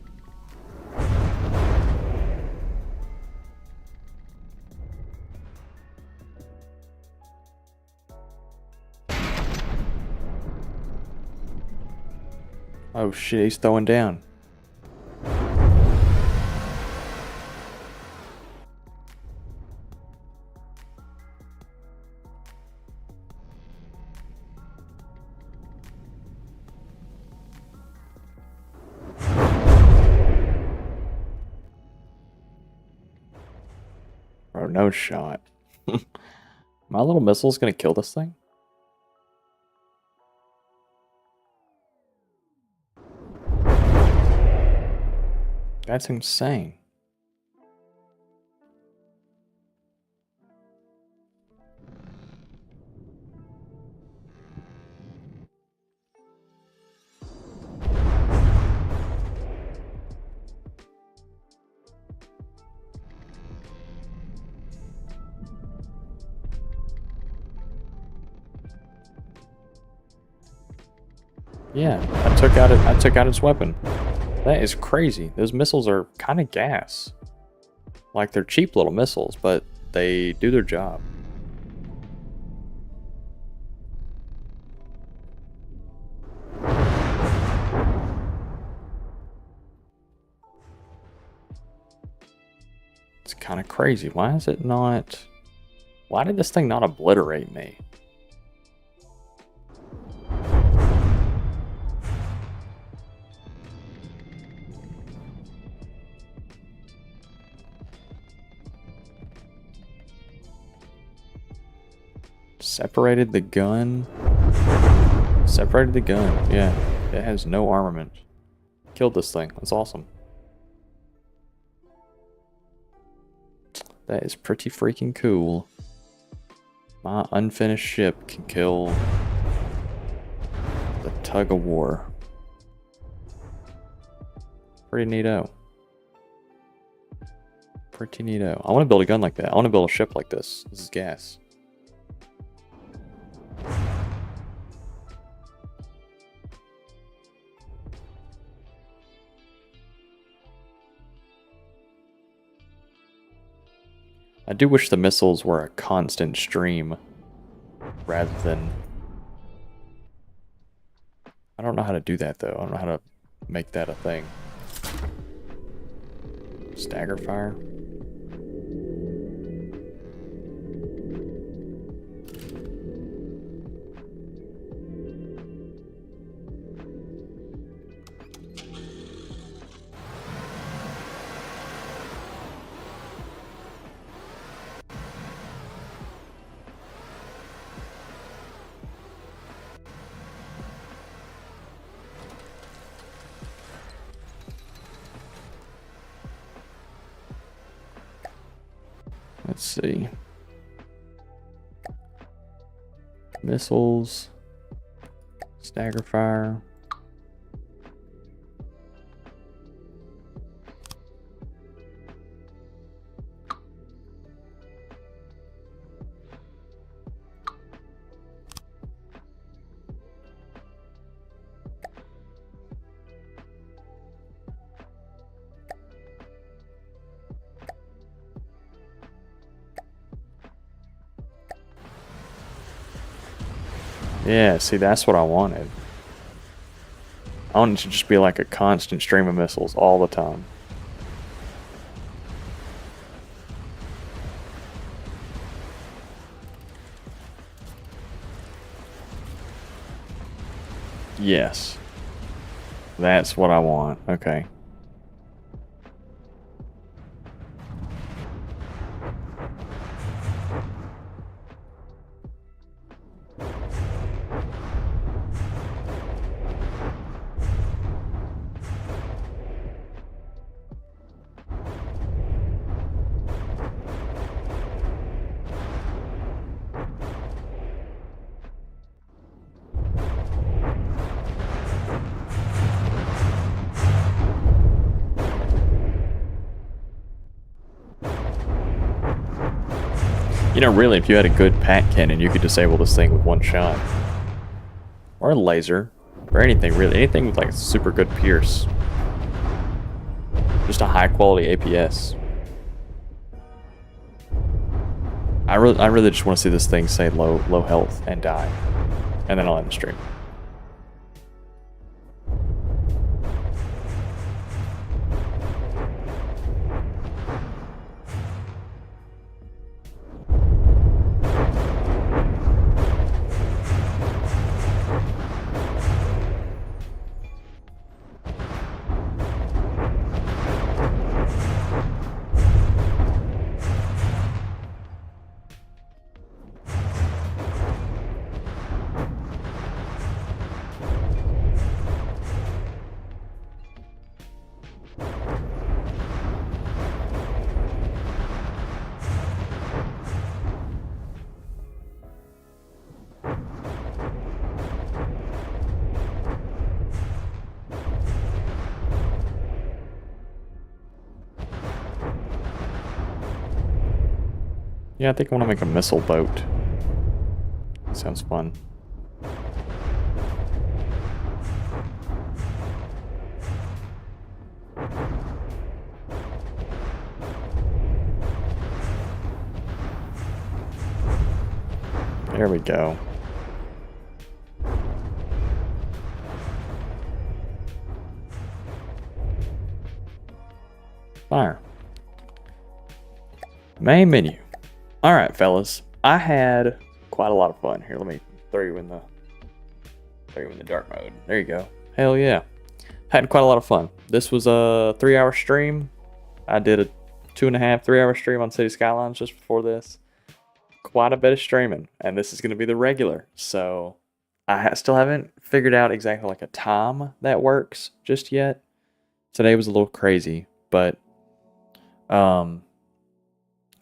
Oh shit, he's throwing down. Bro, no shot. My little missile's gonna kill this thing? That's insane. Yeah, I took out its weapon. That is crazy. Those missiles are kind of gas. Like, they're cheap little missiles, but they do their job. It's kind of crazy. Why is it not... Why did this thing not obliterate me? Separated the gun. Separated the gun. Yeah. It has no armament. Killed this thing. That's awesome. That is pretty freaking cool. My unfinished ship can kill the tug of war. Pretty neato. Pretty neato. I want to build a gun like that. I want to build a ship like this. This is gas. I do wish the missiles were a constant stream rather than... I don't know how to do that though. I don't know how to make that a thing. Stagger fire. Let's see. Missiles. Stagger fire. Yeah, see, that's what I wanted. I wanted to just be like a constant stream of missiles all the time. Yes. That's what I want. Okay. You know, really, if you had a good pack cannon, you could disable this thing with one shot. Or a laser. Or anything, really. Anything with, like, a super good pierce. Just a high-quality APS. I really just want to see this thing say low health and die. And then I'll end the stream. Yeah, I think I want to make a missile boat. Sounds fun. There we go. Fire. Main menu. All right, fellas. I had quite a lot of fun. Here, let me throw you in the dark mode. There you go. Hell yeah. Had quite a lot of fun. This was a 3-hour stream. I did a 2.5, 3-hour stream on City Skylines just before this. Quite a bit of streaming, and this is going to be the regular. So I still haven't figured out exactly like a time that works just yet. Today was a little crazy, but yeah, I'm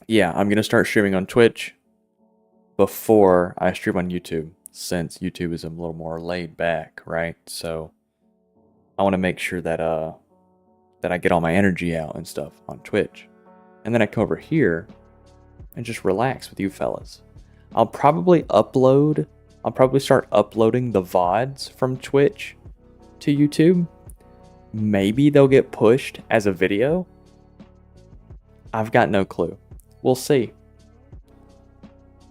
going to start streaming on Twitch before I stream on YouTube, since YouTube is a little more laid back, right? So I want to make sure that that I get all my energy out and stuff on Twitch. And then I come over here and just relax with you fellas. I'll probably start uploading the VODs from Twitch to YouTube. Maybe they'll get pushed as a video. I've got no clue. We'll see.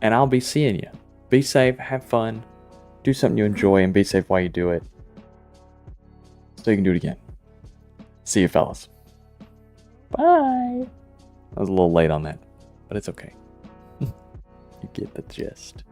And I'll be seeing you. Be safe, have fun, do something you enjoy, and be safe while you do it, so you can do it again. See you, fellas. Bye. I was a little late on that, but it's okay. You get the gist.